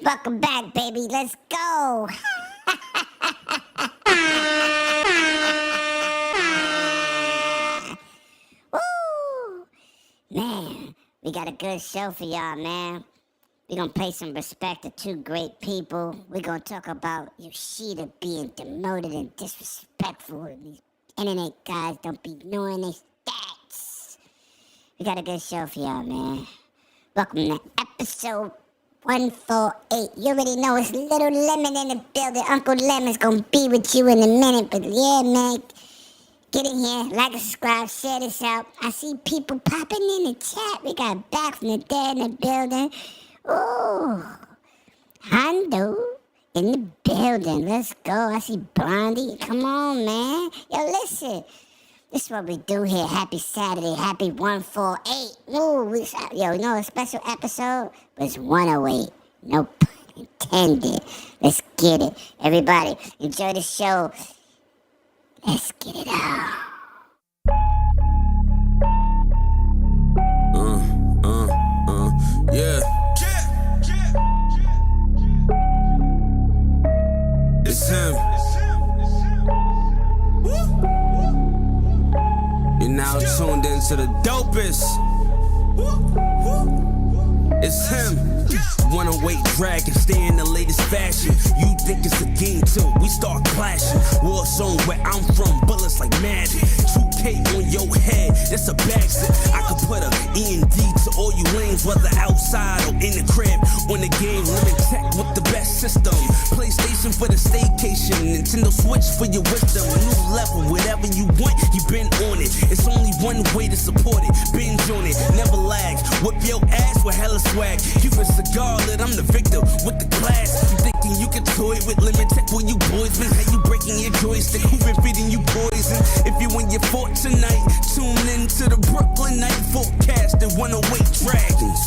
Welcome back, baby. Let's go. Woo! Man, we got a good show for y'all, man. We're gonna pay some respect to two great people. We're gonna talk about Yoshida being demoted and disrespectful. And these internet guys don't be knowing their stats. We got a good show for y'all, man. Welcome to episode 148. You already know it's Little Lemon in the building. Uncle Lemon's gonna be with you in a minute. But yeah, man, get in here, like and subscribe, share this out. I see people popping in the chat. We got Back from the Dead in the building. Ooh, Hondo in the building. Let's go. I see Blondie. Come on, man. Yo, listen. This is what we do here. Happy Saturday. Happy 148. Ooh, you know a special episode was 108. No pun intended. Let's get it. Everybody, enjoy the show. Let's get it out. Yeah. It's him. You're now tuned into the dopest. It's him. Wanna wait, drag, and stay in the latest fashion. You think it's a game till we start clashing. War zone where I'm from, bullets like magic. 2K on your head, that's a backseat. I could put a END to all you lanes, whether outside or in the crib. On the game, limit tech with the best system. PlayStation for the staycation, Nintendo Switch for your wisdom. New level, whatever you want, you been on it. It's only one way to support it. Binge on it, never lag. Whip your ass with hella swag. Keep a cigar lit, I'm the victor with the class. You thinking you can toy with limit tech when you boys been? How you breaking your joystick? Who been feeding you poison? If you in your fort tonight, tune in to the Brooklyn night forecast and 108 Dragons.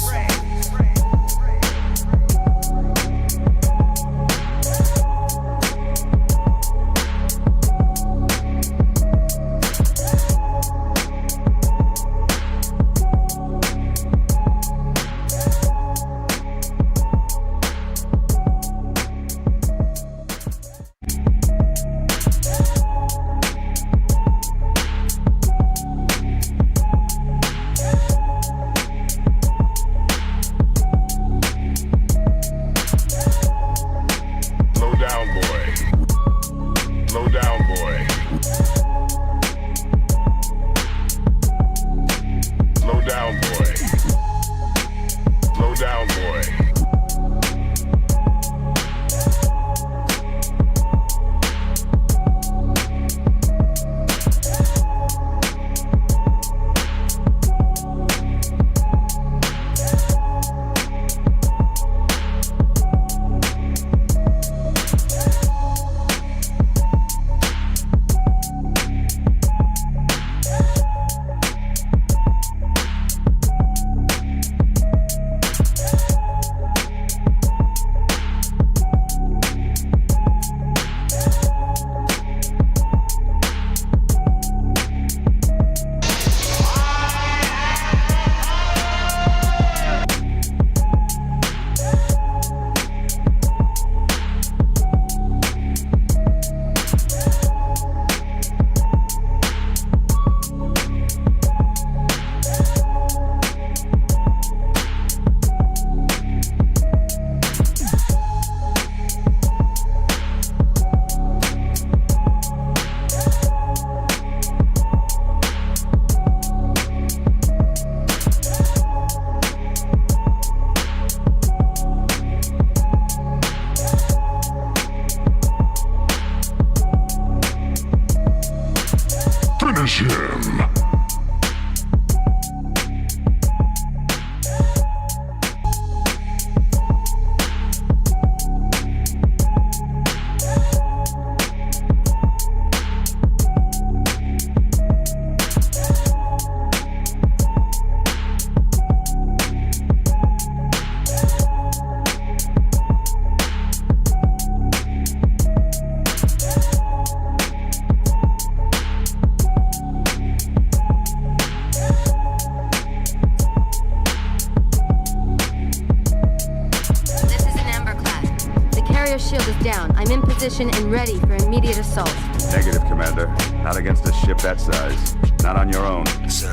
Destroyer shield is down. I'm in position and ready for immediate assault. Negative, Commander. Not against a ship that size. Not on your own. Sir,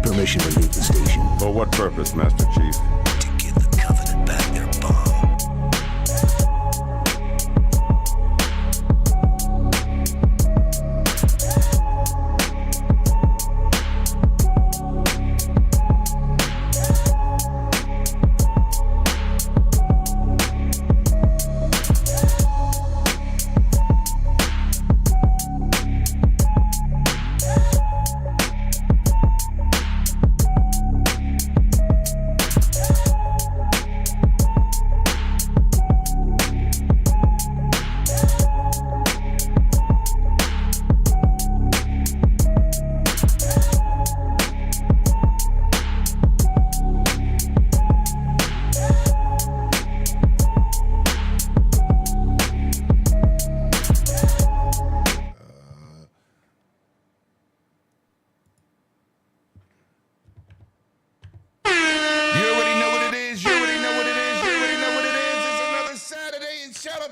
permission to leave the station. For what purpose, Master Chief? To give the Covenant back their bomb.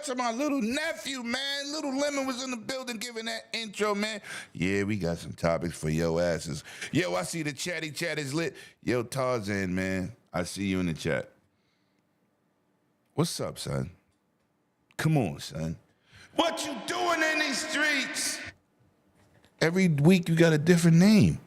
To my little nephew, man. Little Lemon was in the building giving that intro, man. Yeah, we got some topics for yo asses. Yo, I see the chat is lit. Yo, Tarzan, man, I see you in the chat. What's up, son? Come on, son. What you doing in these streets? Every week you got a different name.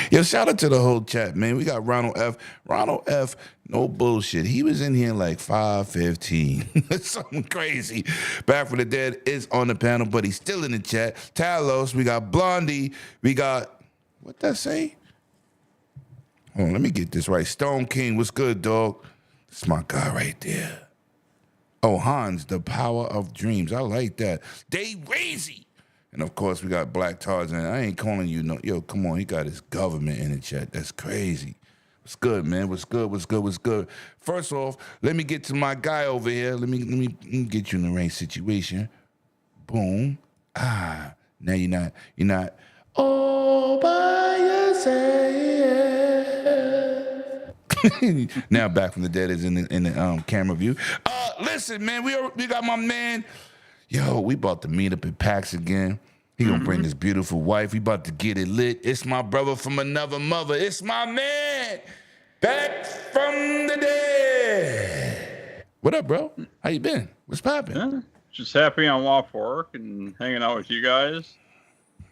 Yo, shout out to the whole chat, man. We got Ronald F. Ronald F., no bullshit. He was in here like 5:15. Something crazy. Back from the Dead is on the panel, but he's still in the chat. Talos, we got Blondie. We got, what that say? Hold on, let me get this right. Stone King, what's good, dog? That's my guy right there. Oh, Hans, the power of dreams. I like that. Dave Razy. And of course, we got Black Tarzan. I ain't calling you no. Yo, come on, he got his government in the chat. That's crazy. What's good, man? What's good? What's good? What's good? First off, let me get to my guy over here. Let me get you in the right situation. Boom. Ah, now you're not all by yourself. Now Back from the Dead is in the camera view. Listen, man, we got my man. Yo, we about to meet up at PAX again. He gonna bring his beautiful wife. We about to get it lit. It's my brother from another mother. It's my man, Back from the Dead. What up, bro? How you been? What's poppin'? Yeah, just happy I'm off work and hanging out with you guys.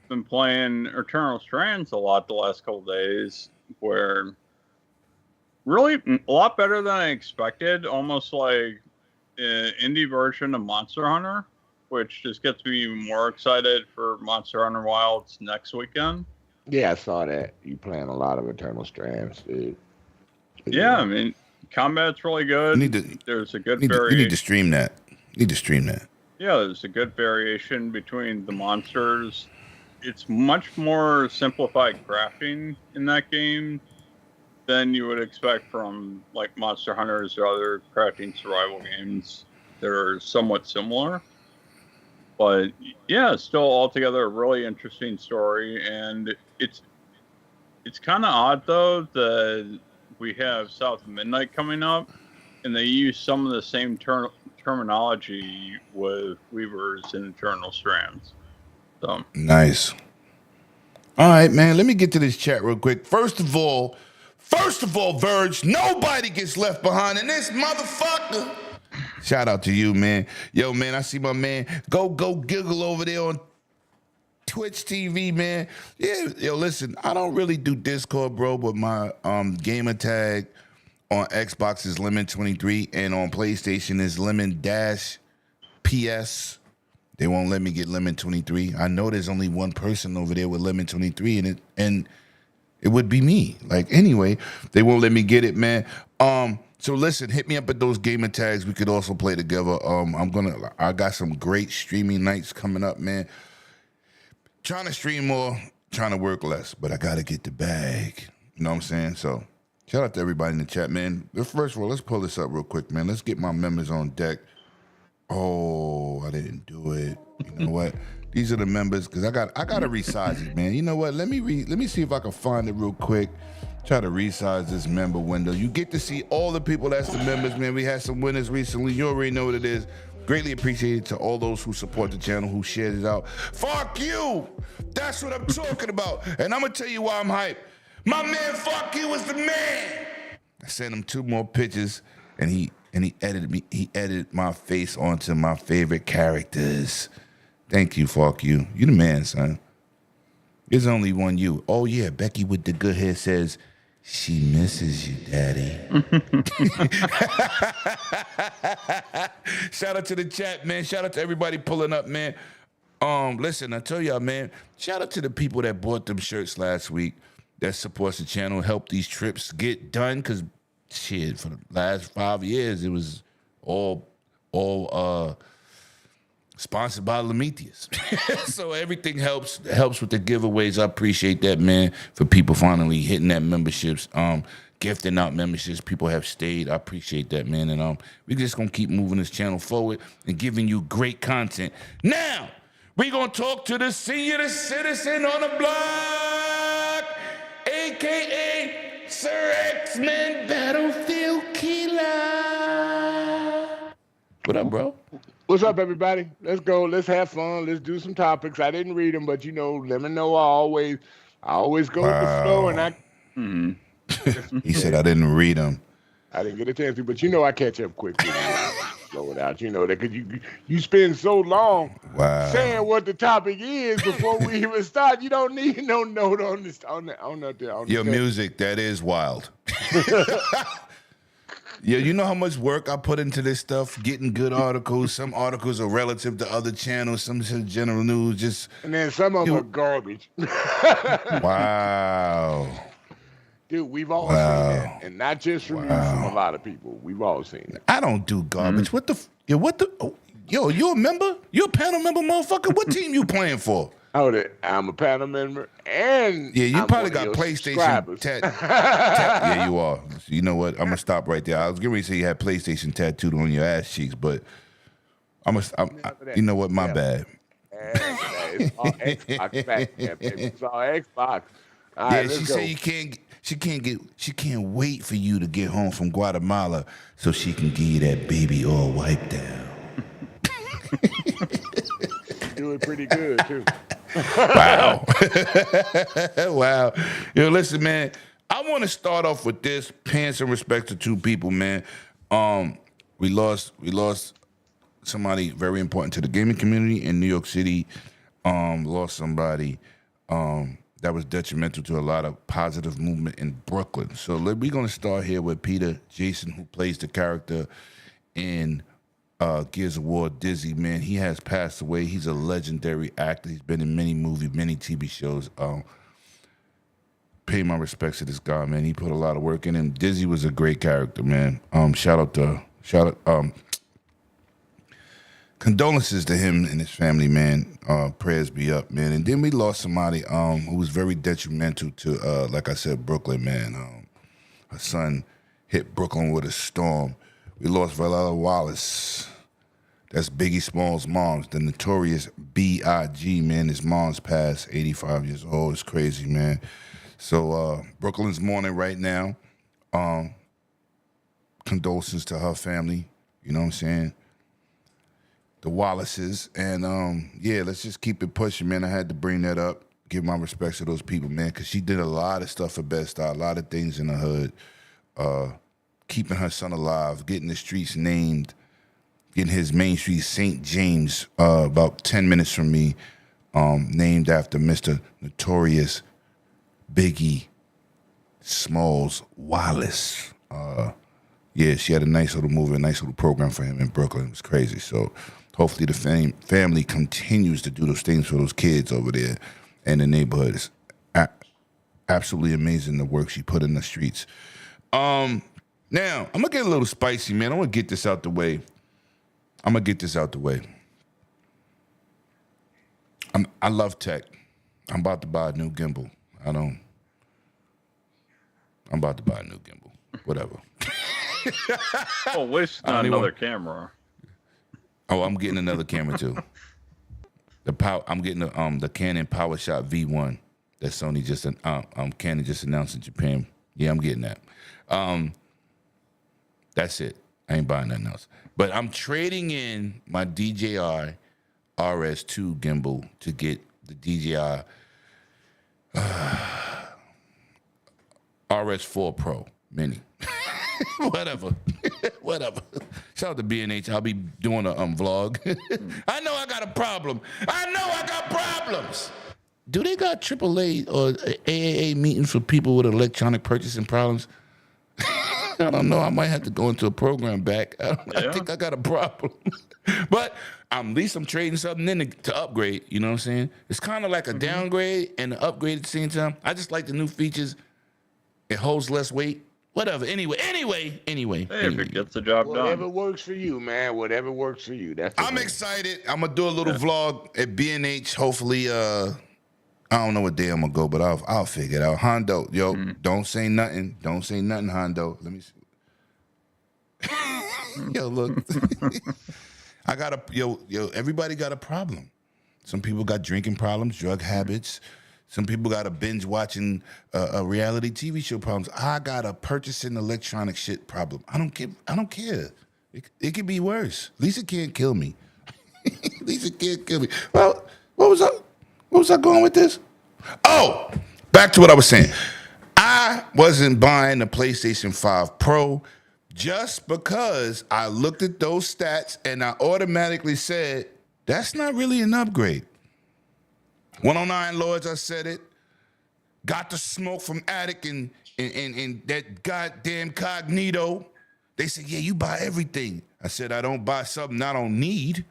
Been playing Eternal Strands a lot the last couple days, where really a lot better than I expected. Almost like an indie version of Monster Hunter, which just gets me more excited for Monster Hunter Wilds next weekend. Yeah, I saw that. You playing a lot of Eternal Strands, dude. Yeah, I mean, combat's really good. There's a good variation. You need to stream that. Yeah, there's a good variation between the monsters. It's much more simplified crafting in that game than you would expect from like Monster Hunters or other crafting survival games that are somewhat similar. But yeah, still altogether a really interesting story, and it's kind of odd though that we have South of Midnight coming up, and they use some of the same terminology with Weavers and Eternal Strands. So nice. All right, man. Let me get to this chat real quick. First of all, Verge, nobody gets left behind in this motherfucker. Shout out to you, man. Yo, man, I see my man. Go giggle over there on Twitch TV, man. Yeah, yo, listen, I don't really do Discord, bro, but my gamer tag on Xbox is Lemon23 and on PlayStation is Lemon-PS. They won't let me get Lemon23. I know there's only one person over there with Lemon23 and it would be me. Like, anyway, they won't let me get it, man. So listen, hit me up at those gamer tags. We could also play together. I got some great streaming nights coming up, man. Trying to stream more, trying to work less, but I gotta get the bag. You know what I'm saying? So shout out to everybody in the chat, man. First of all, let's pull this up real quick, man. Let's get my members on deck. Oh, I didn't do it. You know what? These are the members, because I gotta resize it, man. You know what? Let me see if I can find it real quick. Try to resize this member window. You get to see all the people that's the members, man. We had some winners recently. You already know what it is. Greatly appreciated to all those who support the channel, who shared it out. Fuck you! That's what I'm talking about. And I'm gonna tell you why I'm hyped. My man, fuck you, was the man. I sent him 2 more pictures, and he edited me. He edited my face onto my favorite characters. Thank you, fuck you. You the man, son. There's only one you. Oh yeah, Becky with the good hair says she misses you, Daddy. Shout out to the chat, man. Shout out to everybody pulling up, man. Listen, I tell y'all, man. Shout out to the people that bought them shirts last week. That supports the channel, help these trips get done. Cause shit, for the last 5 years, it was all sponsored by Netease. So everything helps with the giveaways. I appreciate that, man, for people finally hitting that memberships, gifting out memberships. People have stayed. I appreciate that, man. And we just gonna keep moving this channel forward and giving you great content. Now, we gonna talk to the senior citizen on the block, aka Sir X-Men Battlefield Killer. What up, bro? What's up, everybody? Let's go. Let's have fun. Let's do some topics. I didn't read them, but let me know. I always go with the flow, and He said I didn't read them. I didn't get a chance to, but I catch up quick. Slow it out. That because you spend so long saying what the topic is before we even start. You don't need no note on this on your music. That is wild. Yeah, you know how much work I put into this stuff, getting good articles. Some articles are relative to other channels, some to general news, and then some of them are garbage. Wow. Dude, we've all seen that, and not just from you, from a lot of people. We've all seen it. I don't do garbage. Yo, you a member? You a panel member, motherfucker? What team you playing for? I'm a panel member, and you I'm probably got PlayStation yeah, you are. You know what? I'm gonna stop right there. I was getting ready to say you had PlayStation tattooed on your ass cheeks, but you know what? My bad. It's all Xbox back there, baby. It's all Xbox. All right, she said she can't wait for you to get home from Guatemala so she can give you that baby oil wipe down. Doing pretty good too. Wow. Wow. Yo, listen, man. I want to start off with this, paying some respect to 2 people, man. We lost somebody very important to the gaming community in New York City. Lost somebody that was detrimental to a lot of positive movement in Brooklyn. So we're going to start here with Peter Jason, who plays the character in Gears of War, Dizzy, man. He has passed away. He's a legendary actor. He's been in many movies, many TV shows. Pay my respects to this guy, man. He put a lot of work in, and Dizzy was a great character, man. Condolences to him and his family, man. Prayers be up, man. And then we lost somebody who was very detrimental to, like I said, Brooklyn, man. Her son hit Brooklyn with a storm. We lost Valella Wallace. That's Biggie Smalls' mom, the notorious B.I.G., man. His mom's passed, 85 years old. It's crazy, man. So Brooklyn's mourning right now. Condolences to her family. You know what I'm saying? The Wallaces. And, let's just keep it pushing, man. I had to bring that up. Give my respects to those people, man, because she did a lot of stuff for Bed-Stuy, a lot of things in the hood. Keeping her son alive, getting the streets named, getting his main street, St. James, about 10 minutes from me, named after Mr. Notorious Biggie Smalls Wallace. She had a nice little movie, a nice little program for him in Brooklyn. It was crazy. So hopefully the family continues to do those things for those kids over there in the neighborhood. It's absolutely amazing the work she put in the streets. Now, I'm going to get a little spicy, man. I want to get this out the way. I love tech. I'm about to buy a new gimbal. I'm about to buy a new gimbal. Whatever. Oh, waste not another camera. Oh, I'm getting another camera too. I'm getting the Canon PowerShot V1 that Canon just announced in Japan. Yeah, I'm getting that. That's it. I ain't buying nothing else. But I'm trading in my DJI RS2 gimbal to get the DJI RS4 Pro Mini. Whatever. Shout out to B&H. I'll be doing a vlog. I know I got a problem. Do they got AAA or AAA meetings for people with electronic purchasing problems? I don't know. I might have to go into a program back. I think I got a problem. But at least I'm trading something in to upgrade. You know what I'm saying? It's kind of like a downgrade and an upgrade at the same time. I just like the new features. It holds less weight. Whatever. Anyway. Hey, if it gets the job done. Whatever works for you, man. Whatever works for you. I'm excited. I'm going to do a little vlog at B&H. Hopefully, I don't know what day I'm going to go, but I'll figure it out. Hondo, yo, don't say nothing. Don't say nothing, Hondo. Let me see. Yo, look. Everybody got a problem. Some people got drinking problems, drug habits. Some people got a binge watching a reality TV show problems. I got a purchasing electronic shit problem. I don't care. It could be worse. At least it can't kill me. Well, what was I going with this? Oh, back to what I was saying. I wasn't buying the PlayStation 5 Pro just because I looked at those stats and I automatically said, that's not really an upgrade. 109 Lords, I said it. Got the smoke from Attic and that goddamn Cognito. They said, yeah, you buy everything. I said, I don't buy something I don't need.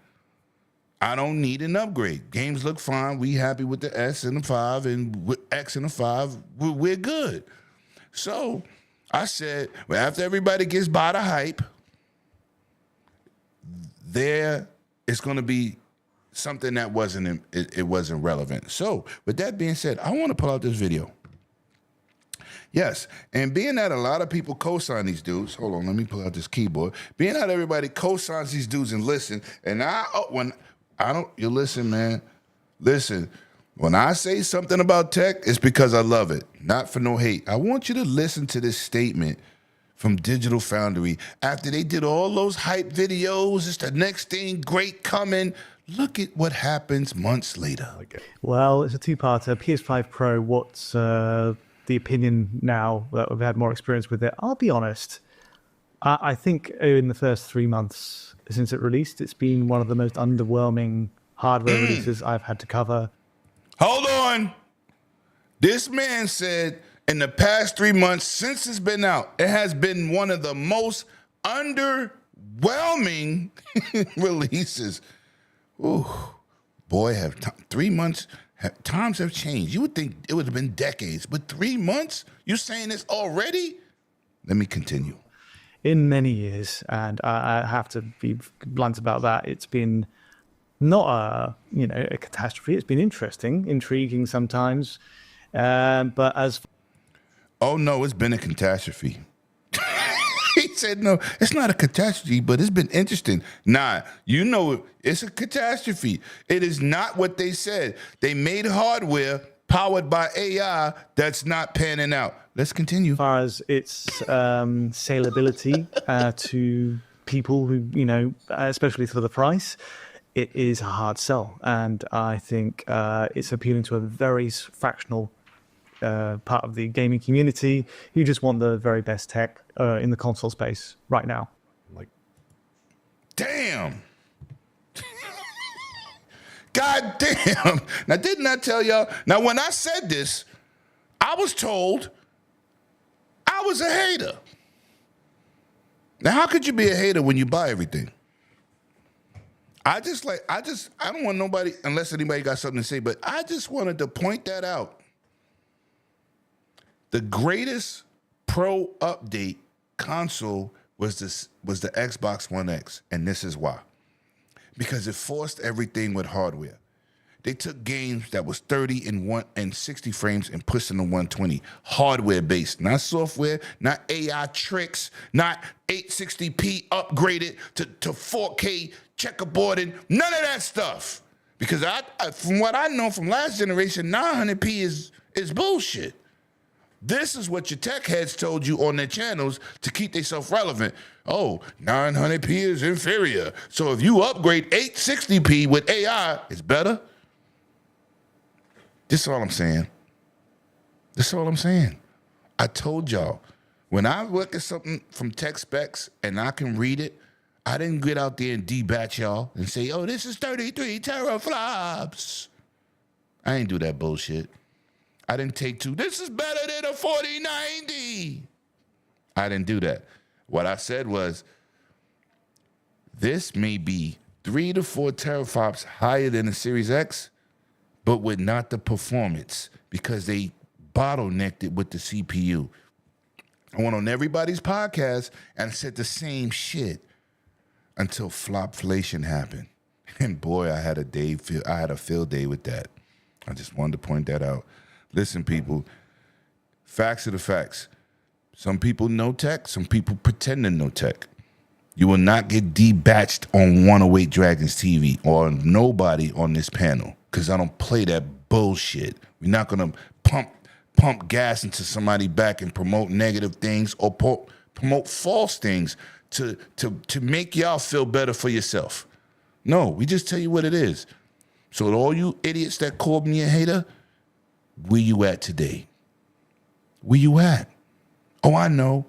I don't need an upgrade. Games look fine. We happy with the S and the 5 and with X and the 5. We're good. So I said, well, after everybody gets by the hype, there is going to be something that wasn't relevant. So with that being said, I want to pull out this video. Yes, and being that a lot of people co-sign these dudes, hold on, let me pull out this keyboard. Being that everybody co-signs these dudes and listen, and you listen, man. Listen, when I say something about tech, it's because I love it, not for no hate. I want you to listen to this statement from Digital Foundry. After they did all those hype videos, it's the next thing great coming. Look at what happens months later. Well, it's a two-parter. PS5 Pro, what's the opinion now that we've had more experience with it? I'll be honest. I think in the first 3 months since it released, it's been one of the most underwhelming hardware releases I've had to cover. Hold on. This man said in the past 3 months since it's been out, it has been one of the most underwhelming releases. Ooh, boy, 3 months, times have changed. You would think it would have been decades, but 3 months? You're saying this already? Let me continue. In many years, and I have to be blunt about that, it's been not a catastrophe. It's been interesting, intriguing sometimes, but as... Oh, no, it's been a catastrophe. He said, no, it's not a catastrophe, but it's been interesting. Nah, you know it's a catastrophe. It is not what they said. They made hardware powered by AI that's not panning out. Let's continue. As far as its saleability to people who, especially for the price, it is a hard sell. And I think it's appealing to a very fractional part of the gaming community who just want the very best tech in the console space right now. Damn. God damn. Now, didn't I tell y'all? Now, when I said this, I was told I was a hater. Now, how could you be a hater when you buy everything? I don't want nobody, unless anybody got something to say, but I just wanted to point that out. The greatest pro update console was the Xbox One X, and this is why. Because it forced everything with hardware. They took games that was 30 and 60 frames and pushed them to 120. Hardware based, not software, not AI tricks, not 860p upgraded to 4K checkerboarding, none of that stuff. Because I from what I know from last generation, 900p is bullshit. This is what your tech heads told you on their channels to keep themselves relevant. Oh, 900p is inferior. So if you upgrade 860p with AI, it's better. This is all I'm saying. This is all I'm saying. I told y'all, when I look at something from tech specs and I can read it, I didn't get out there and debatch y'all and say, oh, this is 33 teraflops. I ain't do that bullshit. I didn't take this is better than a 4090. I didn't do that. What I said was, this may be 3 to 4 teraflops higher than the Series X, but with not the performance because they bottlenecked it with the CPU. I went on everybody's podcast and said the same shit until flopflation happened. And boy, I had a field day with that. I just wanted to point that out. Listen, people, facts are the facts. Some people know tech, some people pretend to know tech. You will not get debatched on 108 Dragons TV or nobody on this panel because I don't play that bullshit. We're not going to pump gas into somebody's back and promote negative things or promote false things to make y'all feel better for yourself. No, we just tell you what it is. So all you idiots that called me a hater, where you at today? Where you at? Oh, I know.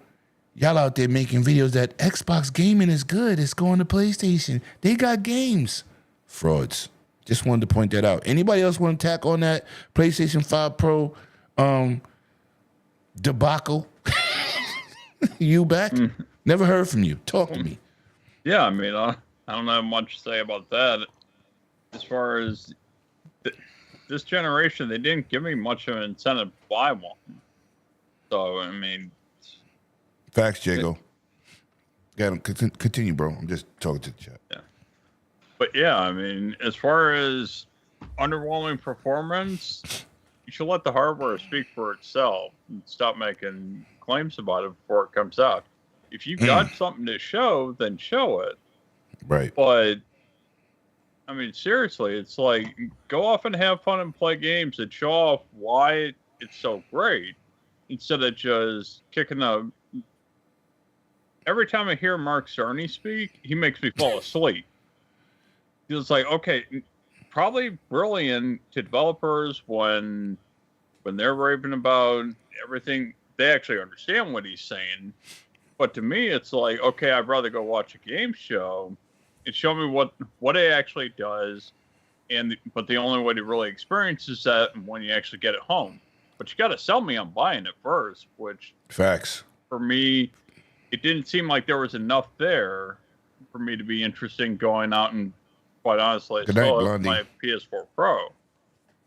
Y'all out there making videos that Xbox gaming is good. It's going to PlayStation. They got games. Frauds. Just wanted to point that out. Anybody else want to tack on that PlayStation 5 Pro debacle? You back? Never heard from you. Talk to me. Yeah, I mean, I don't have much to say about that. As far as this generation, they didn't give me much of an incentive to buy one. So, I mean... Facts, Jago. Continue, bro. I'm just talking to the chat. Yeah. But yeah, I mean, as far as underwhelming performance, you should let the hardware speak for itself and stop making claims about it before it comes out. If you've got something to show, then show it. Right. But, I mean, seriously, it's like, go off and have fun and play games and show off why it's so great instead of just kicking the... Every time I hear Mark Cerny speak, he makes me fall asleep. It's like, okay, probably brilliant to developers when they're raving about everything. They actually understand what he's saying. But to me, it's like, okay, I'd rather go watch a game show and show me what it actually does. But the only way to really experience is that when you actually get it home. But you got to sell me on buying it first, which... Facts. For me... It didn't seem like there was enough there for me to be interested in going out and, quite honestly, my PS4 Pro.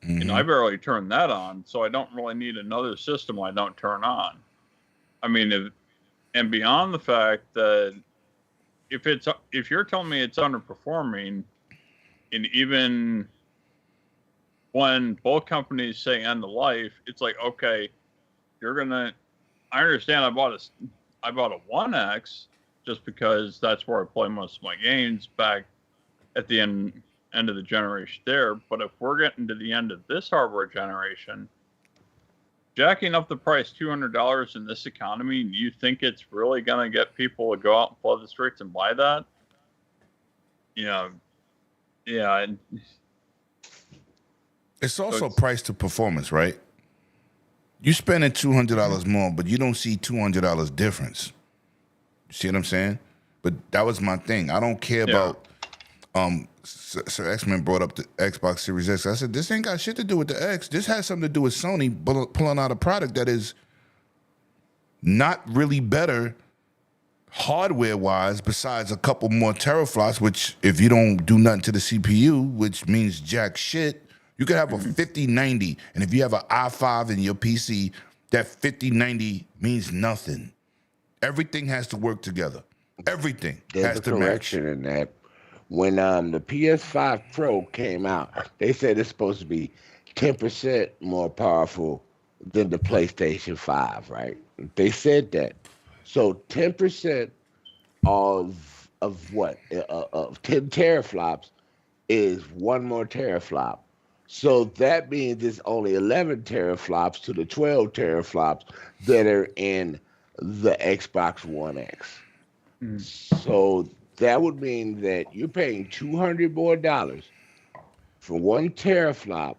And I barely turned that on, so I don't really need another system I don't turn on. I mean, and beyond the fact that if you're telling me it's underperforming, and even when both companies say end of life, it's like, okay, I understand I bought a 1X just because that's where I play most of my games back at the end of the generation there. But if we're getting to the end of this hardware generation, jacking up the price $200 in this economy, do you think it's really going to get people to go out and flood the streets and buy that? Yeah. It's also price to performance, right? You spending $200 more, but you don't see $200 difference. You see what I'm saying? But that was my thing. I don't care about. Sir X-Men brought up the Xbox Series X. I said this ain't got shit to do with the X. This has something to do with Sony pulling out a product that is not really better hardware-wise, besides a couple more teraflops. Which, if you don't do nothing to the CPU, which means jack shit. You could have a 5090, and if you have an i5 in your PC, that 5090 means nothing. Everything has to work together. Everything has to match. There's a correction in that. When the PS5 Pro came out, they said it's supposed to be 10% more powerful than the PlayStation 5, right? They said that. So 10% of what? Of 10 teraflops is one more teraflop. So that means it's only 11 teraflops to the 12 teraflops that are in the Xbox One X. So that would mean that you're paying $200 more for 1 teraflop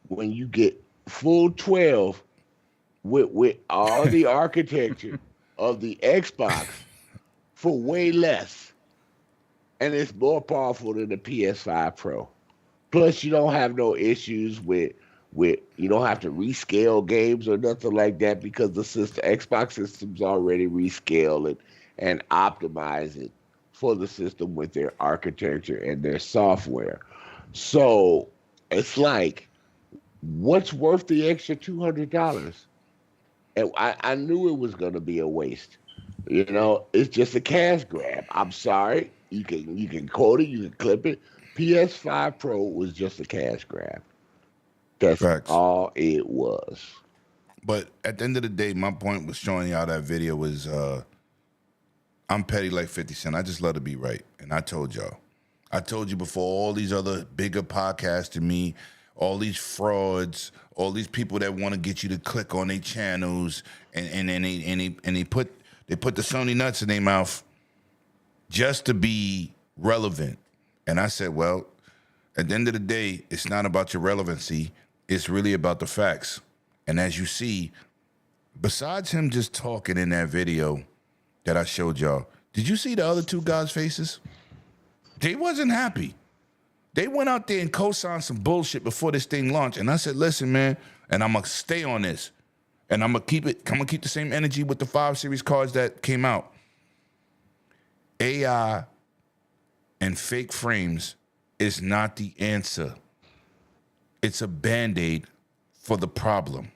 when you get full 12 with all the architecture of the Xbox for way less. And it's more powerful than the PS5 Pro. Plus, you don't have no issues with you don't have to rescale games or nothing like that because the Xbox system's already rescaled and optimize it for the system with their architecture and their software. So it's like, what's worth the extra $200? And I knew it was going to be a waste. You know, it's just a cash grab. I'm sorry. You can quote it, you can clip it. PS5 Pro was just a cash grab. That's all it was. But at the end of the day, my point was showing y'all that video was I'm petty like 50 Cent. I just love to be right. And I told y'all. I told you before, all these other bigger podcasts to me, all these frauds, all these people that want to get you to click on their channels, and they put the Sony nuts in their mouth just to be relevant. And I said, well, at the end of the day, it's not about your relevancy. It's really about the facts. And as you see, besides him just talking in that video that I showed y'all, did you see the other two guys' faces? They wasn't happy. They went out there and co-signed some bullshit before this thing launched. And I said, listen, man, and I'm going to stay on this. And I'm going to keep the same energy with the 5 Series cards that came out. AI and fake frames is not the answer. It's a Band-Aid for the problem.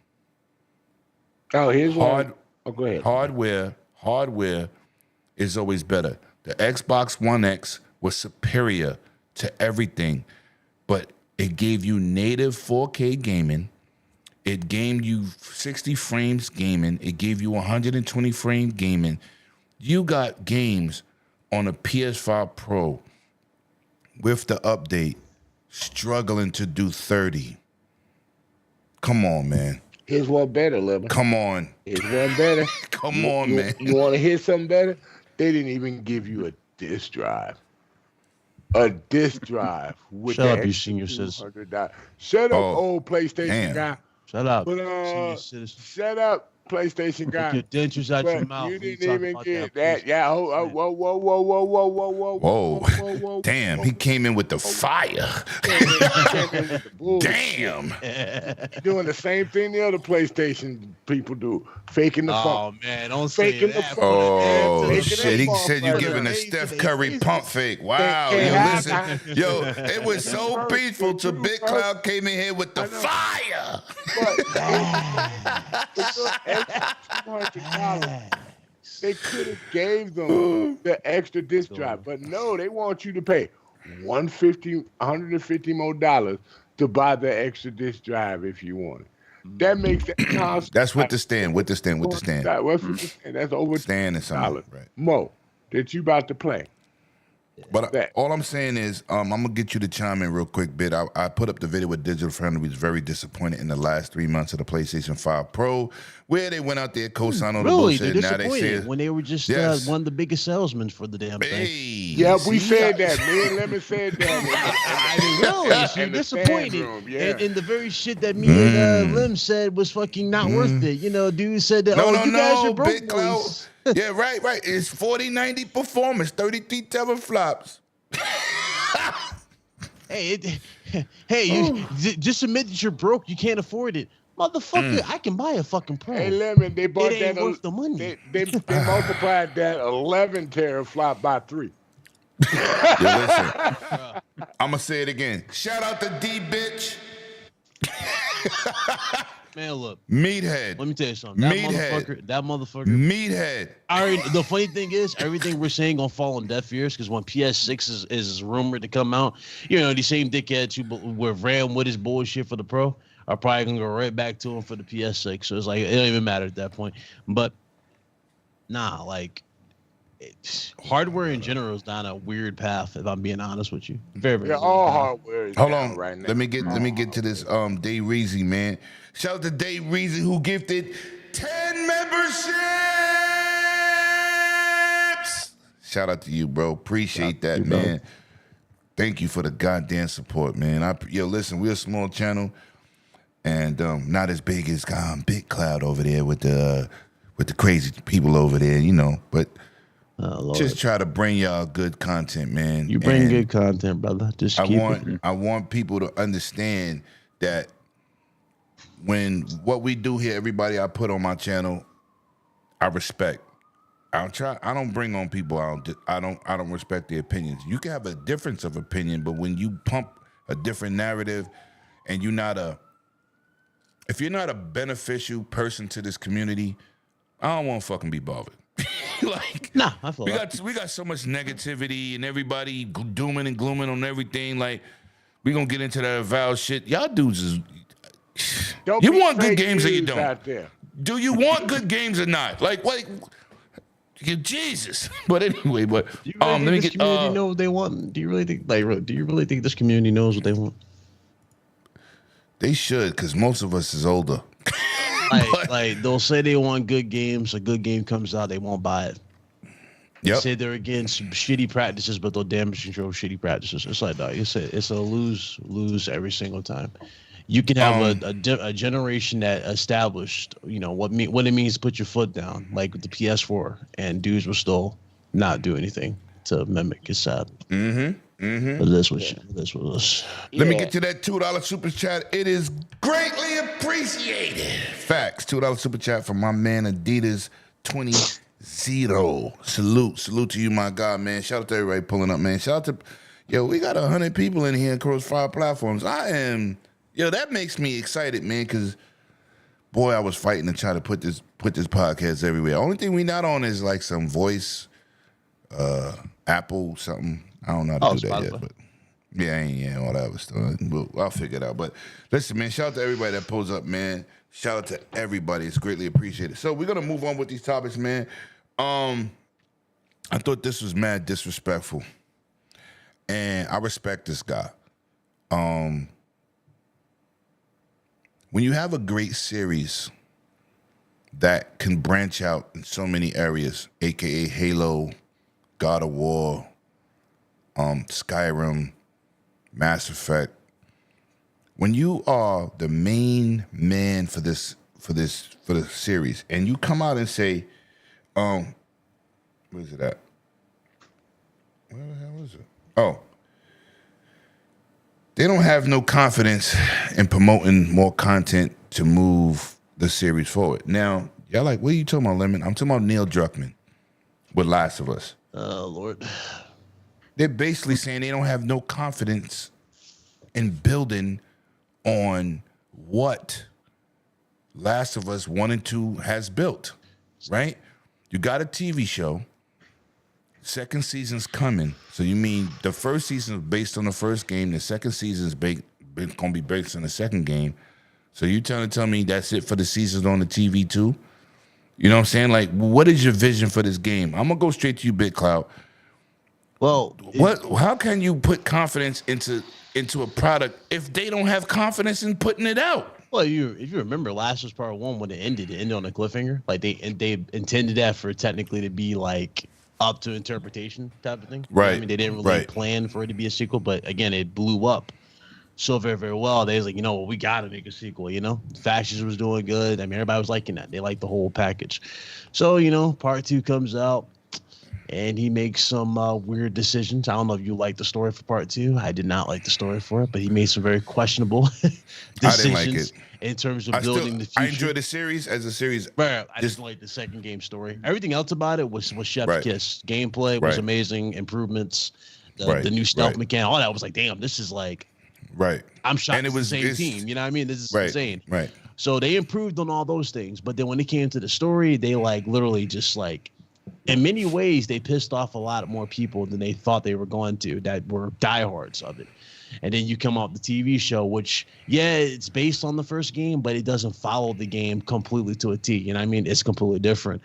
Oh, here's one. Oh, go ahead. Hardware is always better. The Xbox One X was superior to everything, but it gave you native 4K gaming. It gave you 60 frames gaming. It gave you 120 frame gaming. You got games on a PS5 Pro with the update struggling to do 30. Come on, man. Here's one better, Lemon. Come on. Here's one better. Come on, man. You want to hear something better? They didn't even give you a disk drive. A disk drive. With Shut up, you senior citizen. Shut up, old PlayStation guy. Shut up, senior citizen. Shut up, PlayStation guy. Put your dentures out your mouth. You didn't even get that. Yeah. Whoa. Damn, he came in with the fire. Damn. Doing the same thing the other PlayStation people do. Faking the funk. Oh, man, don't say that. Oh, shit. He said you giving a Steph Curry pump fake. Wow. Yo, it was so peaceful till Big Cloud came in here with the fire. They could have gave them the extra disk drive, but no, they want you to pay $150 more to buy the extra disk drive if you want it. That makes that constant. That's with the stand. That's over stand and something. Right. Mo, that you about to play. But all I'm saying is, I'm gonna get you to chime in real quick, bit. I put up the video with Digital Friendly. He was very disappointed in the last 3 months of the PlayStation 5 Pro, where they went out there co-signed on the bullshit. They're now disappointed they say when they were just one of the biggest salesmen for the damn thing. Yeah, we said that. Me and Lemon said that. I mean, really, so you're disappointed. And the very shit that me and Lim said was fucking not worth it. You know, dude said that. You guys are broke Big boys. Yeah, right. It's 4090 performance, 33 teraflops. You just admit that you're broke. You can't afford it, motherfucker. I can buy a fucking Pro. Hey, Lemon, they bought it ain't that worth the money. They multiplied that 11 teraflop by 3. Listen, I'm gonna say it again. Shout out to D, bitch. Man, look. Meathead. Let me tell you something. That motherfucker. Meathead. The funny thing is, everything we're saying gonna fall on deaf ears because when PS6 is rumored to come out, you know, these same dickheads who were ran with his bullshit for the Pro are probably gonna go right back to him for the PS6. So it's like it don't even matter at that point. But nah, like hardware in general is down a weird path. If I'm being honest with you, very Yeah, all hardware is Hold down on, right now. let me get to this. Dave Reezy, man. Shout out to Dave Reezy who gifted 10 memberships. Shout out to you, bro. Appreciate that, man. Thank you for the goddamn support, man. Listen, we're a small channel, and not as big as Big Cloud over there with the crazy people over there, But just try to bring y'all good content, man. You bring good content, brother. Just I want people to understand that when what we do here, everybody I put on my channel, I respect. I don't bring on people. I don't respect their opinions. You can have a difference of opinion, but when you pump a different narrative, and if you're not a beneficial person to this community, I don't want to fucking be bothered. I feel we got so much negativity and everybody dooming and glooming on everything. Like, we gonna get into that Val shit. Y'all dudes is. You want good games or you don't? Do you want good games or not? Like. Jesus. But anyway, do you really think this community know what they want? Do you really think this community knows what they want? They should, because most of us is older. Like they'll say they want good games, a good game comes out, they won't buy it. They say they're against shitty practices, but they'll damage control shitty practices. It's like that. It's a lose every single time. You can have a generation that established, what it means to put your foot down, like with the PS4, and dudes will still not do anything to mimic. It's sad. But this was. Let me get to that $2 super chat. It is greatly appreciated. Facts. $2 super chat from my man Adidas 20. Salute to you, my God, man. Shout out to everybody pulling up, man. Shout out to we got 100 people in here across 5 platforms. That makes me excited, man, because boy, I was fighting to try to put this podcast everywhere. Only thing we not on is like some voice, Apple something. I don't know how to do that yet, but all that was stuff. I'll figure it out. But listen, man, shout out to everybody that pulls up, man. Shout out to everybody. It's greatly appreciated. So we're gonna move on with these topics, man. I thought this was mad disrespectful, and I respect this guy. When you have a great series that can branch out in so many areas, aka Halo, God of War, Skyrim, Mass Effect, when you are the main man for the series, and you come out and say, where is it at? Where the hell is it? Oh. They don't have no confidence in promoting more content to move the series forward. Now, y'all like, what are you talking about, Lemon? I'm talking about Neil Druckmann with Last of Us. Oh, Lord. They're basically saying they don't have no confidence in building on what Last of Us 1 and 2 has built, right? You got a TV show. Second season's coming. So you mean the first season is based on the first game. The second season is going to be based on the second game. So you trying to tell me that's it for the seasons on the TV too? You know what I'm saying? Like, what is your vision for this game? I'm going to go straight to you, Big Cloud. Well, how can you put confidence into a product if they don't have confidence in putting it out? Well, if you remember, Last was Part 1 when it ended on a cliffhanger. Like they intended that for technically to be like up to interpretation type of thing. Right. I mean, they didn't really plan for it to be a sequel, but again, it blew up so very, very well. They was like, we got to make a sequel, Factions was doing good. I mean, everybody was liking that. They liked the whole package. So, Part 2 comes out, and he makes some weird decisions. I don't know if you like the story for Part 2. I did not like the story for it, but he made some very questionable decisions. I didn't like it. In terms of building the future. I enjoyed the series as a series. I just like the second game story. Everything else about it was chef's kiss. Gameplay was amazing. Improvements. The new stealth mechanic. All that was like, damn, this is like. Right. I'm shocked it's the same team. You know what I mean? This is insane. Right. So they improved on all those things. But then when it came to the story, they literally just in many ways, they pissed off a lot more people than they thought they were going to that were diehards of it. And then you come out the TV show, which, it's based on the first game, but it doesn't follow the game completely to a T. You know what I mean? It's completely different.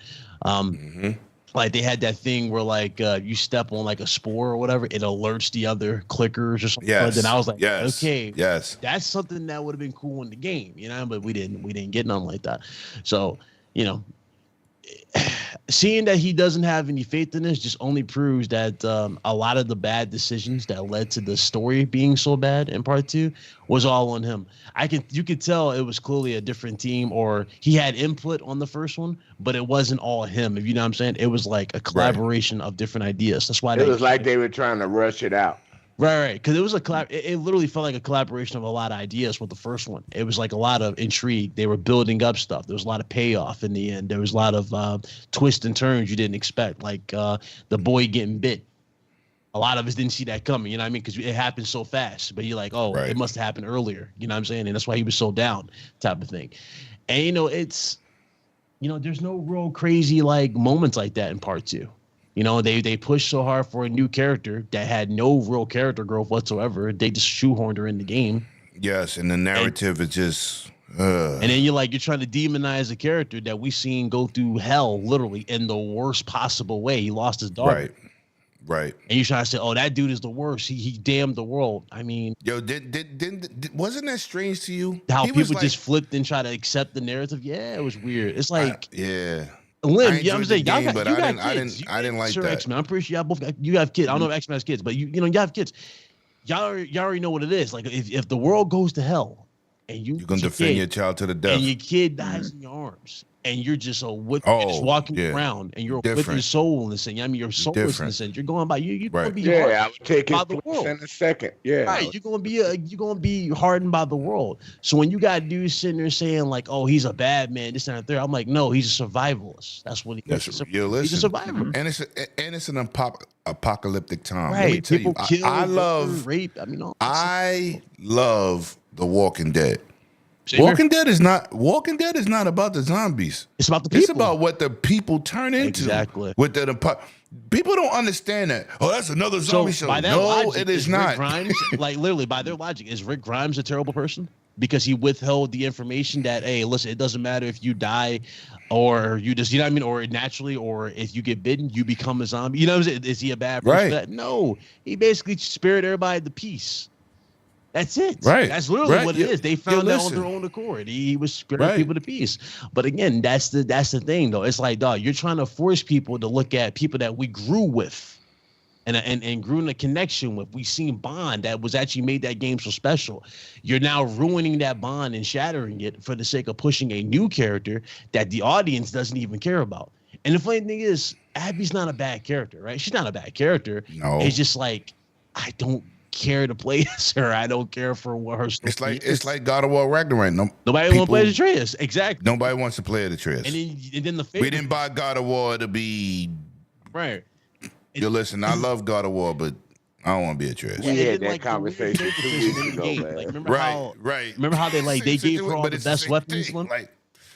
Like they had that thing where like you step on like a spore or whatever, it alerts the other clickers or something. Yes. Then I was like, okay, yes, that's something that would have been cool in the game, you know. But we didn't get nothing like that. So, you know, seeing that he doesn't have any faith in this just only proves that a lot of the bad decisions that led to the story being so bad in part 2 was all on him. You could tell it was clearly a different team, or he had input on the first one, but it wasn't all him. If you know what I'm saying, it was like a collaboration of different ideas. That's why it was like they were trying to rush it out. Right. Because it was it literally felt like a collaboration of a lot of ideas with the first one. It was like a lot of intrigue. They were building up stuff. There was a lot of payoff in the end. There was a lot of twists and turns you didn't expect, like the boy getting bit. A lot of us didn't see that coming, you know what I mean? Because it happened so fast. But you're like, oh, it must have happened earlier. You know what I'm saying? And that's why he was so down, type of thing. And, you know, it's, you know, there's no real crazy like moments like that in part 2. You know, they pushed so hard for a new character that had no real character growth whatsoever. They just shoehorned her in the game. Yes, and the narrative is just. And then you're trying to demonize a character that we seen go through hell, literally in the worst possible way. He lost his daughter. Right. And you're trying to say, oh, that dude is the worst. He damned the world. I mean, yo, wasn't that strange to you? How people just flipped and try to accept the narrative? Yeah, it was weird. It's like, yeah. Lim, you know what I'm saying? Game, you but got I kids. didn't like sure, that. X-Men. I'm pretty sure y'all both you have kids. I don't know if X-Men has kids, but you have kids. Y'all already know what it is. Like if the world goes to hell and you're gonna defend your child to the death, and your kid dies in your arms, and you're just just walking around, and you're with your soul in the sense. I mean, your soul is in the sense. You're going by you're gonna be I would take by it the world in a second. Yeah, right. You're gonna be hardened by the world. So when you got dudes sitting there saying like, "Oh, he's a bad man," this and that, there, I'm like, no, he's a survivalist. That's what he is. He's a survivor, and it's an apocalyptic time. Right? Let me tell People you, kill, I love rape. I mean, I love The Walking Dead. Walking Dead is not about the zombies. It's about the people. It's about what the people turn into. Exactly. With people don't understand that. Oh, that's another zombie show. It is not. Rick Grimes, like literally by their logic, is Rick Grimes a terrible person because he withheld the information that, hey, listen, it doesn't matter if you die or you just, you know what I mean, or naturally, or if you get bitten, you become a zombie. You know what I'm saying? Is he a bad person? Right. No, he basically spared everybody the peace. That's it. Right. That's literally what it is. They found that on their own accord. He was sparing people to peace. But again, that's the thing though. It's like, dog, you're trying to force people to look at people that we grew with and grew in a connection with. We seen bond that was actually made that game so special. You're now ruining that bond and shattering it for the sake of pushing a new character that the audience doesn't even care about. And the funny thing is, Abby's not a bad character, right? She's not a bad character. No. It's just like, I don't care to play as her. I don't care for what her story is. It's like God of War Ragnarok. Nobody wants to play the Atreus. Exactly. Nobody wants to play the Atreus. And then the we didn't buy God of War to be right. You listen, I love God of War, but I don't want to be Atreus. We had that conversation 2 weeks ago, man. Like, remember how they gave her all the best weapons?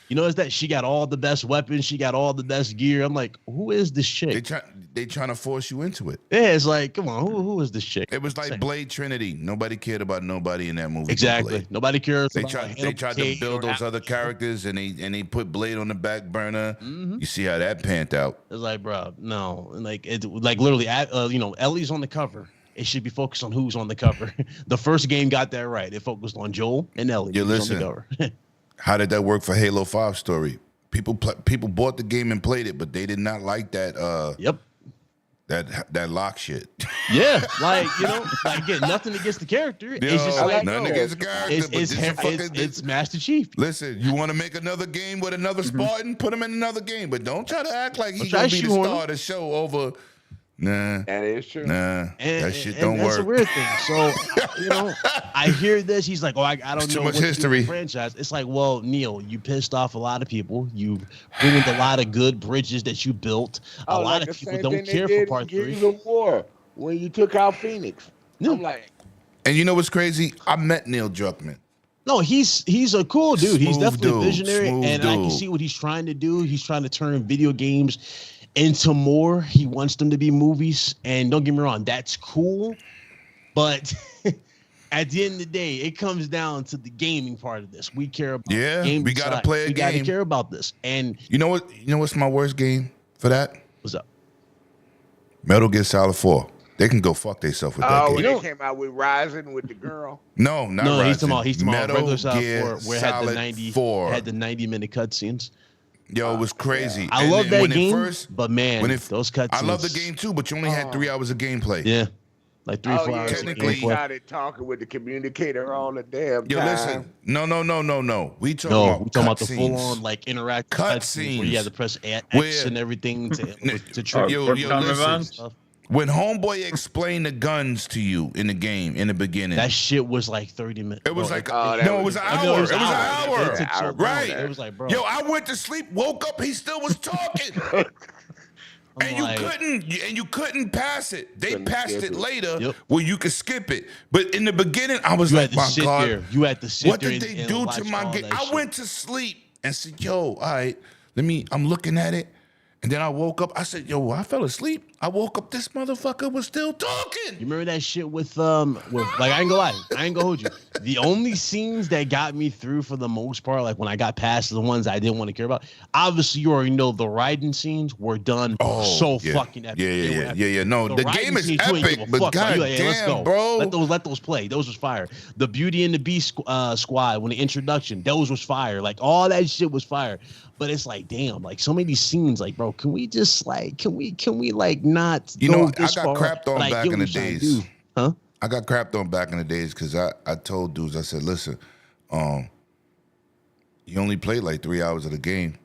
You notice that she got all the best weapons, she got all the best gear. I'm like, who is this chick? They trying to force you into it. Yeah, it's like, come on, who is this chick? It was like Blade Trinity. Nobody cared about nobody in that movie. Exactly. Nobody cares. They tried to build those other characters, and they put Blade on the back burner. Mm-hmm. You see how that panned out. It's like, bro, no, like literally, Ellie's on the cover. It should be focused on who's on the cover. The first game got that right. It focused on Joel and Ellie. You listen. On the cover. How did that work for Halo 5 story? People bought the game and played it, but they did not like that. Yep. That lock shit. Yeah, like again, nothing against the character. It's just like nothing against the character. It's Master Chief. Listen, you want to make another game with another Spartan? Put him in another game, but don't try to act like he's gonna be the star of the show over. Nah, that is true. Nah, that shit don't work. That's a weird thing. So, I hear this. He's like, "Oh, I don't know too much what history." To do with the franchise. It's like, well, Neil, you pissed off a lot of people. You ruined a lot of good bridges that you built. A lot of people don't care for part 3. War when you took out Phoenix. Yeah. I'm like, and you know what's crazy? I met Neil Druckmann. No, he's a cool dude. He's definitely a visionary, and I can dude. see what he's trying to do. He's trying to turn video games into more. He wants them to be movies, and don't get me wrong, that's cool. But at the end of the day, it comes down to the gaming part of this. We care about we gotta side. play a game. We gotta care about this. And you know what? You know what's my worst game for that? What's up? Metal Gear Solid 4. They can go fuck themselves with that Oh, game. when they came out with Rising with the girl. No, not No, Rising. he's talking about regular Solid Gear 4, where it had the Solid 90, 4. had the 90-minute cutscenes. Yo, it was crazy. Yeah. I And love then that game, but man, those cutscenes. I love the game too, but you only had 3 hours of gameplay. Yeah, like 3-4 hours. Technically, They started talking with the communicator all the damn Yo, time. listen. No. We talking No, about we're talking about the cutscenes. full-on like interactive Cutscenes. cutscenes where you have to press X Where- and everything to trigger. Yo, listen. When Homeboy explained the guns to you in the game in the beginning, That shit was like 30 minutes. it was like it was it was an hour. It was an hour. It took so long. Right. It was like, bro. Yo, I went to sleep, woke up, he still was talking. And you couldn't pass it. They passed it later where you could skip it. But in the beginning, I was like, my God, You had to sit what there did and- they and do watch to my all game? that I shit. went to sleep and said, yo, all right, I'm looking at it. And then I woke up. I said, yo, I fell asleep. I woke up. This motherfucker was still talking. You remember that shit with like I ain't gonna lie, I ain't gonna hold you. The only scenes that got me through for the most part, like when I got past the ones I didn't want to care about, obviously you already know the riding scenes were done fucking epic. Yeah. No, the riding game is scenes, you ain't epic, give a but fuck about. god You like, hey, let's damn, go. bro. Let those play. Those was fire. The Beauty and the Beast squad, when the introduction, those was fire. Like all that shit was fire. But it's like, damn, like so many scenes, like, bro, can we just like, can we like not? You know, I this got far? crapped on Like, back get in what the I'm trying to days. do. Huh? I got crapped on back in the days because I told dudes, I said, listen, you only played like 3 hours of the game.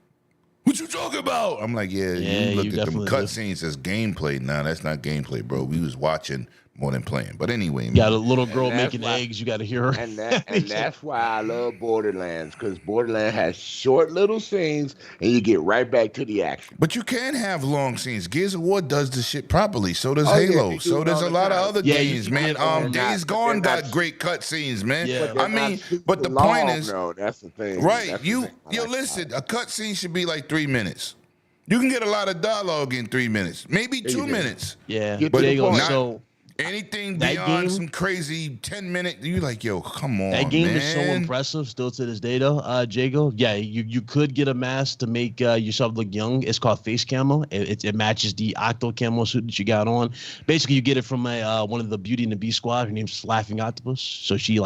What you talking about? I'm like, yeah you looked at them definitely cutscenes as gameplay. Nah, that's not gameplay, bro. We was watching more than playing. But anyway, You got a little girl And that's making why- eggs. You got to hear her. And that's why I love Borderlands, because Borderlands has short little scenes and you get right back to the action. But you can have long scenes. Gears of War does the shit properly. So does Oh, yeah, Halo. they do so it there's all a the lot of time. other Yeah, you games, can man. get on that, Days but Gone they're got not- great cutscenes, man. Yeah. They're I mean, not super but the long, point is, no, that's the thing. right? That's the You thing. I yo, like listen. A cutscene should be like 3 minutes. You can get a lot of dialogue in 3 minutes, maybe 2 minutes. Yeah, Get to there the you go. point. So Anything That beyond game- some crazy 10-minute, you like, yo, come on, that game man. is so impressive still to this day, though, Jago. Yeah, you could get a mask to make yourself look young. It's called face camo. It matches the octo camo suit that you got on. Basically, you get it from one of the Beauty and the Beast squad. Her name's Laughing Octopus. So she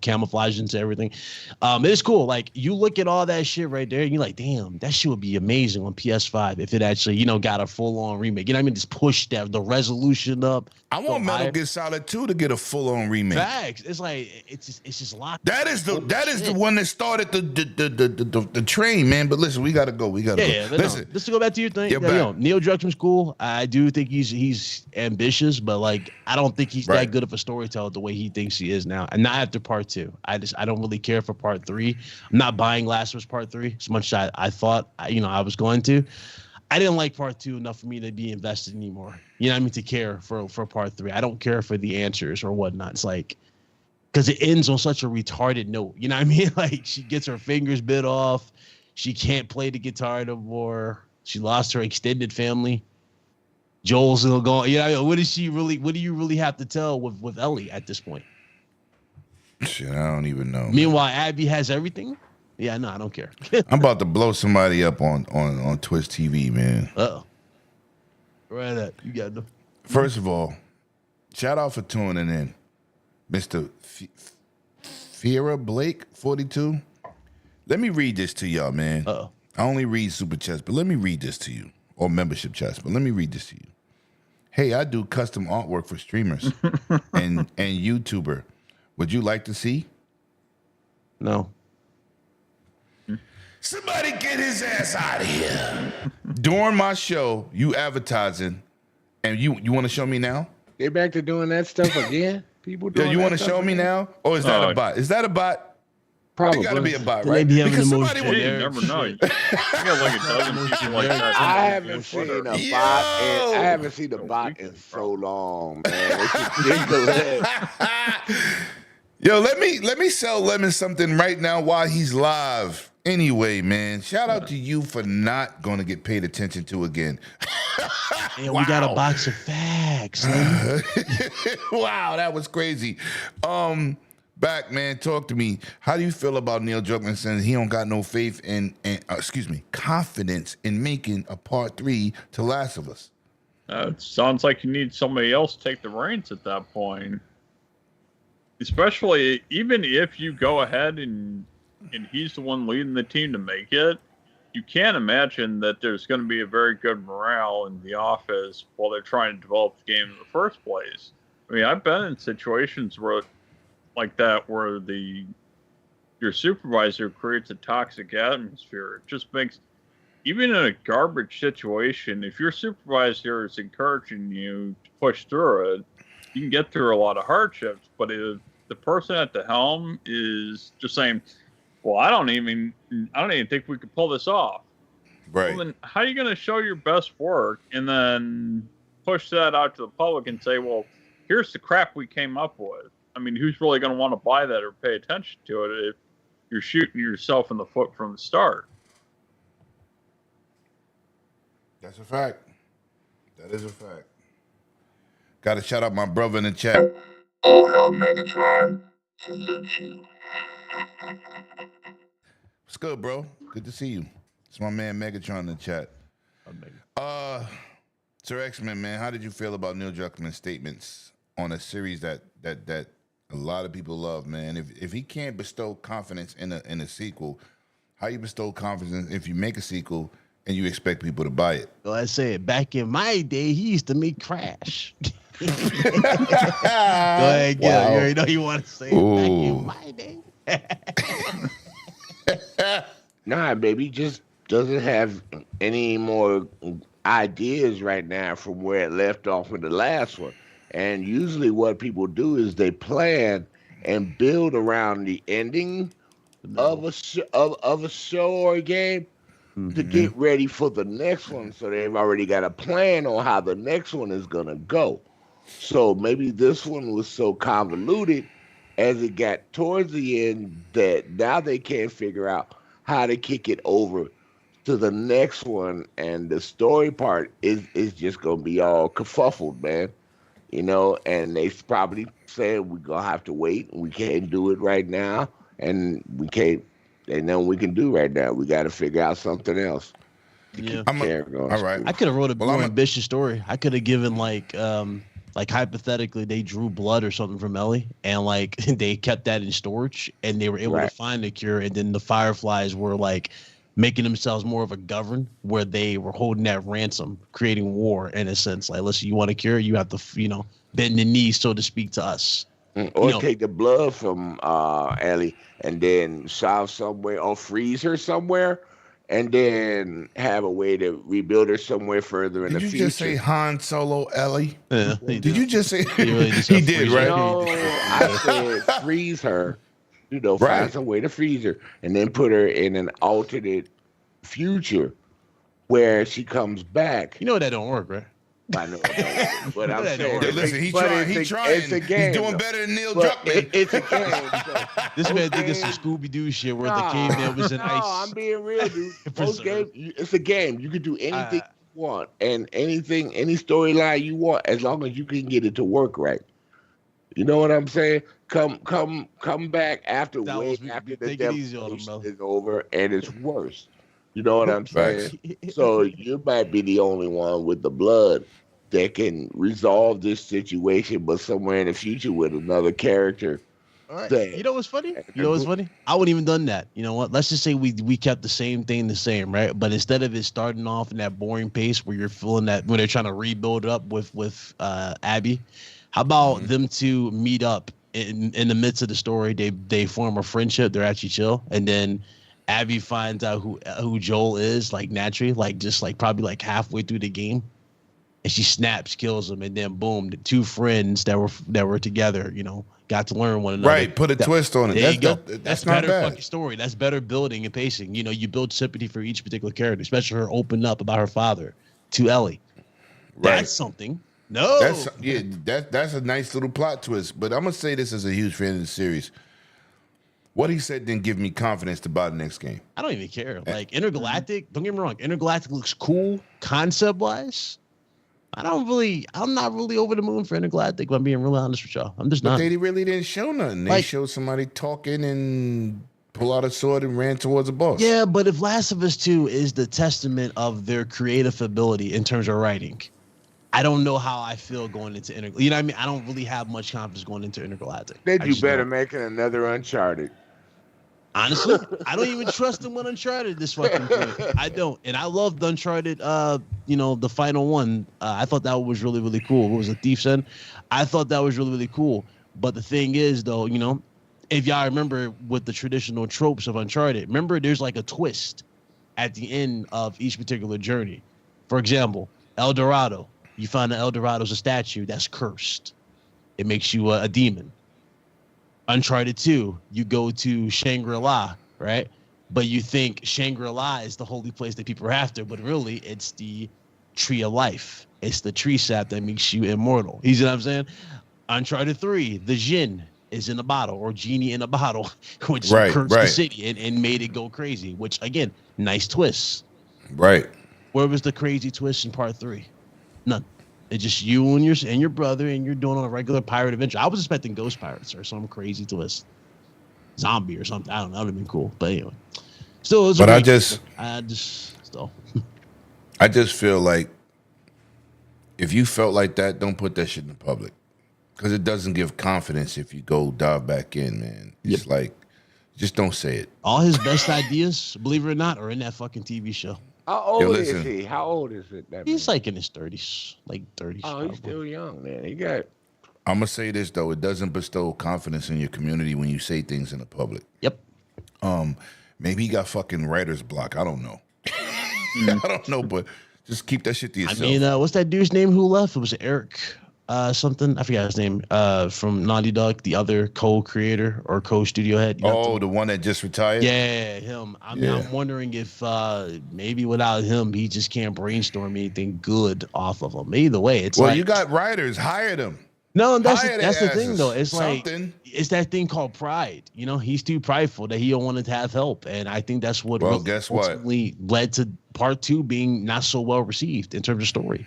camouflage into everything. It's cool. Like you look at all that shit right there, and you're like, damn, that shit would be amazing on PS5 if it actually, got a full-on remake. You know what I mean? Just push the resolution up. I want Metal Gear Solid 2 to get a full-on remake. Facts. It's like it's just locked. That is the one that started the train, man. But listen, we gotta go. We gotta Yeah, go. but Listen, just to go back to your thing, You're back. Neil Druckmann's cool. I do think he's ambitious, but like I don't think he's Right. that good of a storyteller the way he thinks he is now. And not after part 2. I don't really care for part 3. I'm not buying Last of Us part 3 as much as I thought I was going to. I didn't like part 2 enough for me to be invested anymore. You know what I mean? To care for part 3. I don't care for the answers or whatnot. It's like, because it ends on such a retarded note. You know what I mean? Like she gets her fingers bit off. She can't play the guitar no more. She lost her extended family. Joel's still going. What do you really have to tell with Ellie at this point? shit, I don't even know. Meanwhile, Abby has everything. Yeah, no, I don't care. I'm about to blow somebody up on Twitch TV, man. Uh-oh. Right at you got them. First of all, shout out for tuning in, Mr. Fiera Blake 42. Let me read this to y'all, man. Uh-oh. I only read super chats, but let me read this to you, or membership chats. But let me read this to you. Hey, I do custom artwork for streamers and YouTuber. Would you like to see? No. Somebody get his ass out of here. During my show, you advertising, and you want to show me now? They back to doing that stuff again? People Yo, doing you want that to stuff show me again? now? Or is that a bot? Is that a bot? Probably. It got to be a bot, They right? be having Because the most somebody Hey, you never know. You got like a dozen people like that. I haven't seen a bot, and I haven't seen a bot in so long, man. It's ridiculous. Yo, let me sell Lemon something right now while he's live. Anyway, man, shout out to you for not going to get paid attention to again. And we got a box of facts. Wow, that was crazy. Back, man, talk to me. How do you feel about Neil Druckmann saying he don't got no faith in confidence in making a part 3 to Last of Us? It sounds like you need somebody else to take the reins at that point. Especially, even if you go ahead and he's the one leading the team to make it, you can't imagine that there's going to be a very good morale in the office while they're trying to develop the game in the first place. I mean, I've been in situations like that where your supervisor creates a toxic atmosphere. It just makes, even in a garbage situation, if your supervisor is encouraging you to push through it, you can get through a lot of hardships. But if the person at the helm is just saying, well, I don't even think we could pull this off. Right. Well, then how are you going to show your best work and then push that out to the public and say, well, here's the crap we came up with? I mean, who's really going to want to buy that or pay attention to it if you're shooting yourself in the foot from the start? That's a fact. That is a fact. Got to shout out my brother in the chat. Oh, hell, Megatron. What's good, bro? Good to see you. It's my man Megatron in the chat. Sir X-Men, man, how did you feel about Neil Druckmann's statements on a series that a lot of people love, man? If he can't bestow confidence in a sequel, how you bestow confidence if you make a sequel and you expect people to buy it? Well, I said back in my day, he used to make Crash. Go ahead, get it. You already know you want to say it. Back in my day. Nah, baby, just doesn't have any more ideas right now from where it left off in the last one. And usually what people do is they plan and build around the ending of a show or a game to get ready for the next one. So they've already got a plan on how the next one is going to go. So maybe this one was so convoluted as it got towards the end that now they can't figure out how to kick it over to the next one. And the story part is just going to be all kerfuffled, man. You know, and they probably saying we're going to have to wait. We can't do it right now. And we can't, ain't nothing we can do right now. We got to figure out something else. Yeah. All right. I could have wrote a more ambitious story. I could have given like hypothetically they drew blood or something from Ellie and like they kept that in storage and they were able to find a cure. And then the Fireflies were like making themselves more of a govern where they were holding that ransom, creating war in a sense. Like, listen, you want a cure, you have to, bend the knee, so to speak, to us. Or take the blood from Ellie and then shove somewhere or freeze her somewhere and then have a way to rebuild her somewhere further in the future. Did you just say Han Solo Ellie? Yeah, did you just say he did, right? No, I said freeze her. Find some way to freeze her and then put her in an alternate future where she comes back. You know that don't work, right? I know it don't. But I'm saying, listen, he's trying. It's a game. He's doing better than Neil Druckmann. It's a game. So, this man thinking some Scooby-Doo shit where the caveman was in ice. No, I'm being real, dude. Most games, it's a game. You can do anything you want and any storyline you want as long as you can get it to work right. You know what I'm saying? Come back after the devastation is over and it's worse. You know what I'm saying? So you might be the only one with the blood that can resolve this situation, but somewhere in the future with another character. All right. You know what's funny? I wouldn't even done that. You know what? Let's just say we kept the same thing the same, right? But instead of it starting off in that boring pace where you're feeling that when they're trying to rebuild it up with Abby, how about them two meet up in the midst of the story? They form a friendship. They're actually chill, and then Abby finds out who Joel is, like naturally, like just like probably like halfway through the game, and she snaps, kills him, and then boom, the two friends that were together, got to learn one another. Right, put a twist on it. There you go. That's better not bad. Fucking story. That's better building and pacing. You build sympathy for each particular character, especially her opening up about her father to Ellie. Right. That's something. No, that's a nice little plot twist. But I'm gonna say this as a huge fan of the series. What he said didn't give me confidence to buy the next game. I don't even care. Like Intergalactic, don't get me wrong. Intergalactic looks cool concept wise. I'm not really over the moon for Intergalactic, if I'm being really honest with y'all. I'm just not. But they really didn't show nothing. They showed somebody talking and pull out a sword and ran towards a boss. Yeah, but if Last of Us 2 is the testament of their creative ability in terms of writing, I don't know how I feel going into Intergalactic. You know what I mean? I don't really have much confidence going into Intergalactic. They do better making another Uncharted. Honestly, I don't even trust them with Uncharted this fucking point. I don't. And I loved Uncharted, the final one. I thought that was really, really cool. What was it, Thief's End? I thought that was really, really cool. But the thing is, though, if y'all remember with the traditional tropes of Uncharted, remember there's like a twist at the end of each particular journey. For example, El Dorado. You find that El Dorado's a statue that's cursed. It makes you a demon. Uncharted 2, you go to Shangri-La, right? But you think Shangri-La is the holy place that people are after, but really it's the tree of life. It's the tree sap that makes you immortal. You see what I'm saying? Uncharted 3, the Jinn is in a bottle, or genie in a bottle, which cursed the city and made it go crazy, which, again, nice twist. Right. Where was the crazy twist in part 3? None. It's just you and your brother, and you're doing on a regular pirate adventure. I was expecting ghost pirates or some crazy twist, zombie or something. I don't know. That would have been cool. But anyway, still, it was. But I just feel like if you felt like that, don't put that shit in the public, because it doesn't give confidence if you go dive back in, man. It's like, just don't say it. All his best ideas, believe it or not, are in that fucking TV show. How old is he? How old is it? He's like in his 30s, like 30s. Oh, he's still young, man. He got. I'm gonna say this though: it doesn't bestow confidence in your community when you say things in the public. Yep. Maybe he got fucking writer's block. I don't know. I don't know, but just keep that shit to yourself. I mean, what's that dude's name who left? It was Eric. Something, I forgot his name, from Naughty Dog, the other co-creator or co-studio head. The one that just retired? Yeah, him. I'm wondering if maybe without him, he just can't brainstorm anything good off of him. Either way, it's you got writers, hire them. No, that's the thing, though. It's something. Like, it's that thing called pride. He's too prideful that he don't want to have help. And I think that's what ultimately led to part 2 being not so well received in terms of story.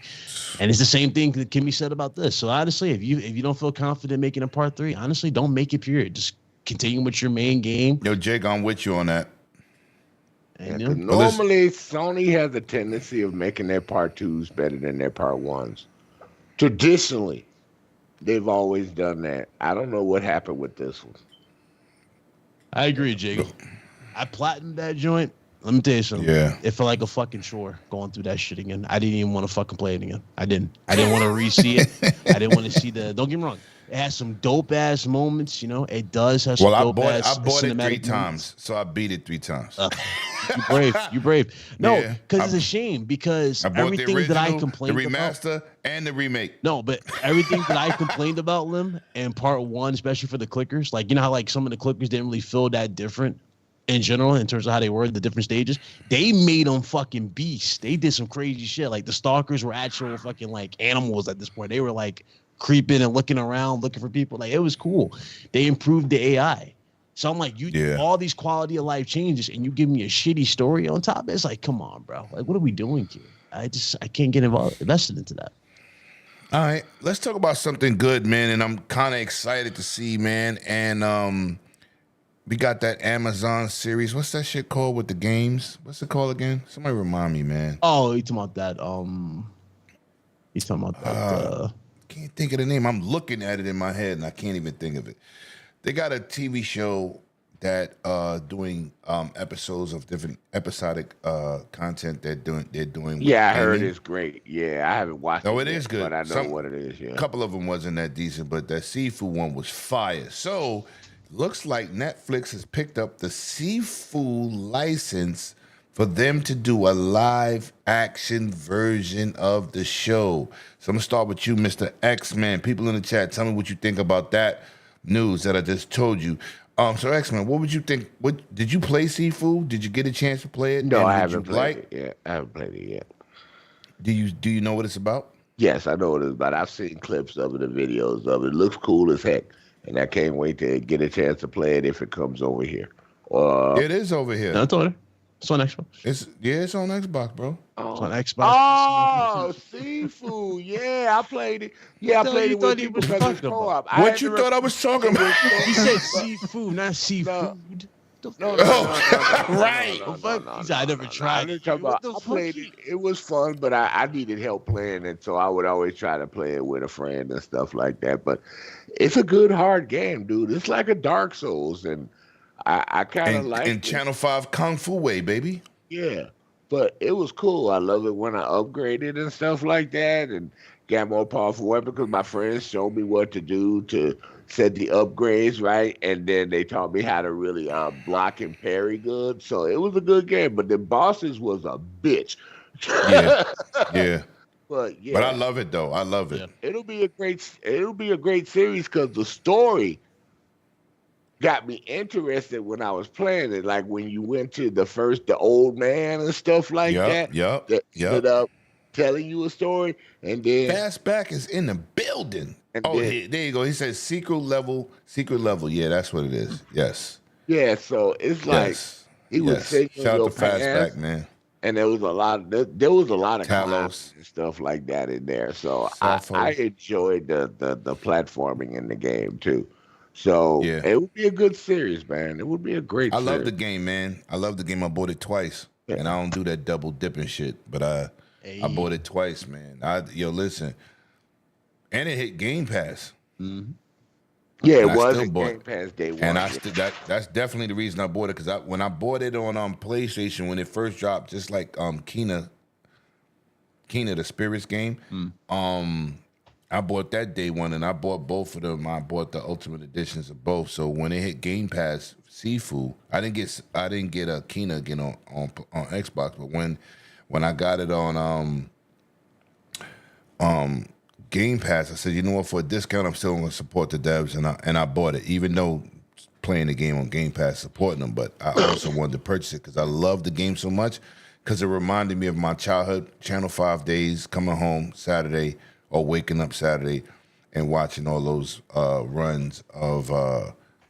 And it's the same thing that can be said about this. So honestly, if you don't feel confident making a part 3, honestly, don't make it, period. Just continue with your main game. Yo, Jake, I'm with you on that. Normally, Sony has a tendency of making their part 2s better than their part 1s. Traditionally, they've always done that. I don't know what happened with this one. I agree, Jake. I platinumed that joint. Let me tell you something. Yeah. It felt like a fucking chore going through that shit again. I didn't even want to fucking play it again. I didn't want to re-see it. I didn't want to see don't get me wrong. It has some dope-ass moments, It does have some dope-ass I bought it 3 times, so I beat it 3 times. You brave. No, because it's a shame, because everything that I complained about. The remaster about, and the remake. No, but everything that I complained about, Lim, in part 1, especially for the clickers, like, how like some of the clickers didn't really feel that different in general in terms of how they were, the different stages, they made them fucking beasts. They did some crazy shit. Like, the stalkers were actual fucking, like, animals at this point. They were, like, creeping and looking around, looking for people. Like, it was cool. They improved the AI. So I'm like, all these quality of life changes, and you give me a shitty story on top. It's like, come on, bro. Like, what are we doing here? I can't get invested into that. All right, let's talk about something good, man. And I'm kind of excited to see, man. And we got that Amazon series. What's that shit called with the games? What's it called again? Somebody remind me, man. Oh, you talking about that? He's talking about that. Can't think of the name. I'm looking at it in my head and I can't even think of it. They got a TV show that doing episodes of different episodic content they're doing. Yeah, I heard it's great. Yeah, I haven't watched it. Oh, it is good. But I know what it is, yeah. A couple of them wasn't that decent, but that seafood one was fire. So, looks like Netflix has picked up the seafood license for them to do a live action version of the show. So I'm gonna start with you, Mr. X-Man. People in the chat, tell me what you think about that news that I just told you. So X-Man, what would you think? What did you play Seafood? Did you get a chance to play it? No, I haven't played it yet. I haven't played it yet. Do you know what it's about? Yes, I know what it's about. I've seen clips of it and videos of it. It looks cool as heck. And I can't wait to get a chance to play it if it comes over here. It is over here. I told her. It's on Xbox. It's on Xbox, bro. It's on Xbox. Oh, seafood. Yeah, I played it. Yeah, I played it with you because it's co-op. What you thought I was talking about? He said seafood, not seafood. No. Right. I never tried. I played it. It was fun, but I needed help playing it, so I would always try to play it with a friend and stuff like that. But it's a good hard game, dude. It's like a Dark Souls, and I kind of like in Channel 5 Kung Fu way, baby. Yeah, but it was cool. I love it when I upgraded and stuff like that, and got more powerful weapon because my friends showed me what to do to set the upgrades right, and then they taught me how to really block and parry good. So it was a good game, but the bosses was a bitch. Yeah. But I love it though. I love it. Yeah. It'll be a great series because the story got me interested when I was playing it. Like when you went to the old man and stuff like that. That stood up telling you a story, and then Fastback is in the building. There you go. He says secret level. Yeah, that's what it is. Yes. Yeah, so it's like he was saying shout out to Fastback, man. And there was a lot of Talos and stuff like that in there. So I enjoyed the platforming in the game too. So it would be a good series, man. It would be a great series. I love the game, man. I love the game. I bought it twice. And I don't do that double dipping shit. But I bought it twice, man. Listen. And it hit Game Pass. Mm-hmm. Yeah, it was Game Pass day one. And that's definitely the reason I bought it, because when I bought it on PlayStation when it first dropped, just like Kena the Spirits game, I bought that day one, and I bought both of them. I bought the Ultimate Editions of both. So when it hit Game Pass, Sifu, I didn't get a Kena again on Xbox, but when I got it on Game Pass, I said, you know what, for a discount, I'm still going to support the devs, and I bought it, even though playing the game on Game Pass, supporting them, but I also wanted to purchase it because I love the game so much, because it reminded me of my childhood Channel 5 days, coming home Saturday or waking up Saturday and watching all those runs of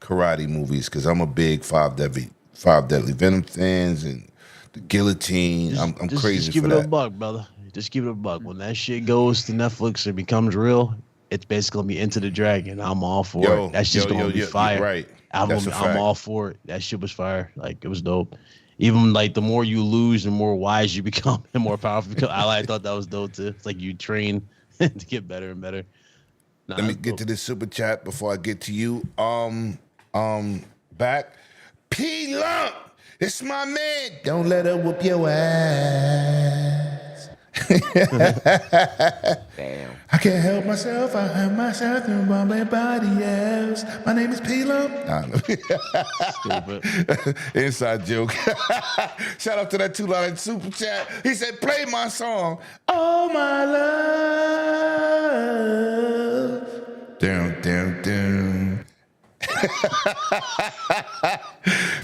karate movies, because I'm a big Five Deadly Venom fans and the Guillotine. I'm crazy for that. Just give it a buck, brother. Just give it a buck. When that shit goes to Netflix and becomes real, it's basically gonna be Into the Dragon. I'm all for it. That's just gonna be fire. Right. I'm all for it. That shit was fire. Like, it was dope. Even like the more you lose, the more wise you become, and more powerful you become. I thought that was dope too. It's like you train to get better and better. Let me get to this super chat before I get to you. Back. P Lump, it's my man. Don't let her whoop your ass. Damn. I can't help myself. I hurt myself through everybody else. My name is P Lump. Stupid. Inside joke. Shout out to that $2 super chat. He said, play my song. Oh, my love. Down.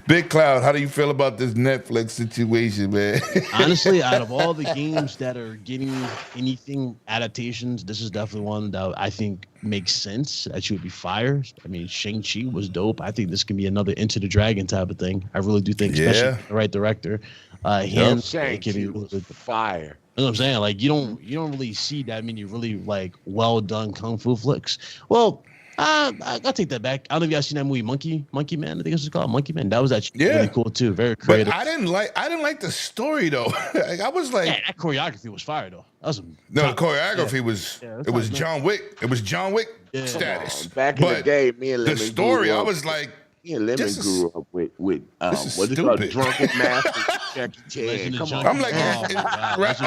Big Cloud, how do you feel about this Netflix situation, man? Honestly, out of all the games that are getting anything adaptations, this is definitely one that I think makes sense that she would be fired. I mean, Shang-Chi was dope. I think this can be another Into the Dragon type of thing. I really do think, especially the right director. Shang-Chi was fire. You know what I'm saying? Like, you don't really see that many really like well done kung fu flicks. Well, I'll take that back. I don't know if y'all seen that movie Monkey Man. I think it's called Monkey Man. That was actually really cool too. Very creative. But I didn't like the story though. Like, I was like, that choreography was fire though. That was the choreography was it was John Wick. It was John Wick status. Back in the day, me and Lemon the story, I was like, me and Lemon grew up with what's it called, Drunken Master Jackie Chan. Come on. I'm like, yeah. Most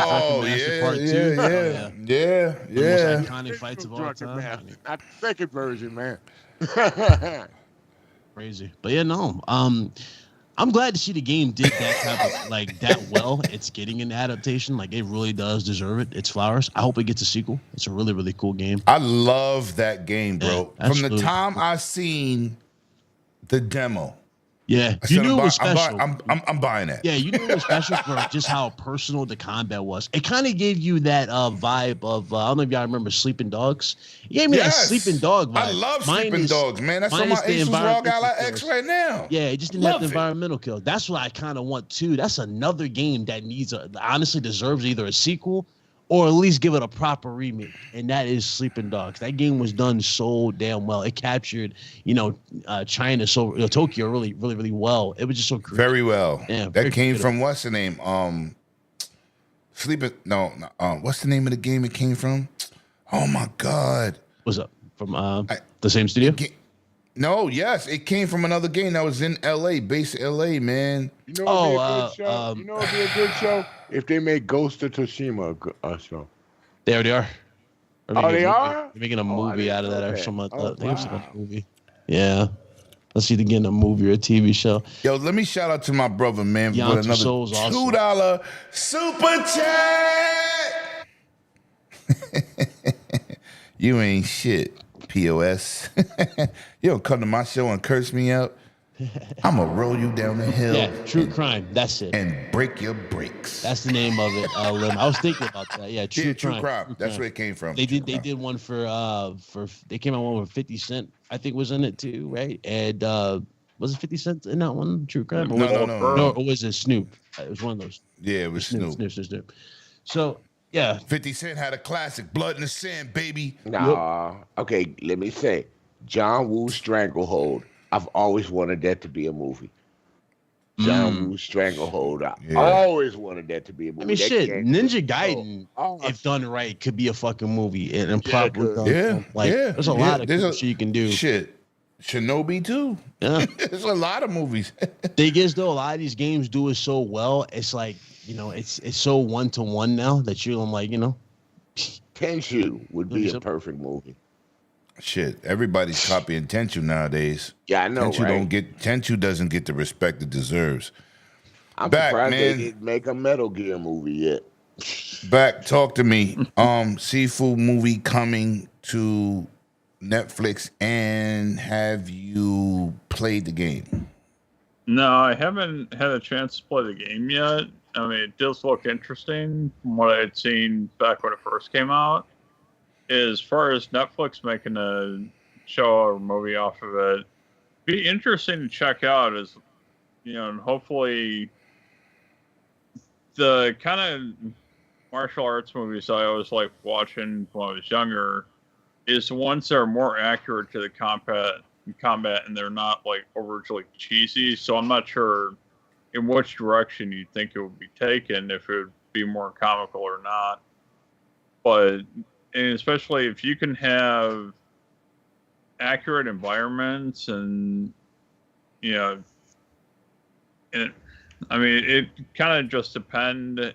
iconic fights of all time. Not the second version, man. Crazy, but yeah, no. I'm glad to see the game did that type of like that well. It's getting an adaptation. Like, it really does deserve it. It's flowers. I hope it gets a sequel. It's a really, really cool game. I love that game, bro. From the time I seen the demo. Yeah, I you said, knew it was special. I'm buying that. Yeah, you knew it was special for just how personal the combat was. It kind of gave you that vibe of I don't know if y'all remember Sleeping Dogs. It gave me that Sleeping Dog vibe. I love Sleeping Dogs, man. That's on my Asus ROG Ally X right now. Yeah, it just didn't have the environmental kill. That's what I kind of want too. That's another game that honestly deserves either a sequel or at least give it a proper remake, and that is Sleeping Dogs. That game was done so damn well. It captured, China, Tokyo really, really, really well. It was just so creative. Very well. Yeah, that came from what's the name? Sleeping. No. What's the name of the game it came from? Oh my God. What's up? From the same studio? No, yes, it came from another game that was in LA, based in LA, man. You know what would be a good show? You know what would be a good show? If they made Ghost of Tsushima a show. They already are. They are? They're making a movie out of that or something like that. Oh, I think it's a movie. Yeah. Let's see, getting a movie or a TV show. Yo, let me shout out to my brother, man, for another $2 awesome. super chat. You ain't shit. POS. You don't come to my show and curse me out. I'm going to roll you down the hill. Yeah, true crime. That's it. And break your brakes. That's the name of it, Lim. I was thinking about that. Yeah, true crime. That's where it came from. They did one for they came out one with 50 Cent, I think was in it too, right? And was it 50 Cent in that one? True crime? No, or was it Snoop? It was one of those. Yeah, it was Snoop. So yeah, 50 Cent had a classic, Blood in the Sand, baby. Nah, okay, let me say, John Woo's Stranglehold. I've always wanted that to be a movie. John Woo's Stranglehold. I always wanted that to be a movie. I mean, shit, Ninja Gaiden, if done right, could be a fucking movie and proper done. Yeah, there's a lot of cool shit you can do. Shit, Shinobi too. Yeah, there's a lot of movies. Thing is, though, a lot of these games do it so well. It's like, it's so 1-to-1 now that I'm like, Tenchu would be a perfect movie. Shit, everybody's copying Tenchu nowadays. Yeah, I know. Tenchu doesn't get the respect it deserves. I'm surprised they didn't make a Metal Gear movie yet. Back, talk to me. Seafood movie coming to Netflix, and have you played the game? No, I haven't had a chance to play the game yet. I mean, it does look interesting from what I had seen back when it first came out. As far as Netflix making a show or movie off of it, be interesting to check out. As and hopefully the kind of martial arts movies I always liked watching when I was younger is the ones that are more accurate to the combat, and they're not like overly cheesy. So I'm not sure in which direction you think it would be taken, if it would be more comical or not. And especially if you can have accurate environments and it kind of just depend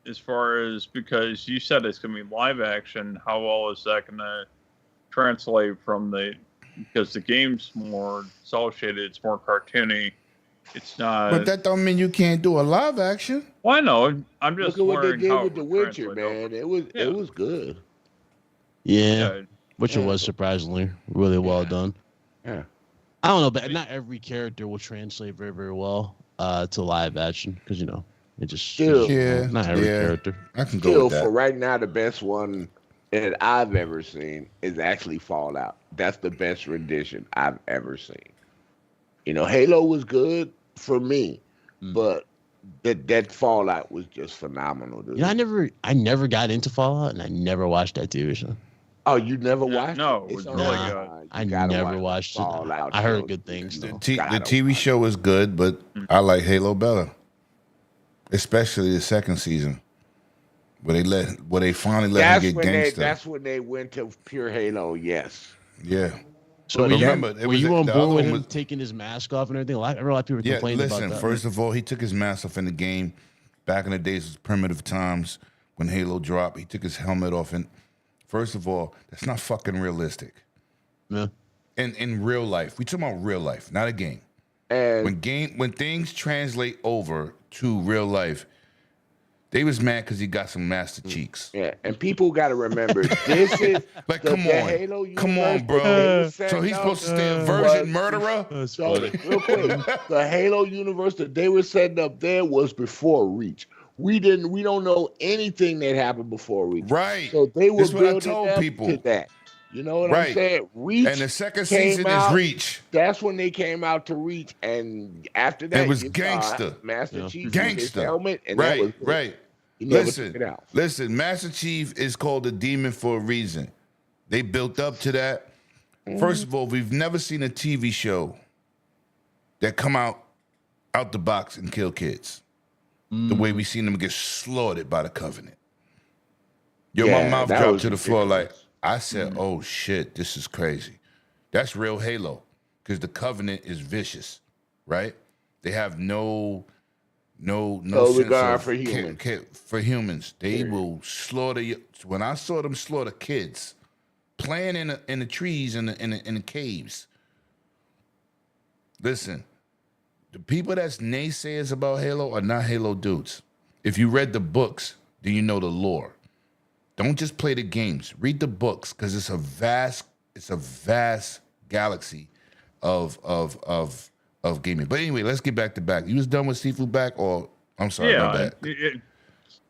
as far as, because you said it's going to be live action, how well is that going to translate because the game's more cel shaded, it's more cartoony. It's not. But that don't mean you can't do a live action. Well, I know. I'm just look at what they did how with The Witcher, man. It was good. Yeah. Witcher was surprisingly really well done. Yeah. I don't know, but not every character will translate very, very well to live action, because it just not every character. I can go with that. For right now, the best one that I've ever seen is actually Fallout. That's the best rendition I've ever seen. Halo was good for me, but that Fallout was just phenomenal. Dude. I never got into Fallout, and I never watched that TV show. Oh, you never watched? No, it was really good. I never watched it. Fallout. I heard good things. The TV show was good, but I like Halo better, especially the second season, where they finally let him get gangster. That's when they went to pure Halo. Yes. Yeah. So remember, were you on board with him taking his mask off and everything? I heard a lot of people complaining about that. First of all, he took his mask off in the game. Back in the days, it was primitive times when Halo dropped. He took his helmet off, and first of all, that's not fucking realistic. Yeah. In real life, we talking about real life, not a game. And when things translate over to real life, They was mad because he got some master cheeks. Yeah, and people got to remember, this is like, the Halo universe bro. So he's supposed to stay a virgin murderer? So, real quick, the Halo universe that they were setting up there was before Reach. We don't know anything that happened before Reach. Right. So they were building up to that. You know what I'm saying? Reach. And the second season is Reach. That's when they came out to Reach, and after that, it was gangster. Master Chief gangster helmet, and right, that was right. Listen, Master Chief is called a demon for a reason. They built up to that. First of all, we've never seen a TV show that come out the box and kill kids the way we seen them get slaughtered by the Covenant. My mouth dropped to the floor like, I said, oh shit, this is crazy. That's real Halo, because the Covenant is vicious, right? They have no regard for humans. For humans, they will slaughter you. When I saw them slaughter kids, playing in the trees in the caves. Listen, the people that's naysayers about Halo are not Halo dudes. If you read the books, then you know the lore. Don't just play the games. Read the books, because it's a vast galaxy of gaming. But anyway, let's get back to back. You was done with Seafood back, or I'm sorry, my bad.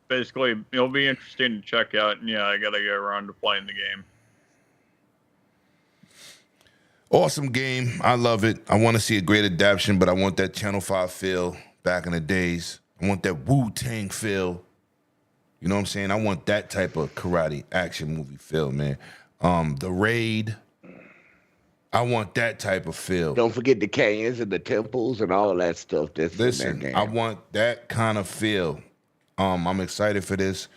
Basically, it'll be interesting to check out. And I gotta get around to playing the game. Awesome game. I love it. I want to see a great adaptation, but I want that Channel 5 feel back in the days. I want that Wu-Tang feel. You know what I'm saying? I want that type of karate action movie feel, man. The Raid. I want that type of feel. Don't forget the canyons and the temples and all of that stuff. Listen, in that game. I want that kind of feel. I'm excited for this.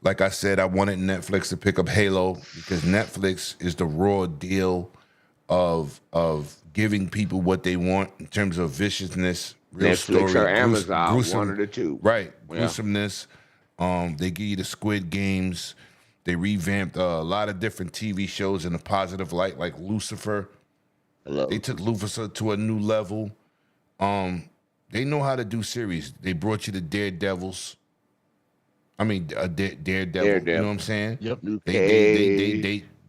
Like I said, I wanted Netflix to pick up Halo, because Netflix is the raw deal of giving people what they want in terms of viciousness, real Netflix story, or Amazon, one of the two. Right, gruesomeness. They give you the Squid Games. They revamped a lot of different TV shows in a positive light, like Lucifer. They took Lucifer to a new level. They know how to do series. They brought you the Daredevils. I mean, Daredevil. You know what I'm saying? Yep.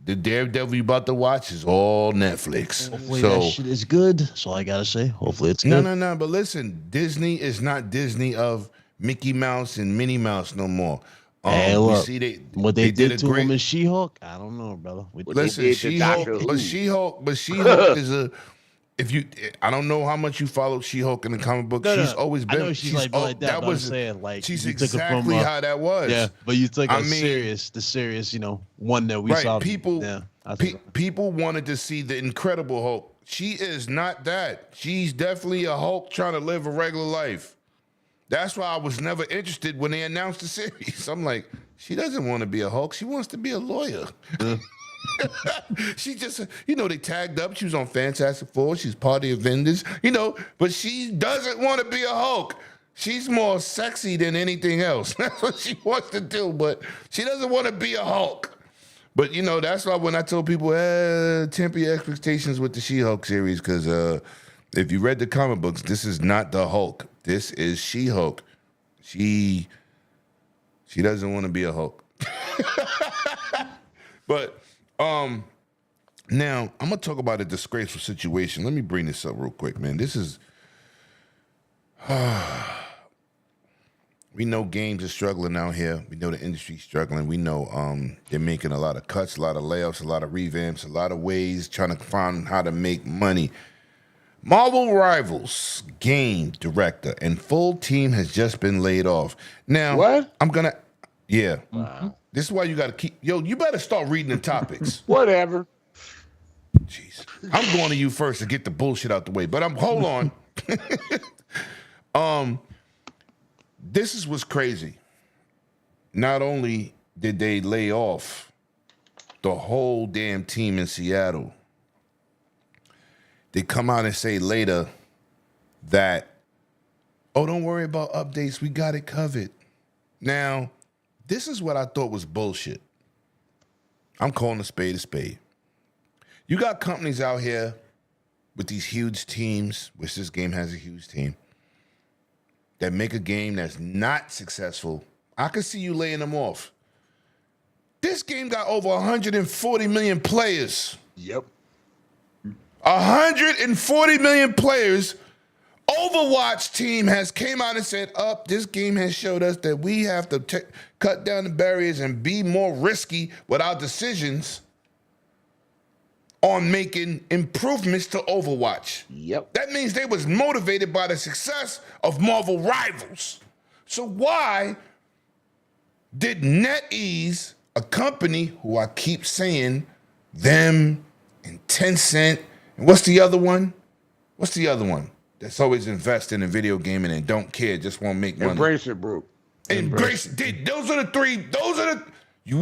The Daredevil you about to watch is all Netflix. Hopefully that shit is good. That's all I gotta say. Hopefully it's good. No. But listen, Disney is not Disney of Mickey Mouse and Minnie Mouse no more. Hey, look, what they did to great... him in She-Hulk, I don't know, brother. Listen, She-Hulk is a. I don't know how much you follow She-Hulk in the comic book. She's always been. I know she's like that. That was saying she's exactly how that was. Yeah, but you took the serious, one that we saw. People wanted to see the Incredible Hulk. She is not that. She's definitely a Hulk trying to live a regular life. That's why I was never interested when they announced the series. I'm like, she doesn't want to be a Hulk. She wants to be a lawyer. She just, they tagged up. She was on Fantastic Four. She's part of the Avengers, but she doesn't want to be a Hulk. She's more sexy than anything else. That's what she wants to do, but she doesn't want to be a Hulk. But, that's why when I told people, temper your expectations with the She-Hulk series, because if you read the comic books, this is not the Hulk. This is She-Hulk. She doesn't want to be a Hulk. But now I'm gonna talk about a disgraceful situation. Let me bring this up real quick, man. This is we know games are struggling out here. We know the industry's struggling. We know they're making a lot of cuts, a lot of layoffs, a lot of revamps, a lot of ways trying to find how to make money. Marvel Rivals game director and full team has just been laid off. Now, what? Wow. This is why you got to keep, you better start reading the topics. Whatever. Jeez. I'm going to you first to get the bullshit out the way, but hold on. This is what's crazy. Not only did they lay off the whole damn team in Seattle, they come out and say later that, don't worry about updates. We got it covered. Now, this is what I thought was bullshit. I'm calling a spade a spade. You got companies out here with these huge teams, which this game has a huge team, that make a game that's not successful I could see you laying them off. This game got over 140 million players. Yep. 140 million players. Overwatch team has came out and said, this game has showed us that we have to cut down the barriers and be more risky with our decisions on making improvements to Overwatch. Yep. That means they was motivated by the success of Marvel Rivals. So why did NetEase, a company who I keep saying, them and Tencent, and what's the other one? That's always investing in video gaming and don't care, just want to make money. Embrace it, bro. Embrace it. Those are the three. You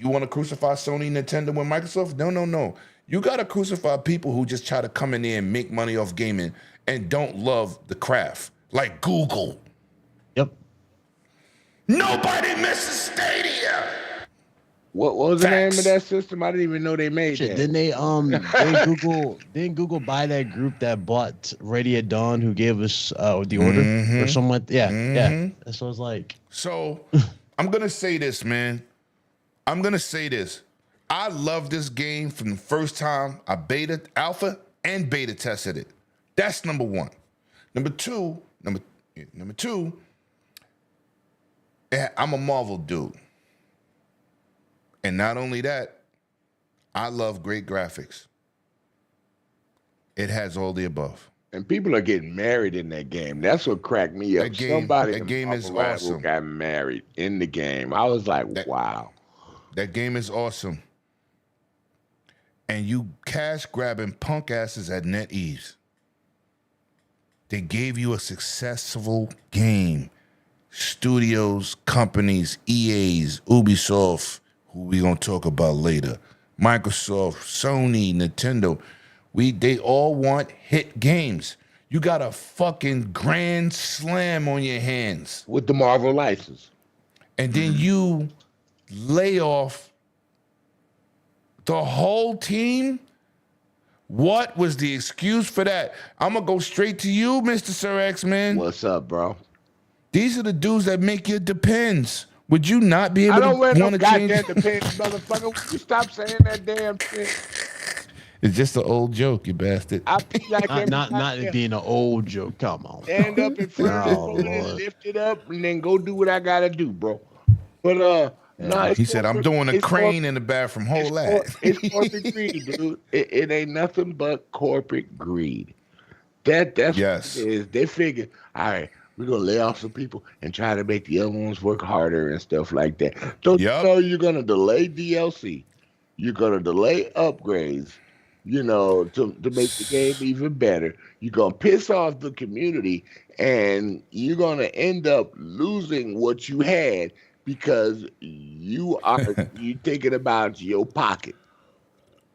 want to crucify Sony, Nintendo, and Microsoft? No. You got to crucify people who just try to come in there and make money off gaming and don't love the craft, like Google. Yep. Nobody misses Stadia. What was the name of that system? I didn't even know they made that. Didn't they didn't Google buy that group that bought Radiant Dawn who gave us the order or something like that? Yeah. That's what I was like. So I'm gonna say this, man. I love this game from the first time I alpha and beta tested it. That's number one. Number two, I'm a Marvel dude. And not only that, I love great graphics. It has all the above. And people are getting married in that game. That's what cracked me up. That game is awesome. Got married in the game. I was like, wow. That game is awesome. And you cash grabbing punk asses at NetEase. They gave you a successful game. Studios, companies, EAs, Ubisoft, who we gonna talk about later, Microsoft, Sony, Nintendo, they all want hit games. You got a fucking grand slam on your hands. With the Marvel license. And then you lay off the whole team? What was the excuse for that? I'm gonna go straight to you, Mr. Sir X, man. What's up, bro? These are the dudes that make your Depends. Would you not be able to want to change? Goddamn Depends, motherfucker. Would you stop saying that damn shit? It's just an old joke, you bastard. I feel like not it being an old joke. Come on. Stand up in front of the and lift it up and then go do what I gotta do, bro. But he said, I'm doing a crane in the bathroom. Hold that. It's corporate greed, dude. It ain't nothing but corporate greed. That's what it is. They figure, all right, we're gonna lay off some people and try to make the other ones work harder and stuff like that. Don't you know you're gonna delay DLC? You're gonna delay upgrades, to make the game even better. You're gonna piss off the community, and you're gonna end up losing what you had because you thinking about your pocket.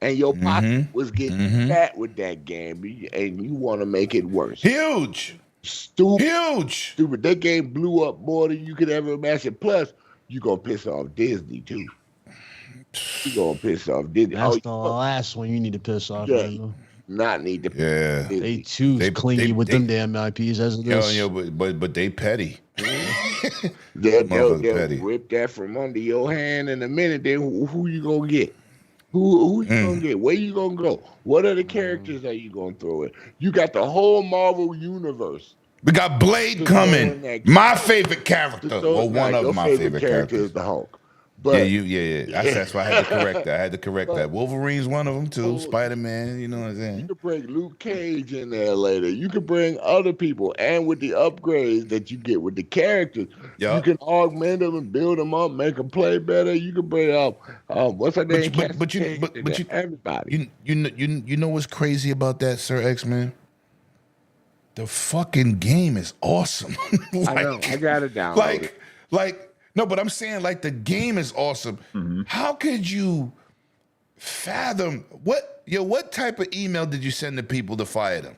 And your pocket was getting fat with that game, and you want to make it worse. Huge. Stupid. That game blew up more than you could ever imagine. Plus, you're going to piss off Disney, too. You're going to piss off Disney. That's the last one you need to piss off. Yeah, not need to piss off Disney. They too clingy with them damn IPs as it is. But they petty. They'll rip that from under your hand in a minute. Then who you going to get? Who you gonna get? Where you gonna go? What other characters are you gonna throw in? You got the whole Marvel universe. We got Blade coming. My favorite character, or one of my favorite characters, is the Hulk. But, That's why I had to correct that. Wolverine's one of them too. Spider-Man, you know what I'm saying? You could bring Luke Cage in there later. You could bring other people, and with the upgrades that you get with the characters, you can augment them and build them up, make them play better. You can bring up what's her name? But everybody. You know what's crazy about that, Sir X-Man? The fucking game is awesome. I know. I got it down. No, but I'm saying the game is awesome. How could you fathom what type of email did you send to people to fire them?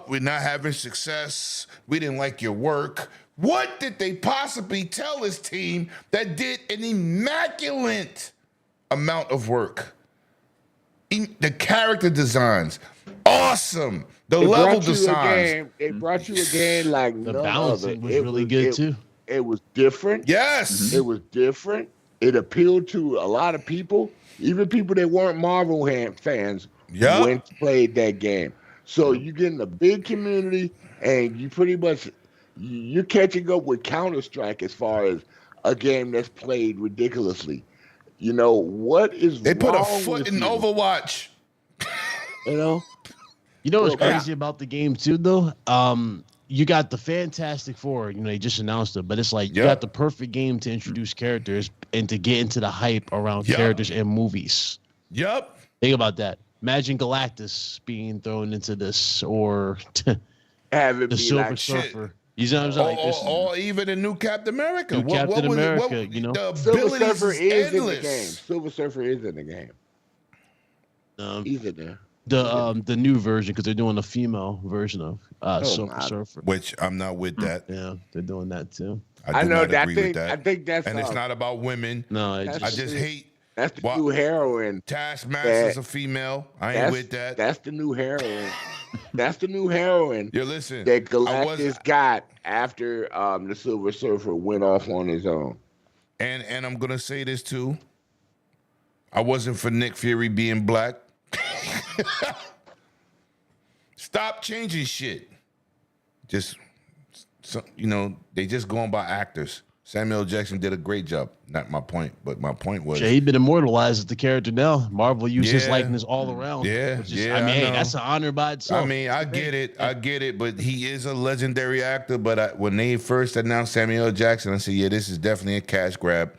We're not having success. We didn't like your work. What did they possibly tell his team that did an immaculate amount of work? The character designs, awesome. The level designs. They brought you a game like the balancing was really good too. It was different. Yes. It was different. It appealed to a lot of people, even people that weren't Marvel fans. Went played that game. So you're getting a big community, and you pretty much you're catching up with Counter-Strike as far as a game that's played ridiculously. You know what is They put a wrong foot with in you? Overwatch. You know what's crazy about the game too, though? You got the Fantastic Four. You know, they just announced it, but it's like you got the perfect game to introduce characters and to get into the hype around characters in movies. Yep. Think about that. Imagine Galactus being thrown into this, or Have it the be Silver like Surfer. You know what I'm saying? Or even a new Captain America. New Captain America, you know? The Silver abilities Surfer is in the endless. game. Silver Surfer is in the game. He's in there. The new version, because they're doing a female version of Silver Surfer. Which I'm not with that. Yeah, they're doing that too. I do know not that. agree with that. I think that's and it's not about women. No, I just hate. That's the new heroine. Taskmaster's a female. I ain't with that. That's the new heroine. That's the new heroine. Yeah, listen. That Galactus got after the Silver Surfer went off on his own. And I'm gonna say this too. I wasn't for Nick Fury being black. Stop changing shit. Just, they just going by actors. Samuel L. Jackson did a great job. Not my point, but my point was he's been immortalized as the character now. Marvel uses his likeness all around. Yeah, I mean, hey, that's an honor by itself. I mean, I get it, but he is a legendary actor. But when they first announced Samuel L. Jackson, I said, yeah, this is definitely a cash grab.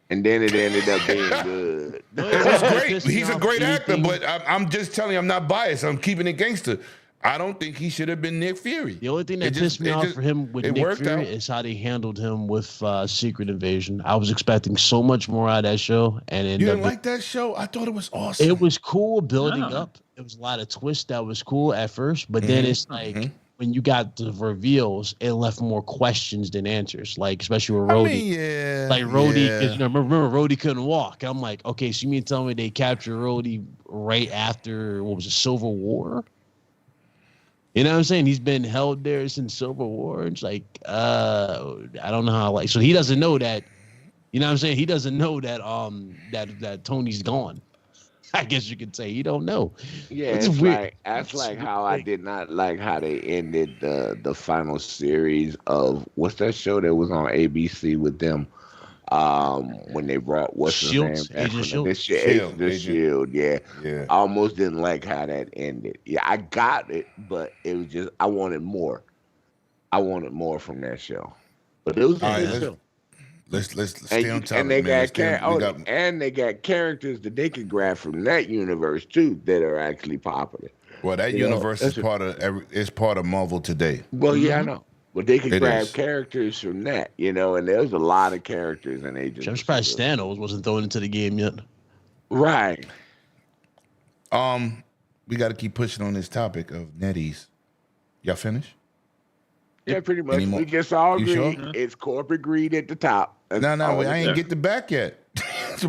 And then it ended up being good. It was great. He's a great actor, but I'm just telling you, I'm not biased. I'm keeping it gangster. I don't think he should have been Nick Fury. The only thing that pissed me off for him with Nick Fury is how they handled him with Secret Invasion. I was expecting so much more out of that show, and you didn't like that show? I thought it was awesome. It was cool building up. It was a lot of twists that was cool at first, but then it's like when you got the reveals, it left more questions than answers. Like especially with Rhodey. Like Rhodey, because remember Rhodey couldn't walk. I'm like, okay, so you mean to tell me they captured Rhodey right after what was it, Civil War? You know what I'm saying? He's been held there since Civil War. It's like, I don't know how. So he doesn't know that. You know what I'm saying? He doesn't know that that Tony's gone. I guess you could say he don't know. Yeah, it's weird. That's like how I did not like how they ended the final series of what's that show that was on ABC with them. When they brought what's the name? Agent Shield. Yeah. I almost didn't like how that ended. Yeah, I got it, but it was just I wanted more. I wanted more from that show, but it was a good show. Let's stay on topic, and they and they got characters that they could grab from that universe too that are actually popular. Well, that universe is part of Marvel today. Well, yeah, I know. But they could grab characters from that, and there's a lot of characters in Agents. I'm surprised Thanos wasn't thrown into the game yet. Right. We got to keep pushing on this topic of Netease. Y'all finished? Yeah, pretty much. We just all agree it's corporate greed at the top. No, I ain't get the back yet.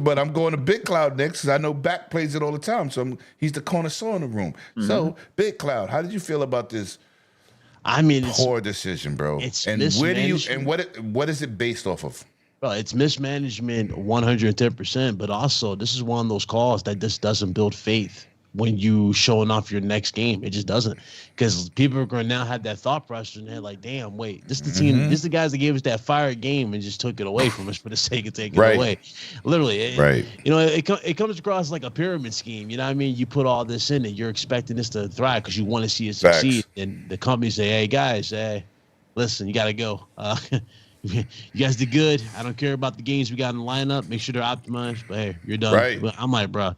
But I'm going to Big Cloud next because I know Back plays it all the time. So he's the connoisseur in the room. So, Big Cloud, how did you feel about this? I mean, poor decision, bro. It's and where do you and what is it based off of? Well, it's mismanagement 110%, but also this is one of those calls that just doesn't build faith when you showing off your next game. It just doesn't, because people are going to now have that thought process in their head, like, damn, wait, this is the team, this is the guys that gave us that fire game and just took it away from us for the sake of taking it away. Literally, it comes across like a pyramid scheme. You know what I mean? You put all this in and you're expecting this to thrive because you want to see it succeed. And the company say, hey, guys, listen, you got to go. You guys did good. I don't care about the games we got in the lineup. Make sure they're optimized. But hey, you're done. Right. But I'm like, bro,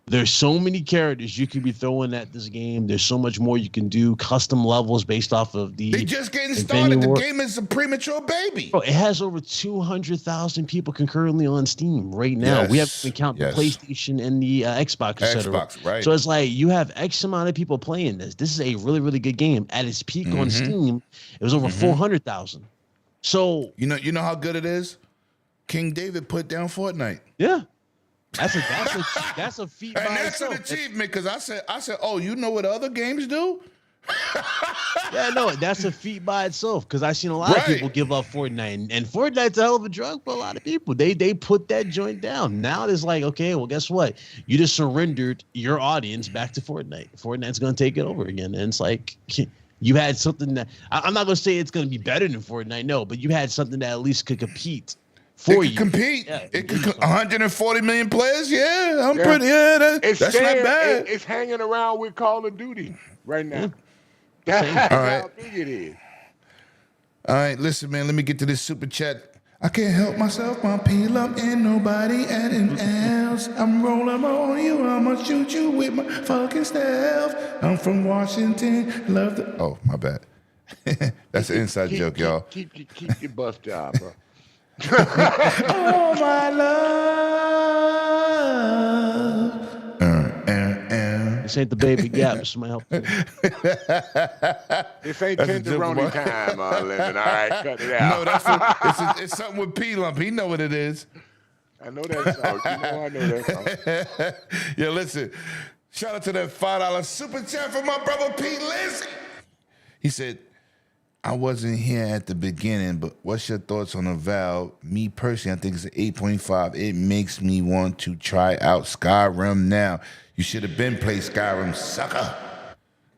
there's so many characters you could be throwing at this game. There's so much more you can do. Custom levels based off of the. They just getting started. The game is a premature baby. Bro, it has over 200,000 people concurrently on Steam right now. We haven't even count the PlayStation and the Xbox, etc. Right. So it's like you have X amount of people playing this. This is a really, really good game. At its peak on Steam, it was over 400,000. So you know how good it is. King David put down Fortnite. Yeah, that's a feat. And that's an achievement because I said, oh, you know what other games do? Yeah, no, that's a feat by itself because I've seen a lot of people give up Fortnite, and Fortnite's a hell of a drug for a lot of people. They put that joint down. Now it's like, okay, well, guess what? You just surrendered your audience back to Fortnite. Fortnite's gonna take it over again, and it's like you had something that I'm not gonna say it's gonna be better than Fortnite, no, but you had something that at least could compete. For you. Compete. Yeah, it could 140 million players. Yeah, I'm pretty. Yeah, that's not bad. It's hanging around with Call of Duty right now. That's how big it is. All right, listen, man. Let me get to this super chat. I can't help myself. My peel up and nobody adding else. I'm rolling on you. I'ma shoot you with my fucking stealth. I'm from Washington. Love the. Oh, my bad. That's an inside joke, y'all. Keep your bus job, bro. Oh, my love. This ain't the baby gap. This might help. This ain't tenderoni time, Lemon. All right, cut it out. No, it's something with P-Lump. He know what it is. I know that song. You know I know that song. Yeah, listen. Shout out to that $5 super chat from my brother P. Lizzy. He said, I wasn't here at the beginning, but what's your thoughts on Avowed? Me personally, I think it's an 8.5. It makes me want to try out Skyrim now. You should have been played Skyrim, sucker.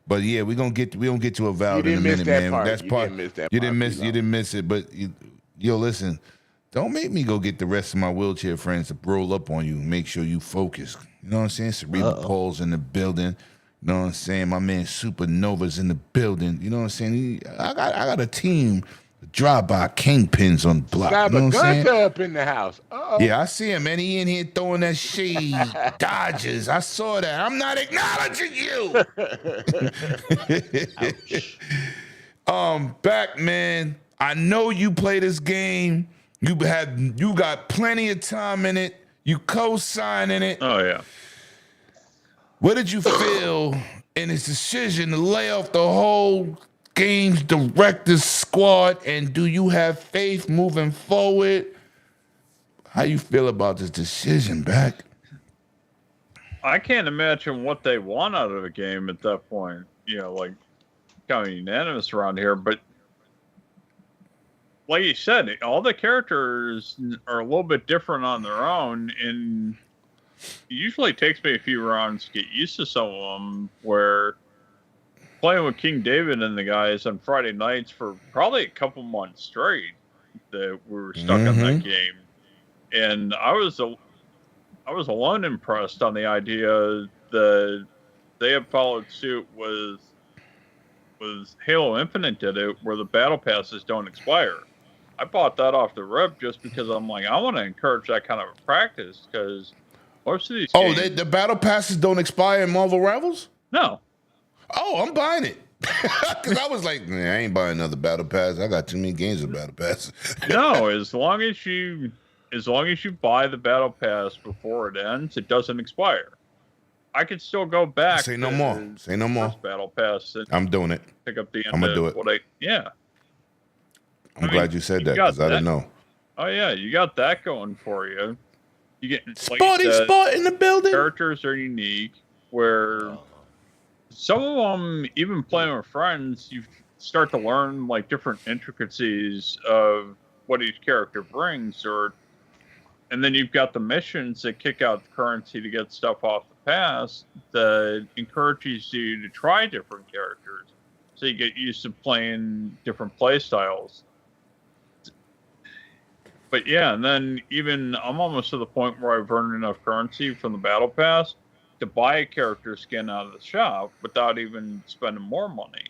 But yeah, we gonna get to Avowed in a minute, man. That's part. You didn't miss it. But yo, listen, don't make me go get the rest of my wheelchair friends to roll up on you. Make sure you focus. You know what I'm saying? Cerebral Paul's in the building. You know what I'm saying? My man Supernova's in the building. You know what I'm saying? I got a team drive by kingpins on the block. Got you know a what I'm saying? up in the house. Uh-oh. Yeah, I see him, man. He in here throwing that shade. Dodgers. I saw that. I'm not acknowledging you. Back, man. I know you play this game. You got plenty of time in it. You co-signing it. Oh yeah. What did you feel in his decision to lay off the whole games director's squad? And do you have faith moving forward? How you feel about this decision, Back? I can't imagine what they want out of a game at that point. You know, like kind of unanimous around here, but like you said, all the characters are a little bit different on their own, and it usually takes me a few rounds to get used to some of them, where playing with King David and the guys on Friday nights for probably a couple months straight that we were stuck on that game. And I was alone impressed on the idea that they have followed suit with Halo Infinite did it, where the battle passes don't expire. I bought that off the rip just because I'm like, I want to encourage that kind of a practice, because most of these games, the battle passes don't expire in Marvel Rivals? No. Oh, I'm buying it. Because I was like, man, I ain't buying another battle pass. I got too many games of battle passes. No, as long as you buy the battle pass before it ends, it doesn't expire. I could still go back. Say no more. Say no more. Battle pass. I'm doing it. Pick up the end. I'm gonna do it. I'm glad you said that, because I didn't know. Oh yeah, you got that going for you. You get Sporty Sport in the building. Characters are unique, where some of them, even playing with friends, you start to learn like different intricacies of what each character brings, and then you've got the missions that kick out the currency to get stuff off the pass that encourages you to try different characters, so you get used to playing different play styles. But yeah, and then even I'm almost to the point where I've earned enough currency from the battle pass to buy a character skin out of the shop without even spending more money.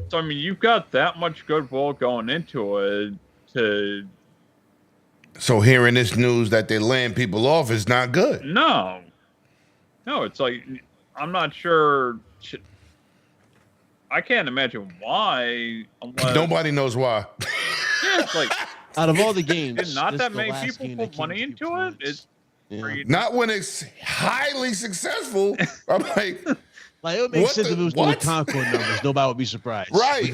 So I mean, you've got that much goodwill going into it to. So hearing this news that they're laying people off is not good. No, it's like, I'm not sure. I can't imagine why. Nobody knows why. Yeah, it's like, out of all the games, not that many people put money into it. Not when it's highly successful. I'm like, it would make sense if it was doing Concord numbers. Nobody would be surprised. Right.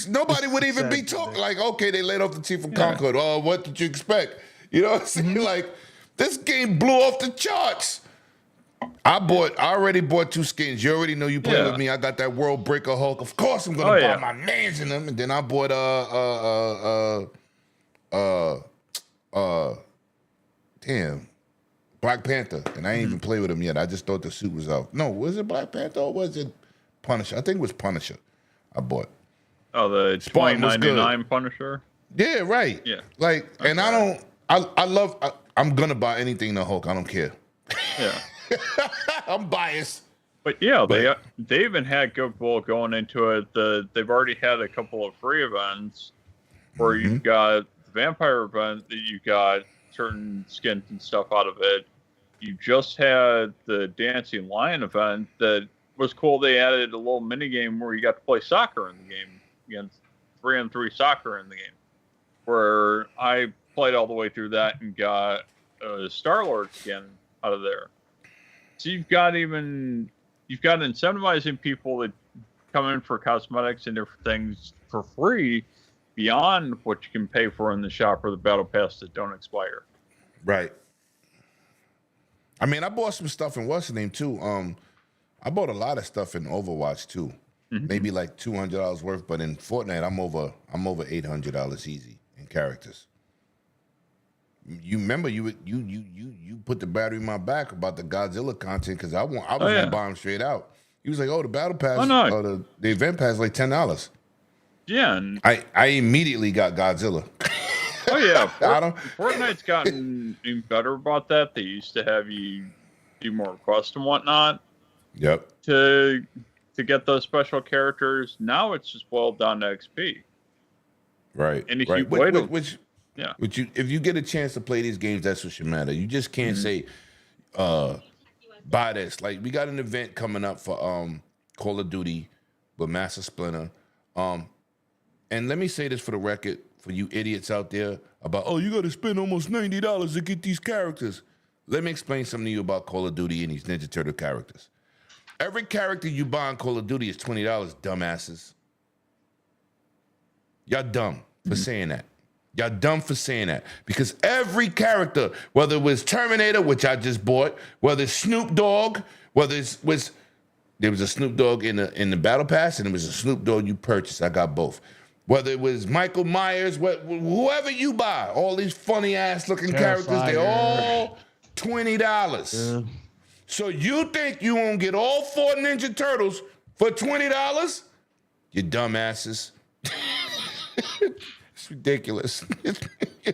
Nobody would even be talking. Like, okay, they laid off the chief of Concord. Oh, what did you expect? You know what I'm saying? Like, this game blew off the charts. I already bought 2 skins. You already know you play with me. I got that World Breaker Hulk. Of course I'm gonna buy my mans in them. And then I bought Black Panther. And I ain't even play with him yet. I just thought the suit was out. No, was it Black Panther or was it Punisher? I think it was Punisher I bought. Oh, the $20.99 Punisher? Yeah, right. Yeah. Like, and I'm gonna buy anything the Hulk. I don't care. Yeah. I'm biased. But they even had goodwill going into it. They've already had a couple of free events where you've got the vampire event that you got certain skins and stuff out of it. You just had the Dancing Lion event that was cool. They added a little mini game where you got to play soccer in the game against 3-on-3 soccer in the game. Where I played all the way through that and got a Star-Lord skin out of there. So you've got incentivizing people that come in for cosmetics and different things for free beyond what you can pay for in the shop or the battle pass that don't expire. Right. I mean, I bought some stuff in what's the name too. I bought a lot of stuff in Overwatch too. Maybe like $200 worth, but in Fortnite I'm over $800 easy in characters. You remember you put the battery in my back about the Godzilla content because I was gonna buy them straight out. He was like, "Oh, the battle pass, or the event pass, is like $10." Yeah, and I immediately got Godzilla. Oh yeah, Fortnite's gotten even better about that. They used to have you do more quests and whatnot. Yep. To get those special characters, now it's just boiled down to XP. Right. And if right. you wait, if you get a chance to play these games, that's what should matter. You just can't say, buy this. Like, we got an event coming up for Call of Duty with Master Splinter. And let me say this for the record, for you idiots out there, about, you got to spend almost $90 to get these characters. Let me explain something to you about Call of Duty and these Ninja Turtle characters. Every character you buy on Call of Duty is $20, dumbasses. Y'all dumb for saying that. Y'all dumb for saying that. Because every character, whether it was Terminator, which I just bought, whether it's Snoop Dogg, whether there was a Snoop Dogg in the Battle Pass, and there was a Snoop Dogg you purchased. I got both. Whether it was Michael Myers, whoever you buy, all these funny ass looking characters, they're all $20. Yeah. So you think you won't get all 4 Ninja Turtles for $20? You dumbasses. It's ridiculous. It's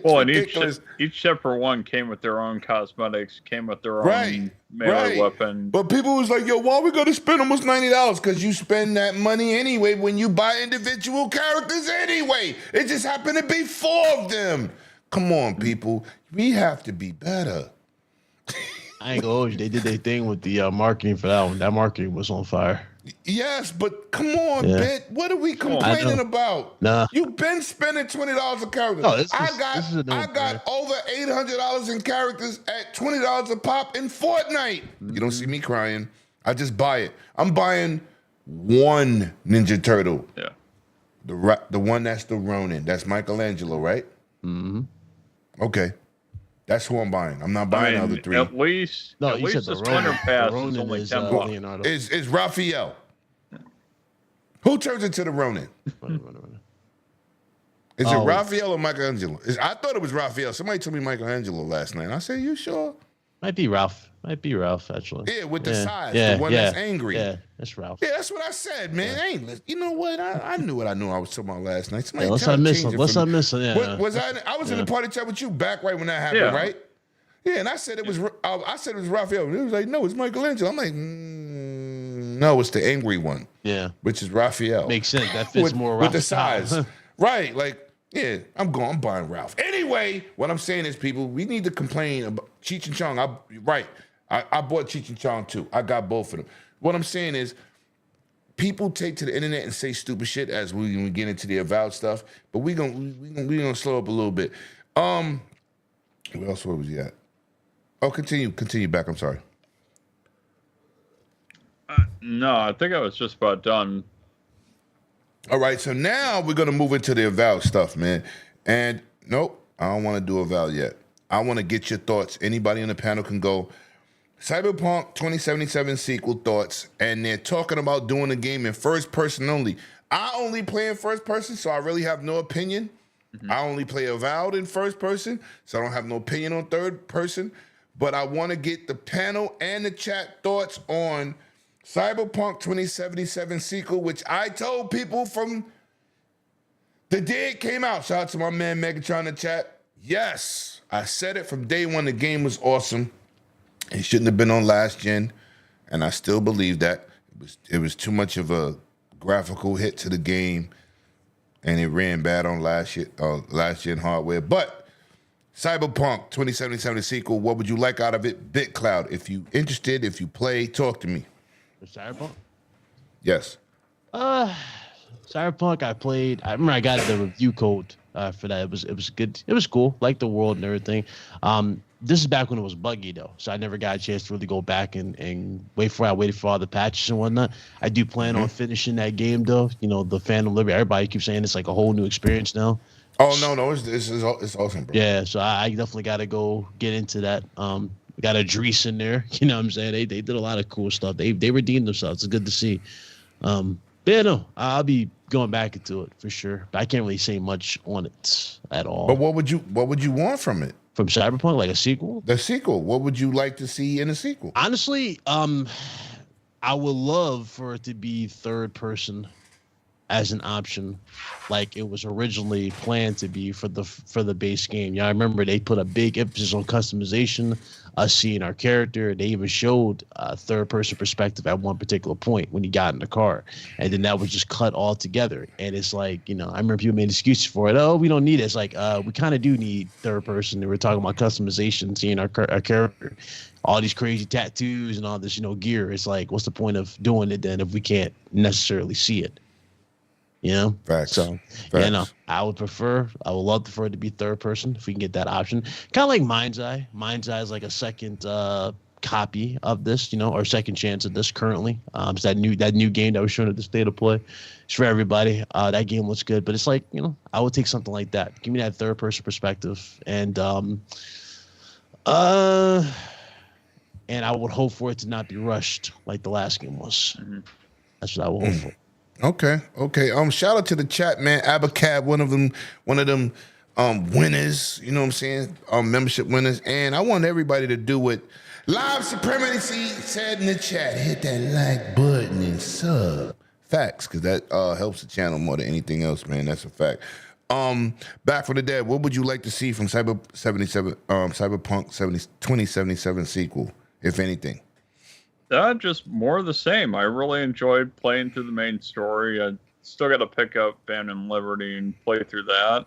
ridiculous. And each separate one came with their own cosmetics, came with their own melee weapon. But people was like, yo, why we gotta spend almost $90? Because you spend that money anyway when you buy individual characters anyway. It just happened to be 4 of them. Come on, people. We have to be better. I ain't gonna hold you. They did their thing with the marketing for that one. That marketing was on fire. Yes, but come on, Bit. What are we complaining about? Nah. You've been spending $20 a character. No, I got over $800 in characters at $20 a pop in Fortnite. You don't see me crying. I just buy it. I'm buying one Ninja Turtle. Yeah. The one that's the Ronin. That's Michelangelo, right? Mm-hmm. Okay. That's who I'm buying. I'm not buying the other 3. At least the Splinter Pass is only $10. It's Raphael. Who turns into the Ronin? Is it Raphael or Michelangelo? I thought it was Raphael. Somebody told me Michelangelo last night. I said, you sure? Might be Ralph, actually. Yeah, with the size. The one that's angry. Yeah, that's Ralph. Yeah, that's what I said, man. You know what? I knew what I knew I was talking about last night. Unless I'm missing. Yeah. I was in the party chat with you back right when that happened, right? Yeah, and I said it was Raphael. He was like, no, it's Michelangelo. I'm like, no, it's the angry one. Yeah. Which is Raphael. Makes sense. That fits more with the size. Right, like, yeah, I'm buying Ralph. Anyway, what I'm saying is, people, we need to complain about Cheech and Chong. I bought Cheech and Chong too. I got both of them. What I'm saying is, people take to the internet and say stupid shit as we get into the avowed stuff, but we gonna slow up a little bit. What else? Where was he at? Oh, continue back. I'm sorry. No, I think I was just about done. All right, so now we're going to move into the avowed stuff, man. And nope, I don't want to do avowed yet. I want to get your thoughts. Anybody on the panel can go. Cyberpunk 2077 sequel thoughts, and they're talking about doing the game in first person only. I only play in first person, so I really have no opinion. I only play Avowed in first person, so I don't have no opinion on third person. But I want to get the panel and the chat thoughts on Cyberpunk 2077 sequel, which I told people from the day it came out. Shout out to my man Megatron in the chat. Yes, I said it from day one. The game was awesome. It shouldn't have been on last gen, and I still believe that. It was too much of a graphical hit to the game, and it ran bad on last gen hardware. But Cyberpunk 2077 sequel, what would you like out of it? BitCloud, if you interested, if you play, talk to me. For Cyberpunk? Yes. Cyberpunk, I played. I remember I got the review code for that. It was good. It was cool. Like the world and everything. This is back when it was buggy though, so I never got a chance to really go back and wait for. I waited for all the patches and whatnot. I do plan on finishing that game though. You know, the Phantom Liberty. Everybody keeps saying it's like a whole new experience now. Oh no, it's awesome, bro. Yeah, so I definitely got to go get into that. We got Idris in there. You know what I'm saying? They did a lot of cool stuff. They redeemed themselves. It's good to see. But yeah, no, I'll be going back into it for sure. But I can't really say much on it at all. But what would you want from it? From Cyberpunk, like a sequel? The sequel. What would you like to see in a sequel? Honestly, I would love for it to be third person as an option, like it was originally planned to be for the base game. Yeah, I remember they put a big emphasis on customization, us seeing our character. They even showed a third person perspective at one particular point when he got in the car, and then that was just cut all together. And it's like, you know, I remember people made excuses for it. Oh, we don't need it. It's like, we kind of do need third person. And we're talking about customization, seeing our character, all these crazy tattoos and all this, you know, gear. It's like, what's the point of doing it then if we can't necessarily see it? You know, Facts. So yeah, no, I would love for it to be third person if we can get that option. Kind of like Mind's Eye. Mind's Eye is like a second copy of this, you know, or second chance of this currently. It's that new game that was shown at the State of Play. It's for everybody. That game looks good, but it's like, you know, I would take something like that. Give me that third person perspective, and I would hope for it to not be rushed like the last game was. That's what I would hope for. Okay. Shout out to the chat, man. Abacab, one of them winners, you know what I'm saying? Membership winners. And I want everybody to do what Live Supremacy said in the chat. Hit that like button and sub. Facts, because that helps the channel more than anything else, man. That's a fact. Back from the dead, what would you like to see from Cyberpunk 2077 sequel, if anything? Just more of the same. I really enjoyed playing through the main story. I still got to pick up Phantom Liberty and play through that.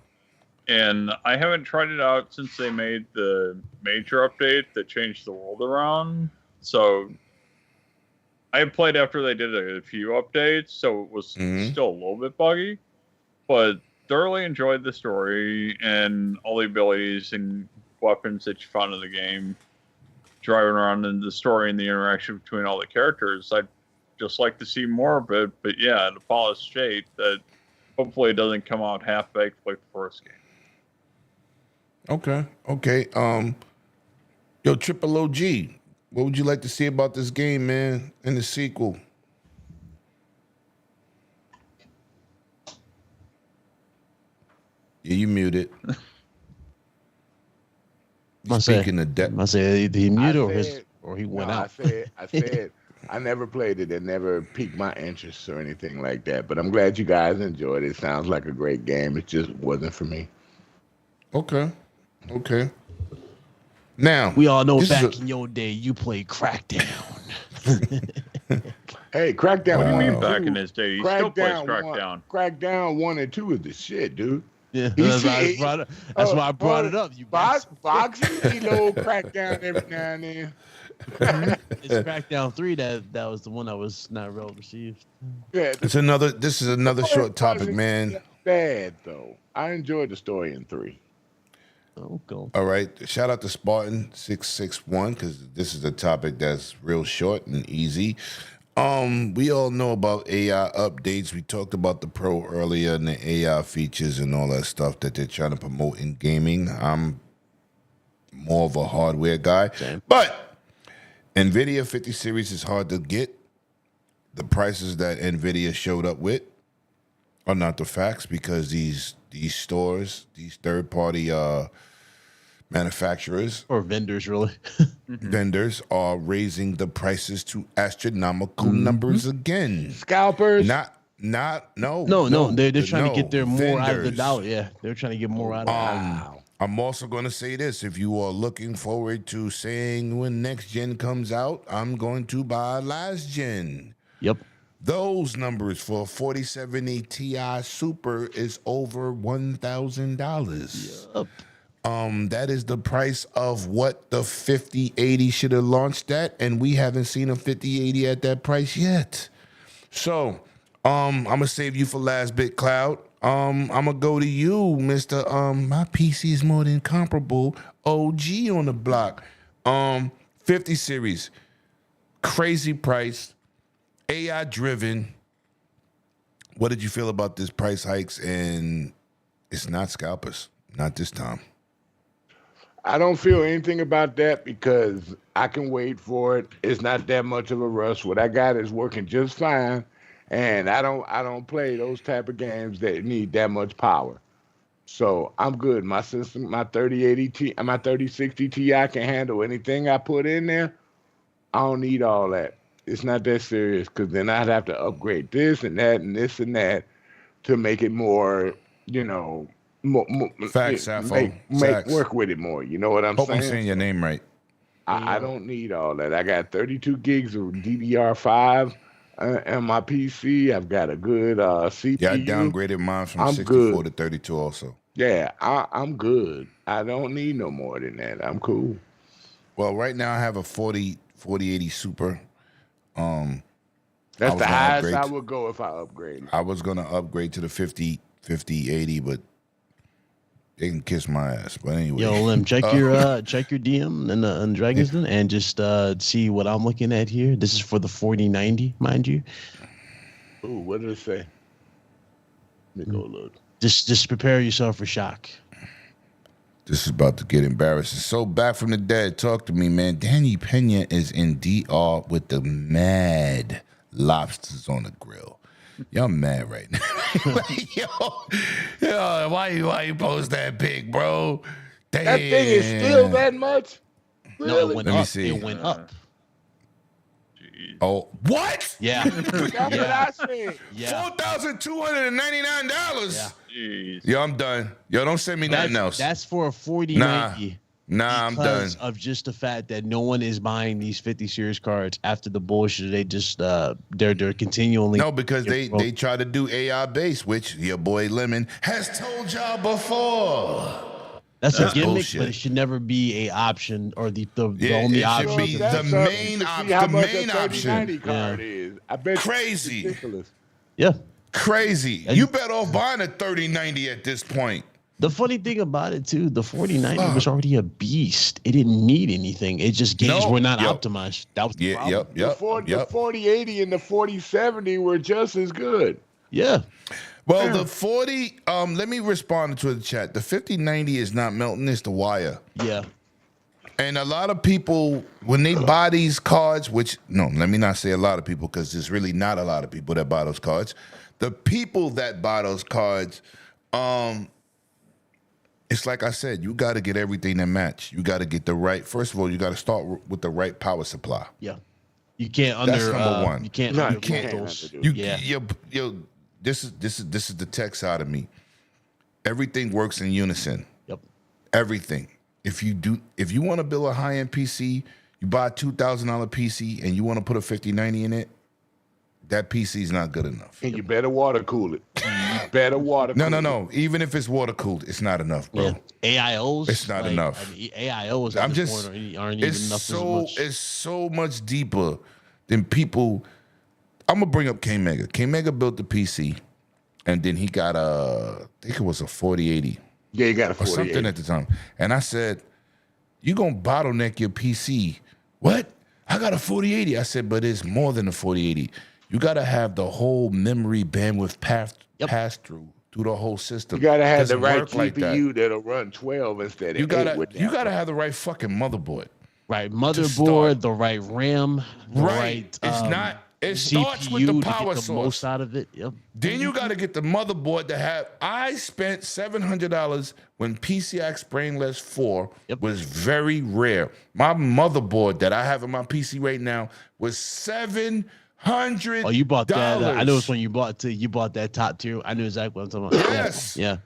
And I haven't tried it out since they made the major update that changed the world around. So I played after they did a few updates, so it was still a little bit buggy. But thoroughly enjoyed the story and all the abilities and weapons that you found in the game. Driving around in the story and the interaction between all the characters. I'd just like to see more of it, but yeah, in a polished state that hopefully it doesn't come out half-baked like the first game. Okay. Yo, Triple OG, what would you like to see about this game, man, in the sequel? Yeah, you muted. Speaking of depth, I said he muted or he went out. I said I never played it and never piqued my interest or anything like that. But I'm glad you guys enjoyed it. Sounds like a great game. It just wasn't for me. Okay. Now we all know back in your day you played Crackdown. Hey, Crackdown. What do you mean back in his day? He still plays Crackdown. Crackdown 1 and 2 is the shit, dude. Yeah, that's why I brought it up. You boxing, Crackdown every now and then. It's Crackdown 3 that was the one that was not well received. Yeah, this is another short topic, man. Bad though. I enjoyed the story in 3. Oh, go. All right. Shout out to Spartan 661 because this is a topic that's real short and easy. We all know about AI updates. We talked about the Pro earlier and the AI features and all that stuff that they're trying to promote in gaming. I'm more of a hardware guy. Same. But NVIDIA 50 series is hard to get. The prices that NVIDIA showed up with are not the facts because these stores, these third-party manufacturers or vendors, really, vendors are raising the prices to astronomical numbers again. Scalpers? No. They're trying to get their more out of the vendors. dollar. Yeah, they're trying to get more out of it. I'm also going to say this. If you are looking forward to saying when next gen comes out, I'm going to buy last gen. Yep. Those numbers for a 4070 Ti Super is over $1,000. Yep. That is the price of what the 5080 should have launched at, and we haven't seen a 5080 at that price yet. So, I'm gonna save you for last bit, Cloud. I'm gonna go to you, Mr. My PC is more than comparable. OG on the block. 50 series, crazy price, AI driven. What did you feel about this price hikes? And it's not scalpers, not this time. I don't feel anything about that because I can wait for it. It's not that much of a rush. What I got is working just fine, and I don't play those type of games that need that much power. So I'm good. My system, my 3060 Ti can handle anything I put in there. I don't need all that. It's not that serious because then I'd have to upgrade this and that and this and that to make it more, Facts, make work with it more. You know what I'm Hope saying? I'm saying your name right. I don't need all that. I got 32 gigs of DDR5 on my PC. I've got a good CPU. Yeah, I downgraded mine from 64 to 32 also. Yeah, I'm good. I don't need no more than that. I'm cool. Well, right now I have a 4080 Super. That's the highest I would go if I upgrade. I was going to upgrade to the 5080, but they can kiss my ass. But anyway. Yo, Lim, check your DM in Dragon's Den and just see what I'm looking at here. This is for the 4090, mind you. Ooh, what did it say? Let me go look. Just prepare yourself for shock. This is about to get embarrassing. So back from the dead, talk to me, man. Danny Pena is in DR with the mad lobsters on the grill. Y'all mad right now. Like, yo, why you post that pic, bro? Damn. That thing is still that much? Really? No, it went Let me up. see. It went up. Oh, what? Yeah. That's what I said. Yeah. $4,299. Yeah. Jeez. Yo, I'm done. Yo, don't send me nothing else. That's for a 4090. Nah, I'm done. Because of just the fact that no one is buying these 50 series cards after the bullshit. They just they're continually No, because they try to do AI base, which your boy Lemon has told y'all before. That's a gimmick, bullshit. but it should never be a option or the Yeah, only it option. should be the main option. How much The main a 3090 option. card is. I bet Crazy. it's ridiculous. Yeah. Crazy. You better off buying a 3090 at this point. The funny thing about it too, the 4090 was already a beast. It didn't need anything. It just games were not optimized. That was the problem. The 4080 and the 4070 were just as good. Yeah. Well, the 40, let me respond to the chat. The 5090 is not melting, it's the wire. Yeah. And a lot of people, when they buy these cards, let me not say a lot of people because there's really not a lot of people that buy those cards. The people that buy those cards, it's like I said, you got to get everything that match. You got to get first of all, you got to start with the right power supply. Yeah. You can't That's number one. You can't. This is the tech side of me. Everything works in unison. Yep. Everything. If you want to build a high-end PC, you buy a $2,000 PC and you want to put a 5090 in it, that PC is not good enough. And you better water cool it. You better water cool it. No. Even if it's water cooled, it's not enough, bro. Yeah. AIOs. It's not enough. I mean, AIOs at this point aren't even enough. It's so much deeper than people. I'm gonna bring up K Mega. K Mega built the PC, and then he got I think it was a 4080. Yeah, you got a or 4080. something at the time. And I said, "You gonna bottleneck your PC? What? I got a 4080." I said, "But it's more than a 4080. You gotta have the whole memory bandwidth pass through the whole system. You gotta have Doesn't the right work like GPU that. that'll run 12 instead of 8 with that. You gotta have the right fucking motherboard. right motherboard, the right RAM, the right. It's not. It starts CPU with the to power get the source. most out of it. Yep. Then you got to get the motherboard to have. I spent $700 when PCI Brainless 4 was very rare. My motherboard that I have in my PC right now was $700. Oh, you bought that? I know it's when you bought that top tier. I knew exactly what I'm talking about. Yes. Yeah.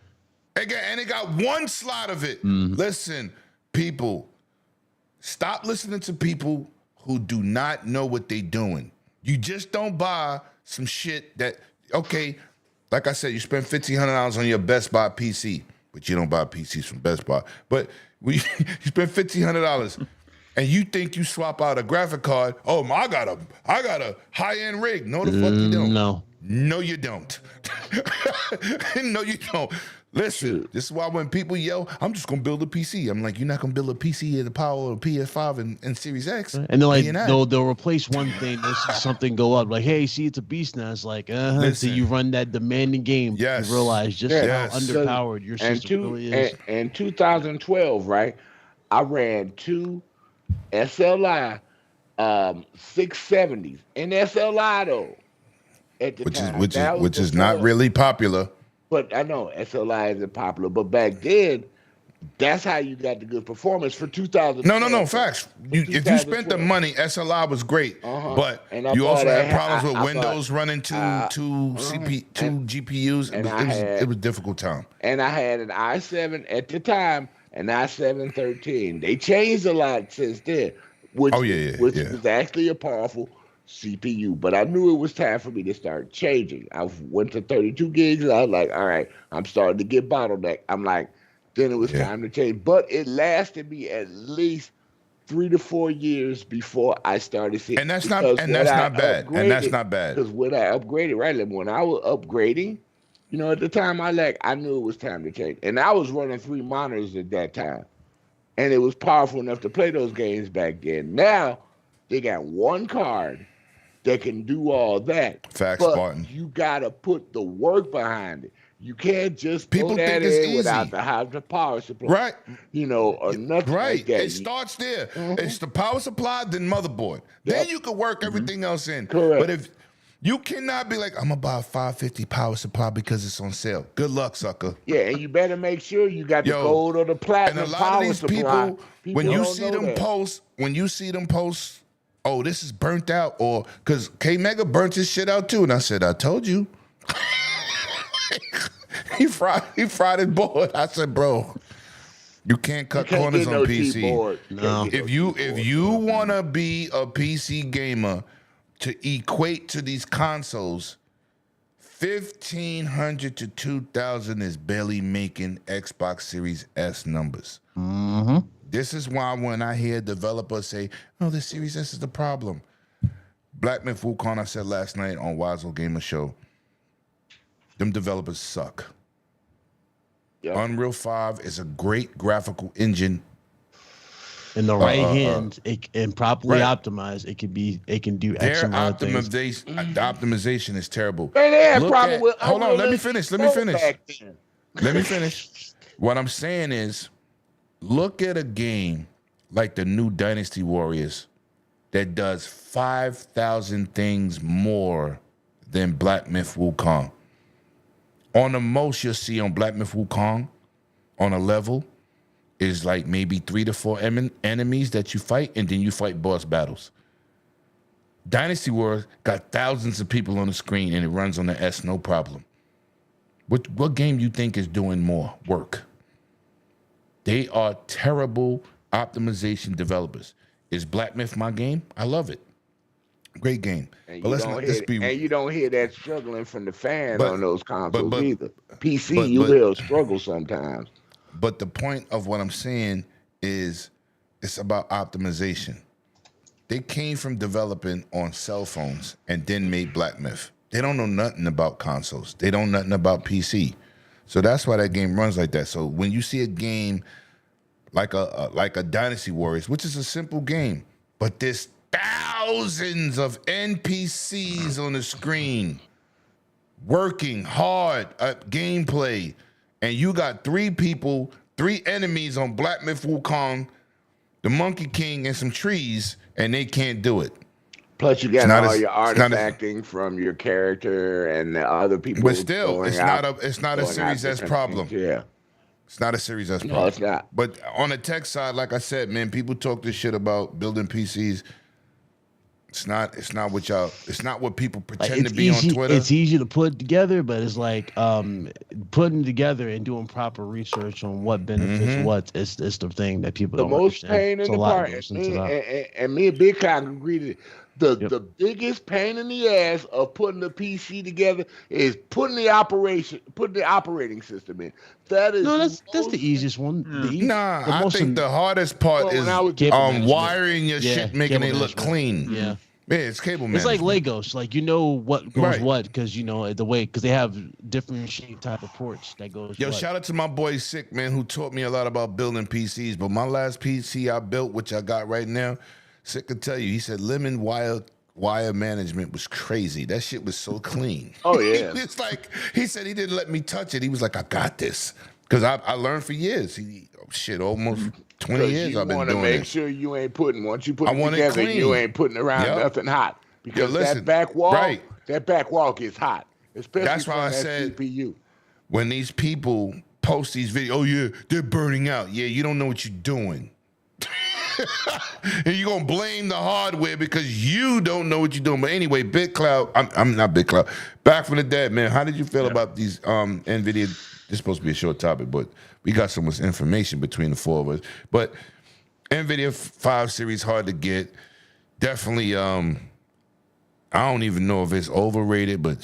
Again, and it got one slot of it. Listen, people, stop listening to people who do not know what they're doing. You just don't buy some shit that, okay, like I said, you spend $1,500 on your Best Buy PC, but you don't buy PCs from Best Buy. But when you spend $1,500 and you think you swap out a graphic card, oh, I got a high-end rig. No, the fuck you don't. No, you don't. No, you don't. Listen, this is why when people yell, I'm just going to build a PC. I'm like, you're not going to build a PC at the power of a PS5 and Series X. And they're like, they'll replace one thing, they'll see something go up. Like, hey, see, it's a beast now. It's like, so you run that demanding game. You realize just how underpowered your system really is. And 2012, right, I ran 2 SLI 670s. And SLI, though, at the time. Which is not really popular. But I know SLI isn't popular, but back then, that's how you got the good performance for 2000. No, facts. If you spent the money, SLI was great, but you also had problems with Windows running two GPUs. It was a difficult time. And I had an i7 at the time, an i7-13. They changed a lot since then, which was actually a powerful CPU, but I knew it was time for me to start changing. I went to 32 gigs, and I was like, all right, I'm starting to get bottlenecked. I'm like, then it was time to change. But it lasted me at least 3 to 4 years before I started seeing. And that's not bad. And that's not bad. Because when I upgraded, when I was upgrading, at the time I knew it was time to change. And I was running 3 monitors at that time. And it was powerful enough to play those games back then. Now, they got one card that can do all that. Facts, but Spartan. You gotta put the work behind it. You can't just people that think it's in easy without the power supply, right? Or nothing like that. It starts there. It's the power supply, then motherboard. Then you can work everything else in. Correct. But if you cannot be like, I'm gonna buy a 550 power supply because it's on sale. Good luck, sucker. Yeah, and you better make sure you got the gold or the platinum. And a lot of these people when you see them post, oh, this is burnt out, or because K Mega burnt his shit out too. And I said, I told you. he fried his board. I said, bro, you can't cut corners on PC. No. If you wanna be a PC gamer to equate to these consoles, 1,500 to 2,000 is barely making Xbox Series S numbers. This is why when I hear developers say, oh, the Series S is the problem. Black Myth Wukong, I said last night on Wazzle Gamer Show, them developers suck. Yep. Unreal 5 is a great graphical engine. In the right hands, and properly optimized, it can do X amount of things. The optimization is terrible. Hold on, let me finish. What I'm saying is, look at a game like the new Dynasty Warriors that does 5,000 things more than Black Myth Wukong. On the most you'll see on Black Myth Wukong, on a level, is like maybe 3 to 4 enemies that you fight, and then you fight boss battles. Dynasty Warriors got thousands of people on the screen, and it runs on the S, no problem. What game you think is doing more work? They are terrible optimization developers. Is Black Myth my game? I love it. Great game. And you don't hear that struggling from the fan on those consoles either. PC, you will struggle sometimes. But the point of what I'm saying is it's about optimization. They came from developing on cell phones and then made Black Myth. They don't know nothing about consoles. They don't know nothing about PC. So that's why that game runs like that. So when you see a game like a Dynasty Warriors, which is a simple game, but there's thousands of NPCs on the screen working hard at gameplay, and you got 3 enemies on Black Myth Wukong the Monkey King and some trees, and they can't do it. Plus, you got all your artifacting from your character and the other people. But still, it's not a Series S problem. Yeah. It's not a Series S problem. No, it's not. But on the tech side, like I said, man, people talk this shit about building PCs. It's not what people pretend to be on Twitter. It's easy to put together, but it's like putting together and doing proper research on what benefits what is the thing that people don't understand. The most pain in the part, and me and Big Con agreed. The biggest pain in the ass of putting the PC together is putting the operating system in. That is that's the easiest one. I think the hardest part is wiring your shit, making it look clean. Yeah. Yeah, it's cable management. It's like Legos. Like, you know what goes what because, you know, the way, because they have different shape type of ports that goes Yo, shout out to my boy Sick, man, who taught me a lot about building PCs. But my last PC I built, which I got right now, Sick could tell you, he said lemon wire management was crazy. That shit was so clean. Oh, yeah. It's like, he said he didn't let me touch it. He was like, I got this. Because I learned for years. Almost 20 years I've been doing this. You want to make sure you ain't putting, once you put it together, you ain't putting around nothing hot. Because that back wall gets hot. Especially that's why I said, CPU. When these people post these videos, oh yeah, they're burning out. Yeah, you don't know what you're doing. And you're going to blame the hardware because you don't know what you're doing. But anyway, BitCloud, I'm not BitCloud. Back from the dead, man. How did you feel about these NVIDIA? This is supposed to be a short topic, but we got so much information between the four of us. But NVIDIA 5 series, hard to get. Definitely, I don't even know if it's overrated, but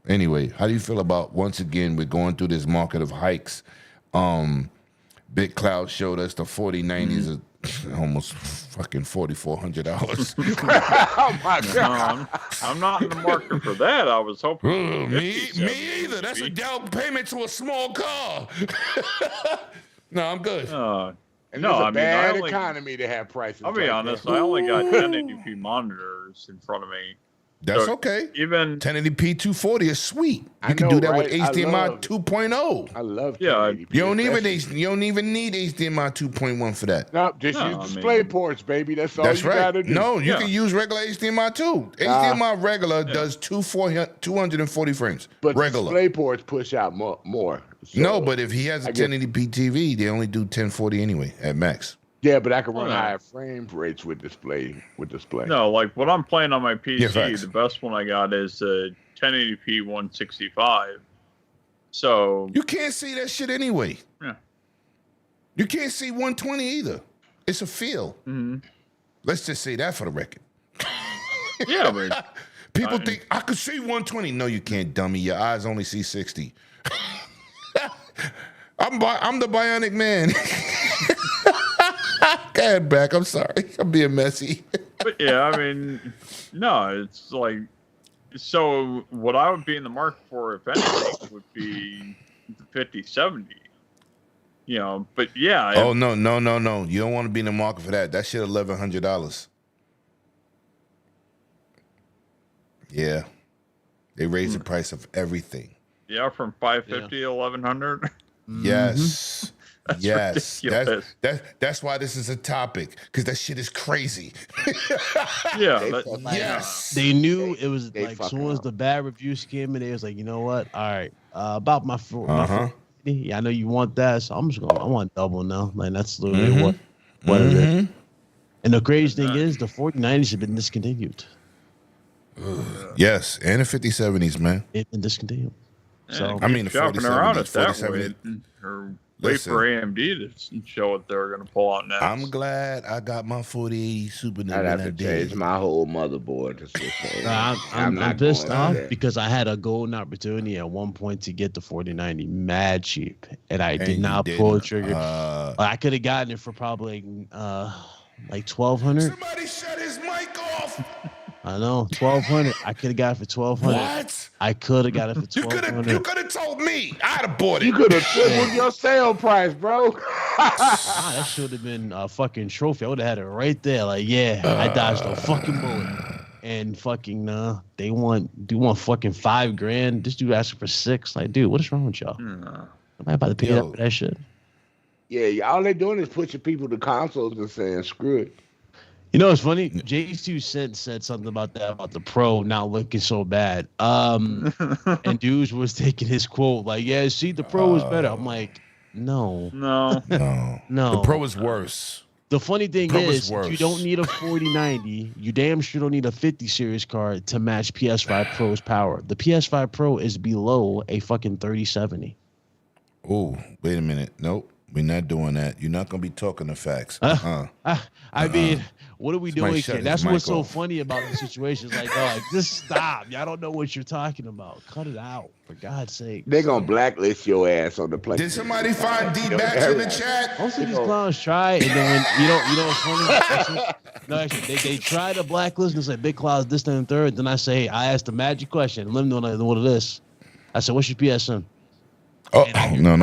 anyway, how do you feel about, once again, we're going through this market of hikes? BitCloud showed us the 4090s are almost fucking $4,400. Oh my God! I'm not in the market for that. I was hoping. Me either. That's a down payment to a small car. No, I'm good. It's a bad economy to have prices. I'll be honest. I only got 1080p monitors in front of me. That's okay. Even 1080p 240 is sweet. You can do that with HDMI 2.0. I love 1080p. You don't even need HDMI 2.1 for that. No, just use display ports, baby. That's all you gotta do. No, you can use regular HDMI too. HDMI regular does 240 frames. But regular display ports push out more. So no, but if he has a 1080p TV, they only do 1040 anyway at max. Yeah, but I can run higher frame rates with display. No, like what I'm playing on my PC, the best one I got is 1080p 165. So you can't see that shit anyway. Yeah. You can't see 120 either. It's a feel. Mm-hmm. Let's just say that for the record. Yeah, but people think I could see 120. No, you can't, dummy. Your eyes only see 60. I'm the bionic man. Go ahead, back. I'm sorry. I'm being messy. But yeah, I mean, no, it's like, so what I would be in the market for, if anything, would be the 5070. You know, but yeah. Oh, no. You don't want to be in the market for that. That shit $1,100. Yeah. They raised the price of everything. Yeah, from $550 to $1,100. Yes. That's ridiculous. That's why this is a topic, because that shit is crazy. Yeah. Yes. They knew it was like, as soon as the bad reviews came in, they was like, you know what? All right, about my yeah, I know you want that, so I want double now. Like, that's literally what it is. And the crazy thing is, the 4090s have been discontinued. Yes, and the 5070s, man. They've been discontinued. So I mean, the shopping around it that 4070s. way, or wait for AMD to show what they're going to pull out next. I'm glad I got my 4080 Super Nintendo. I'd have to change my whole motherboard. I'm pissed off because I had a golden opportunity at one point to get the 4090 mad cheap, and I did not pull the trigger. I could have gotten it for probably like $1,200. Somebody shut his mic off. I know, $1,200. I could have got it for $1,200. What? I could have got it for $1,200. You could have told me. I'd have bought it. You could have tripled your sale price, bro. That should have been a fucking trophy. I would have had it right there. Like, yeah, I dodged a fucking bullet. And fucking they want fucking $5,000. This dude asking for $6,000. Like, dude, what is wrong with y'all? Am I about to pay up for that shit? Yeah, all they're doing is pushing people to consoles and saying screw it. You know, it's funny. J2 said something about that, about the Pro not looking so bad. And dudes was taking his quote like, "Yeah, see, the Pro is better." I'm like, no. The Pro is worse. The funny thing is, if you don't need a 4090, you damn sure don't need a 50 series card to match PS5 Pro's power. The PS5 Pro is below a fucking 3070. Oh, wait a minute. Nope. We're not doing that. You're not gonna be talking the facts. I mean, what are we doing here? That's what's so off. funny about the situation. It's like, dog, just stop. Y'all don't know what you're talking about. Cut it out, for God's sake. They're gonna blacklist your ass on the PlayStation. Did somebody find D-Backs in the chat? Most of these clowns try, and then when you know what's funny? Actually, they try to blacklist and say Big Cloud's this, that, and third. Then I say, I asked the magic question. Let me know what it is. I said, what's your PSN? Oh, no.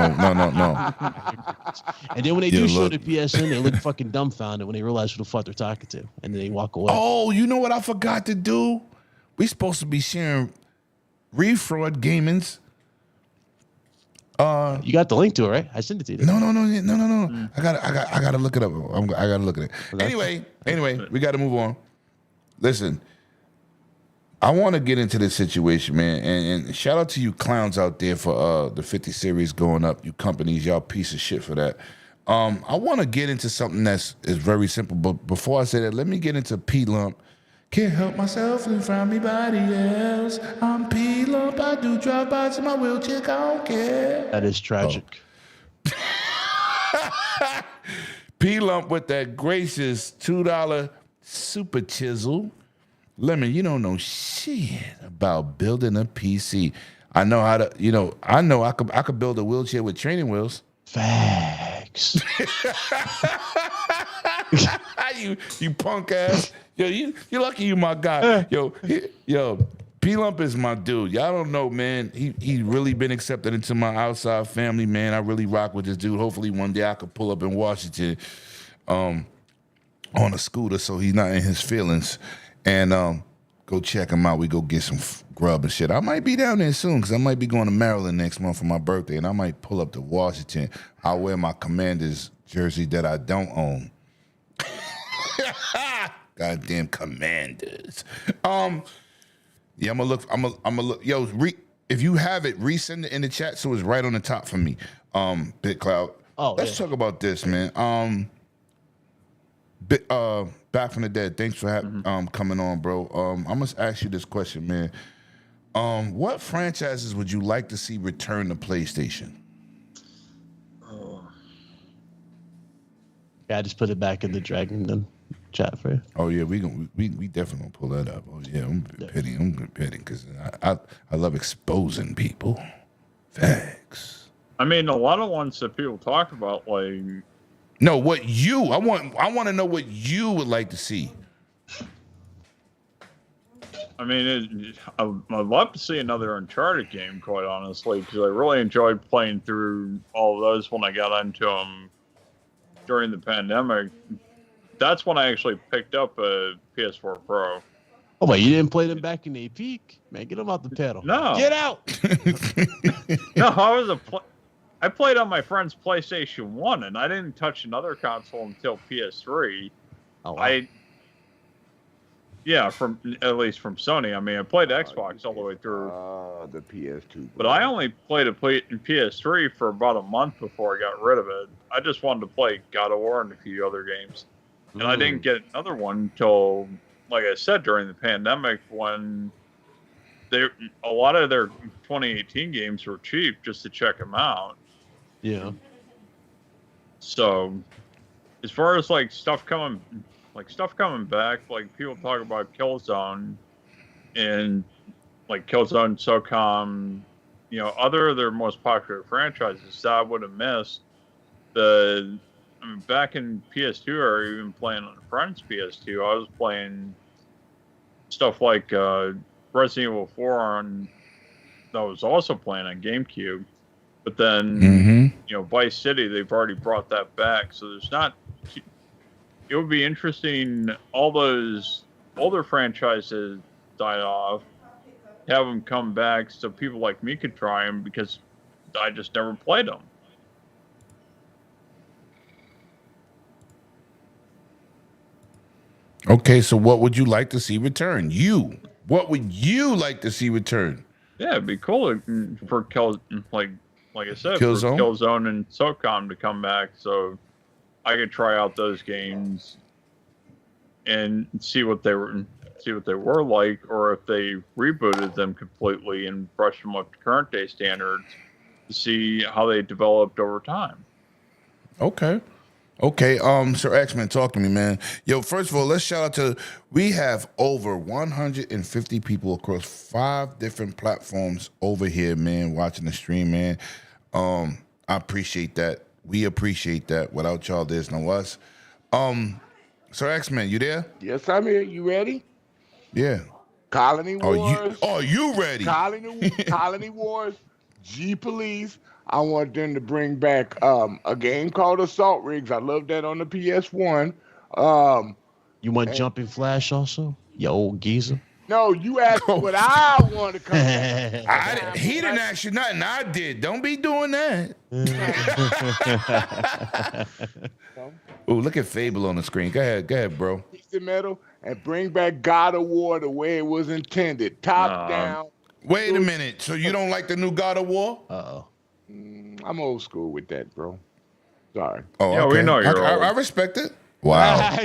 And then when they do show the PSN, they look fucking dumbfounded when they realize who the fuck they're talking to, and then they walk away. Oh, you know what I forgot to do? We supposed to be sharing Refraud Gaming's. You got the link to it, right? I sent it to you. No. I gotta look it up. I gotta look at it. Anyway, we gotta move on. Listen. I want to get into this situation, man, and shout out to you clowns out there for the 50 series going up. You companies, y'all piece of shit for that. I want to get into something is very simple, but before I say that, let me get into P-Lump. Can't help myself and find anybody else. I'm P-Lump. I do drive-bys in my wheelchair. I don't care. That is tragic. Oh. P-Lump with that gracious $2 super chisel. Lemon, you don't know shit about building a PC. I know how to, I know I could build a wheelchair with training wheels. Facts. you punk ass. Yo, you're lucky you my guy. Yo, P-Lump is my dude. Y'all don't know, man. He really been accepted into my outside family, man. I really rock with this dude. Hopefully one day I could pull up in Washington on a scooter so he's not in his feelings. And go check him out. We go get some grub and shit. I might be down there soon because I might be going to Maryland next month for my birthday, and I might pull up to Washington. I'll wear my Commanders jersey that I don't own. Goddamn Commanders. Yeah, I'm gonna look. Yo, if you have it, resend it in the chat so it's right on the top for me. Big Cloud. Let's talk about this, man. Back from the Dead, thanks for coming on, bro. I must ask you this question, man. What franchises would you like to see return to PlayStation? Yeah, I just put it back in the Dragon chat for you. Oh yeah, we definitely gonna pull that up. Oh yeah, I'm pitting because I love exposing people. Facts. I mean, a lot of ones that people talk about, like. No, what you? I want to know what you would like to see. I mean, I'd love to see another Uncharted game, quite honestly, because I really enjoyed playing through all of those when I got into them during the pandemic. That's when I actually picked up a PS4 Pro. Oh, wait, you didn't play them back in the peak? Man, get them out the pedal. No. Get out! No, I played on my friend's PlayStation 1, and I didn't touch another console until PS3. Oh, wow. At least from Sony. I mean, I played Xbox all the way through. The PS2. But I only played in PS3 for about a month before I got rid of it. I just wanted to play God of War and a few other games. And I didn't get another one until, like I said, during the pandemic when a lot of their 2018 games were cheap just to check them out. Yeah. So, as far as stuff coming back, like people talk about Killzone and Killzone, SOCOM, other of their most popular franchises that I would have missed. Back in PS2 or even playing on a friend's PS2, I was playing stuff like Resident Evil 4 that was also playing on GameCube. But then, Vice City, they've already brought that back. So there's not. It would be interesting. All those older franchises died off. Have them come back so people like me could try them because I just never played them. Okay, so what would you like to see return? What would you like to see return? Yeah, it'd be cool for like I said, Killzone? for Killzone and SOCOM to come back, so I could try out those games and see what they were like, or if they rebooted them completely and brushed them up to current day standards to see how they developed over time. Okay. Sir X-Men, talk to me, man. Yo, first of all, let's shout out to, we have over 150 people across 5 different platforms over here, man, watching the stream, man. I appreciate that. We appreciate that. Without y'all, there's no us. Sir X-Men, you there? Yes, I'm here. You ready? Yeah. Colony Wars. Are you ready? Colony Wars, G-Police. I want them to bring back a game called Assault Rigs. I love that on the PS1. You want Jumping Flash also? You old geezer. No, you asked what I want to come back. He didn't ask you nothing. I did. Don't be doing that. Oh, look at Fable on the screen. Go ahead, bro. Piece of metal and bring back God of War the way it was intended. Top down. Wait a minute. So you don't like the new God of War? Uh-oh. I'm old school with that, bro. Sorry. Oh, yeah, okay. we know you're old. I respect it. Wow.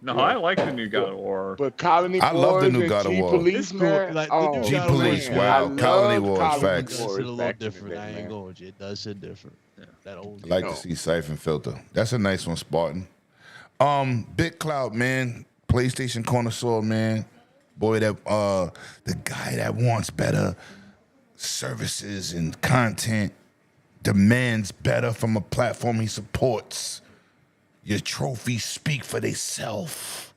No, I like the new God of War. But Colony Wars, I love the new God of War. G-Police, man. Like, G-Police, wow. Colony Wars, facts. It's a little different. I ain't going with you. It does sit different. Yeah. That old. I like to see Siphon Filter. That's a nice one, Spartan. Big Cloud, man. PlayStation connoisseur, man. Boy, that the guy that wants better services and content, demands better from a platform he supports. Your trophies speak for themselves.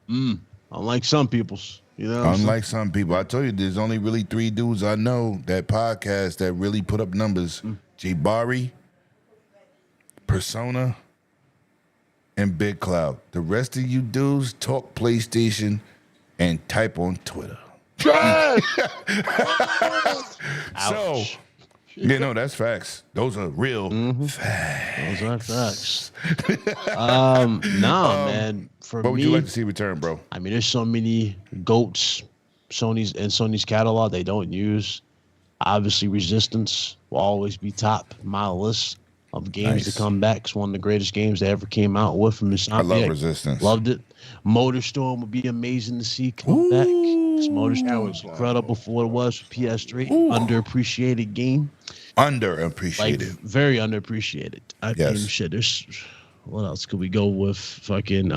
Unlike some people's, you know. Unlike some people. I told you, there's only really 3 dudes I know that podcast that really put up numbers. J Bari, Persona, and Big Cloud. The rest of you dudes talk PlayStation and type on Twitter. So, yeah, no, that's facts. Those are real facts. Those are facts. Man. For what would me, you like to see return, bro? I mean, there's so many goats Sony's catalog they don't use. Obviously, Resistance will always be top my list of games to come back. It's one of the greatest games that ever came out with from Insomniac. I love Resistance. Loved it. Motorstorm would be amazing to see come back. Motorstorm was incredible for what it was for PS3. Underappreciated game. Underappreciated. Like, very underappreciated. I mean, shit. There's what else could we go with? Fucking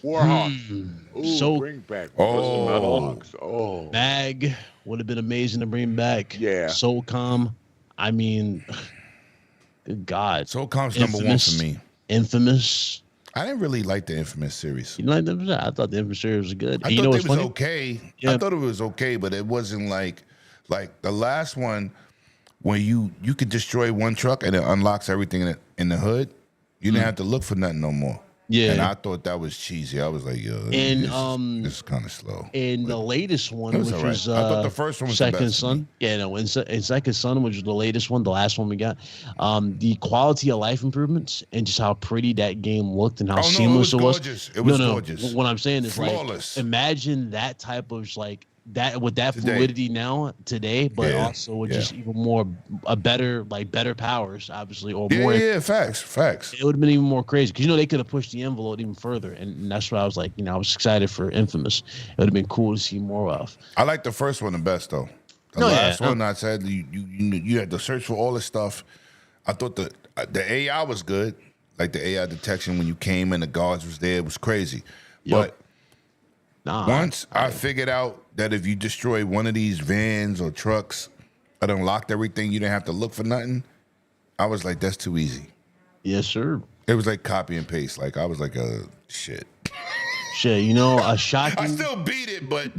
Warhawk. Bring back. Mag would have been amazing to bring back. Yeah. SOCOM. I mean, good God. SOCOM's number 1 for me. Infamous. I didn't really like the Infamous series. You like them? I thought the Infamous series was good. I thought it was okay. Yeah. I thought it was okay, but it wasn't like the last one where you could destroy one truck and it unlocks everything in the hood. You didn't have to look for nothing no more. Yeah. And I thought that was cheesy. I was like, yo, this is kind of slow. And the latest one, which was I thought the first one was Second the best Son. Yeah, no, in Second Son, which was the latest one, the last one we got. The quality of life improvements and just how pretty that game looked and how seamless it was. Gorgeous. It was gorgeous. What I'm saying is flawless. Like, imagine that type of that with that fluidity now today, but also with just even more better powers, obviously, or more. Yeah, facts. It would have been even more crazy because they could have pushed the envelope even further, and that's why I was like, I was excited for Infamous. It would have been cool to see more of. I like the first one the best though. The last one, I said you had to search for all this stuff. I thought the AI was good, like the AI detection when you came and the guards was there. It was crazy, but. Once I figured out that if you destroy one of these vans or trucks, it unlocked everything. You didn't have to look for nothing. I was like, that's too easy. Yes, sir. It was like copy and paste. Like I was like, shit. Shit, a shocking. I still beat it, but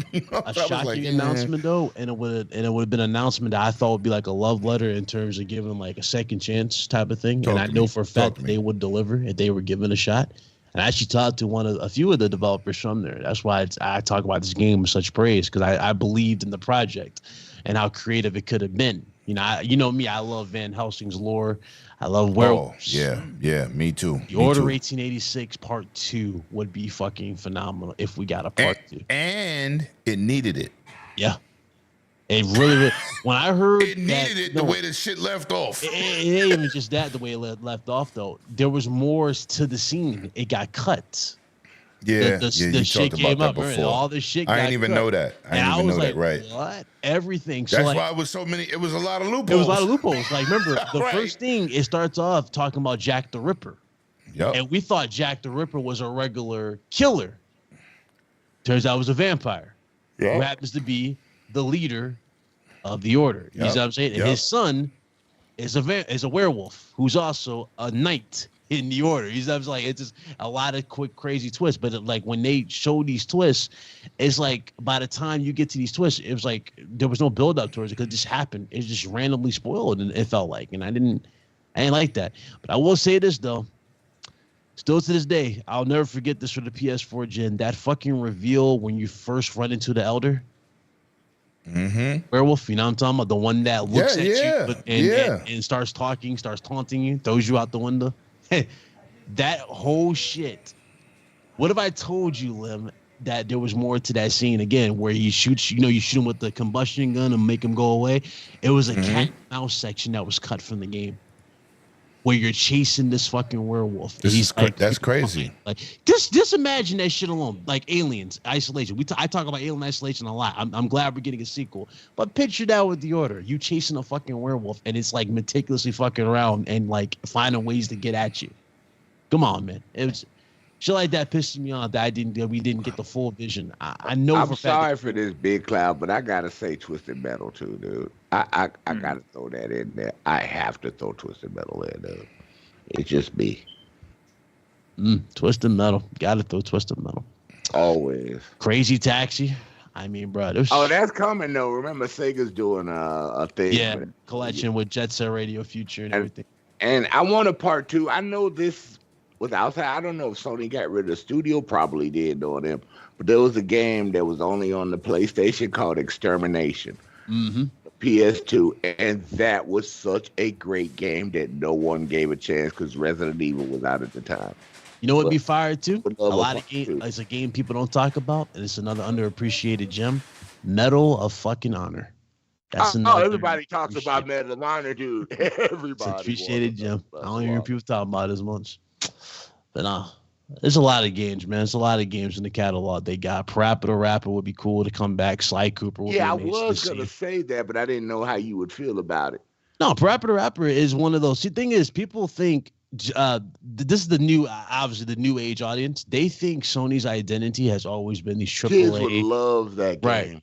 a shocking announcement though, and it would have been an announcement that I thought would be like a love letter in terms of giving like a second chance type of thing. And I know for a fact that they would deliver if they were given a shot. And I actually talked to a few of the developers from there. That's why I talk about this game with such praise, because I believed in the project and how creative it could have been. You know me, I love Van Helsing's lore. I love werewolves. Yeah, me too. The Order 1886 Part 2 would be fucking phenomenal if we got a Part 2. And it needed it. Yeah. It really when I heard it needed it the way the shit left off. It ain't even just that the way it left off though. There was more to the scene. It got cut. Yeah, the you shit talked came about up. that before. All the shit. I didn't even know that. I didn't even know that. Right? What? Everything. That's why it was so many. It was a lot of loopholes. It was a lot of loopholes. Like remember the first thing. It starts off talking about Jack the Ripper. Yep. And we thought Jack the Ripper was a regular killer. Turns out it was a vampire. Yep. Who happens to be the leader of the Order. You know what I'm saying? And his son is a werewolf who's also a knight in the Order. You know what I'm saying? It's just a lot of quick, crazy twists. But like when they show these twists, it's like by the time you get to these twists, it was like there was no build up towards it because it just happened. It just randomly spoiled, and it felt like. And I didn't like that. But I will say this though. Still to this day, I'll never forget this for the PS4 gen. That fucking reveal when you first run into the Elder. Werewolf, you know what I'm talking about? The one that looks at you and starts talking, starts taunting you, throws you out the window. That whole shit. What if I told you, Lim, that there was more to that scene again where he shoots, you shoot him with the combustion gun and make him go away? It was a cat and mouse section that was cut from the game. Where you're chasing this fucking werewolf. That's crazy. Like just imagine that shit alone. Like Aliens, Isolation. I talk about Alien Isolation a lot. I'm glad we're getting a sequel. But picture that with the Order. You chasing a fucking werewolf and it's like meticulously fucking around and like finding ways to get at you. Come on, man. It was shit like that pissed me off that we didn't get the full vision. I know. I'm sorry for this Big Cloud, but I gotta say Twisted Metal too, dude. I gotta throw that in there. I have to throw Twisted Metal in there. It's just me. Twisted Metal. Gotta throw Twisted Metal. Always. Crazy Taxi. I mean, bro. That's coming though. Remember, Sega's doing a thing. Yeah, collection with Jet Set Radio Future and everything. And I want a part 2. I know this was outside. I don't know if Sony got rid of the studio. Probably did on them. But there was a game that was only on the PlayStation called Extermination. PS2, and that was such a great game that no one gave a chance because Resident Evil was out at the time. You know what would be fired too? A lot of game. It's a game people don't talk about, and it's another underappreciated gem. Medal of fucking Honor. That's everybody talks about Medal of Honor, dude. Everybody. It's an appreciated gem. I don't hear people talking about it as much. But there's a lot of games, man. There's a lot of games in the catalog they got. Parappa the Rapper would be cool to come back. Sly Cooper would be amazing. I was going to say that, but I didn't know how you would feel about it. No, Parappa the Rapper is one of those. See, the thing is, people think this is the new, obviously the new age audience. They think Sony's identity has always been these AAA. Kids would love that game. Right.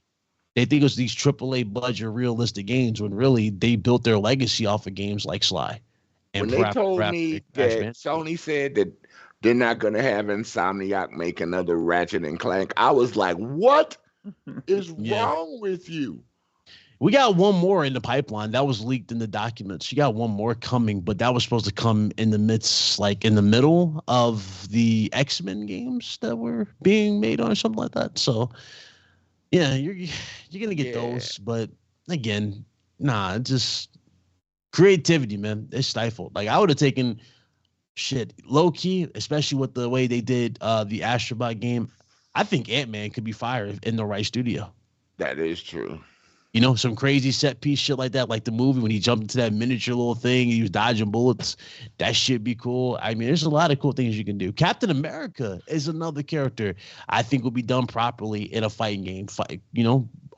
They think it was these AAA budget realistic games when really they built their legacy off of games like Sly. And when they told me that Sony said that they're not going to have Insomniac make another Ratchet and Clank, I was like, what is wrong with you? We got one more in the pipeline that was leaked in the documents. You got one more coming, but that was supposed to come in the midst, like in the middle of the X-Men games that were being made on or something like that. So, yeah, you're gonna get those, but again, just creativity, man. It's stifled. Like I would have taken shit low key, especially with the way they did the Astrobot game. I think Ant-Man could be fired in the right studio. That is true. You know, some crazy set piece shit like that, like the movie when he jumped into that miniature little thing, he was dodging bullets. That shit be cool. I mean, there's a lot of cool things you can do. Captain America is another character I think will be done properly in a fighting game.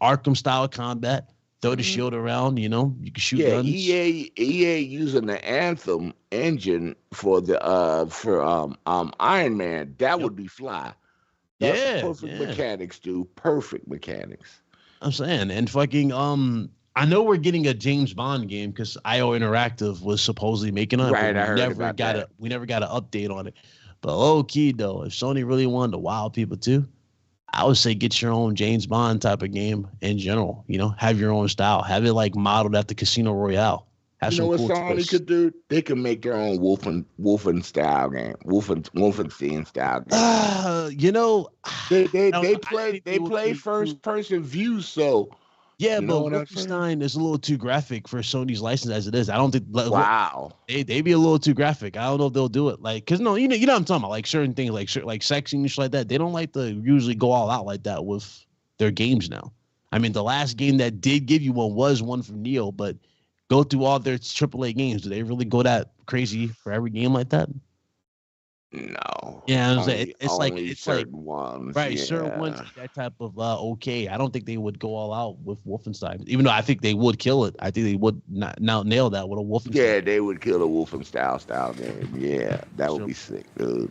Arkham style combat. Throw the shield around, you can shoot guns. EA using the Anthem engine for the Iron Man. That would be fly. That's perfect mechanics, dude. Perfect mechanics. I'm saying, and fucking I know we're getting a James Bond game because IO Interactive was supposedly making it. Right, I heard about that. We never got an update on it. But low key though, if Sony really wanted to wow people too, I would say get your own James Bond type of game in general. Have your own style. Have it like modeled after Casino Royale. Have some what cool Sony twists. could do? They could make their own Wolfen style game, Wolfenstein style game. They They play first person view, so Yeah, You but know what I'm saying? Wolfenstein is a little too graphic for Sony's license as it is. I don't think. Wow. They be a little too graphic. I don't know if they'll do it. Like, cause no, you know what I'm talking about. Like certain things, like sexing and shit like that. They don't like to usually go all out like that with their games now. I mean, the last game that did give you one was one from Neo, but go through all their AAA games. Do they really go that crazy for every game like that? No. Yeah, I'm saying it's like certain ones. right, certain ones that type of okay. I don't think they would go all out with Wolfenstein, even though I think they would kill it. I think they would not now nail that with a Wolfenstein. Yeah, they would kill a Wolfenstein game. Yeah, that would be sick, dude.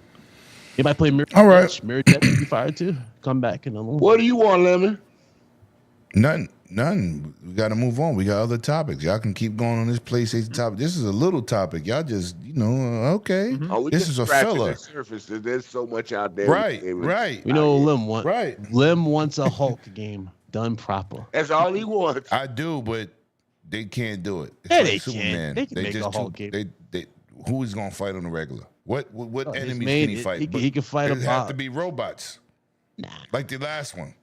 Anybody play Mirror? All right, Mirror Dead be fire too. Come back and what do you want, Lemon? None. We got to move on. We got other topics. Y'all can keep going on this PlayStation topic. This is a little topic. Y'all just, okay. Oh, this is a filler. The surface. There's so much out there. Right. We know Lim wants. Right. Lim wants a Hulk game done proper. That's all he wants. I do, but they can't do it. It's Yeah, like they Superman. can. They can make a Hulk game. Who is going to fight on the regular? What enemies main- can he fight? he can fight It a have bot. to be robots. Nah. Like the last one.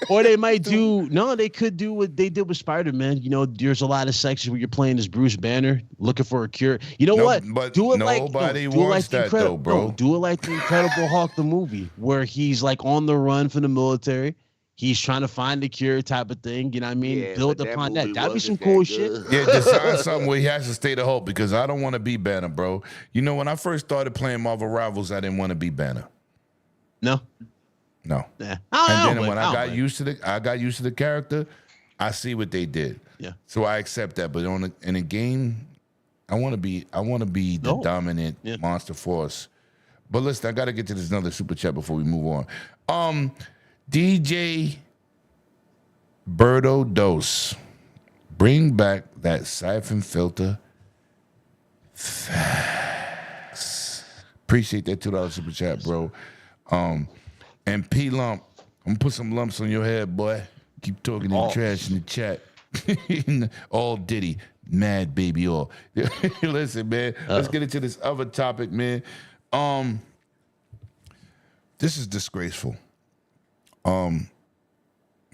Or they might do they could do what they did with Spider-Man. You know, there's a lot of sections where you're playing as Bruce Banner looking for a cure. You know what? But do it nobody do it wants the that though, bro. do it like the Incredible Hulk the movie, where he's like on the run from the military. He's trying to find the cure type of thing. You know what I mean? Yeah, Build but upon that that. movie That'd be some wasn't cool that shit. good. Yeah, design something where he has to stay the Hulk because I don't want to be Banner, bro. You know, when I first started playing Marvel Rivals, I didn't want to be Banner. No. No. Nah. And then when I got used to the character, I see what they did. Yeah. So I accept that. But in a game, I want to be the dominant monster force. But listen, I got to get to this another super chat before we move on. DJ Birdo Dose, bring back that siphon filter. Facts. Appreciate that $2 super chat, bro. And P Lump, I'm gonna put some lumps on your head, boy. Keep talking that trash in the chat. All Diddy, mad baby all. Listen, man, let's get into this other topic, man. This is disgraceful. For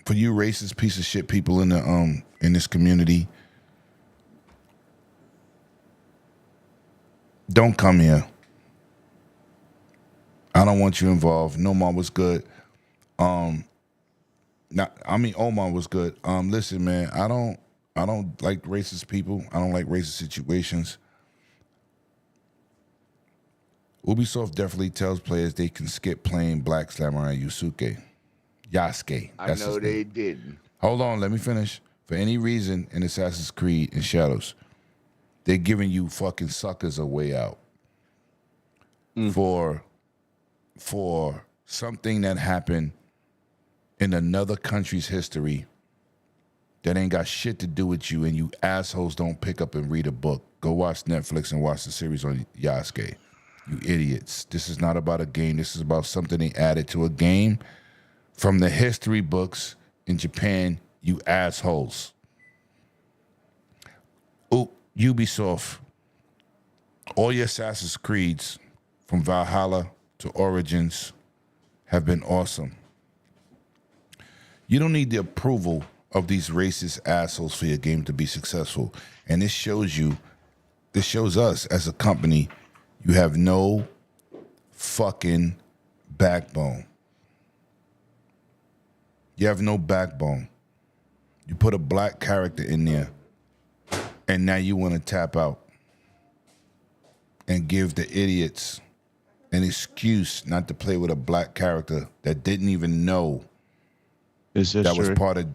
you racist piece of shit people in the in this community, don't come here. I don't want you involved. Nomar was good. Omar was good. Listen, man, I don't like racist people. I don't like racist situations. Ubisoft definitely tells players they can skip playing Black Samurai Yasuke. I know they didn't. Hold on, let me finish. For any reason in Assassin's Creed and Shadows, they're giving you fucking suckers a way out. For something that happened in another country's history that ain't got shit to do with you, and you assholes don't pick up and read a book. Go watch Netflix and watch the series on Yasuke. You idiots. This is not about a game. This is about something they added to a game from the history books in Japan, you assholes. Ubisoft, all your Assassin's Creeds from Valhalla to Origins have been awesome. You don't need the approval of these racist assholes for your game to be successful. And this shows us as a company, you have no fucking backbone. You have no backbone. You put a black character in there, and now you want to tap out and give the idiots an excuse not to play with a black character that didn't even know that was part of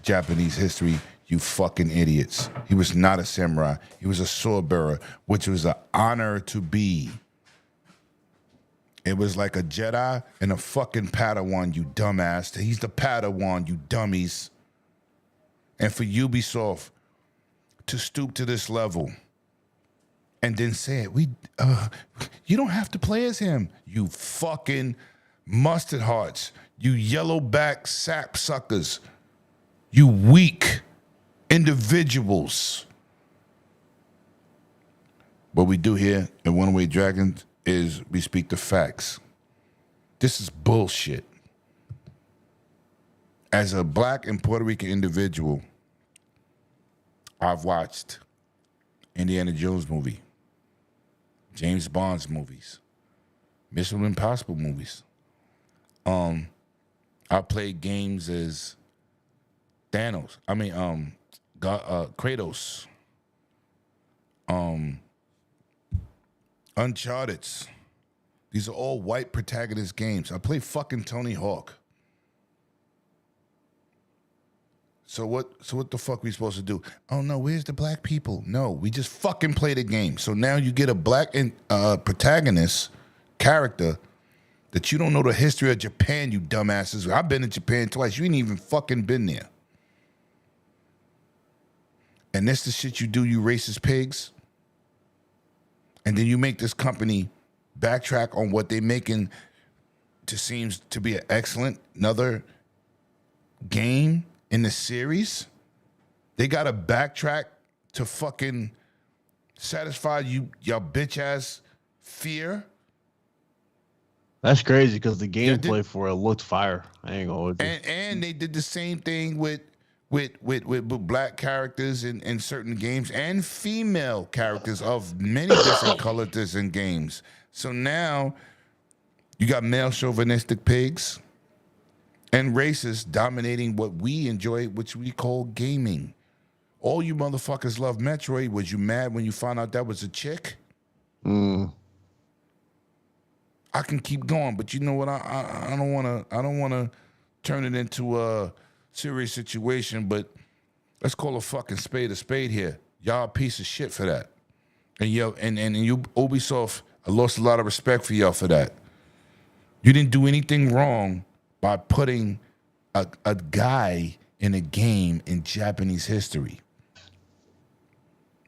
Japanese history. You fucking idiots. He was not a samurai. He was a sword bearer, which was an honor to be. It was like a Jedi and a fucking Padawan, you dumbass. He's the Padawan, you dummies. And for Ubisoft to stoop to this level and then say it, you don't have to play as him, you fucking mustard hearts, you yellowback sap suckers, you weak individuals. What we do here at One Way Dragons is we speak the facts. This is bullshit. as a black and Puerto Rican individual, I've watched Indiana Jones movie, James Bond's movies, Mission Impossible movies. I played games as Thanos. Kratos. Uncharted. These are all white protagonist games. I play fucking Tony Hawk. So what the fuck we supposed to do? Oh no, where's the black people? No, we just fucking play the game. So now you get a black protagonist character that you don't know the history of Japan, you dumbasses. I've been to Japan twice. You ain't even fucking been there. And that's the shit you do, you racist pigs. And then you make this company backtrack on what they're making to seems to be an excellent another game in the series. They got to backtrack to fucking satisfy your bitch ass fear. That's crazy because the gameplay for it looked fire. I ain't gonna hold you. And they did the same thing with black characters in certain games and female characters of many different colors in games. So now you got male chauvinistic pigs and racists dominating what we enjoy, which we call gaming. All you motherfuckers love Metroid. Was you mad when you found out that was a chick? I can keep going, but you know what? I don't wanna turn it into a serious situation, but let's call a fucking spade here. Y'all a piece of shit for that. And you Ubisoft, I lost a lot of respect for y'all for that. You didn't do anything wrong by putting a guy in a game in Japanese history.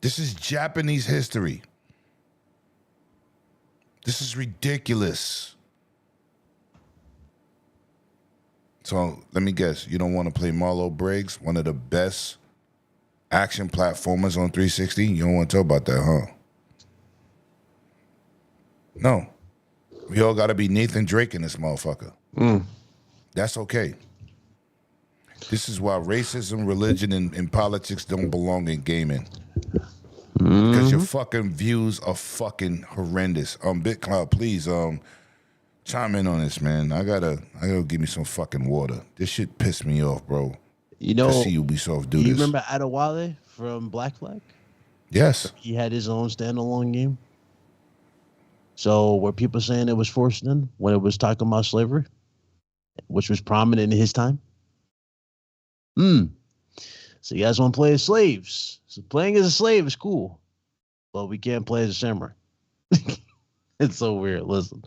This is Japanese history. This is ridiculous. So let me guess, you don't want to play Marlo Briggs, one of the best action platformers on 360? You don't want to talk about that, huh? No. We all got to be Nathan Drake in this motherfucker. That's okay. This is why racism, religion, and politics don't belong in gaming. Because your fucking views are fucking horrendous. BitCloud, please chime in on this, man. I gotta give me some fucking water. This shit pissed me off, bro. You know, to see Ubisoft do this. You remember Adewale from Black Flag? Yes. He had his own standalone game. So were people saying it was forced in when it was talking about slavery, which was prominent in his time? So you guys want to play as slaves. So playing as a slave is cool, but we can't play as a samurai. It's so weird. Listen,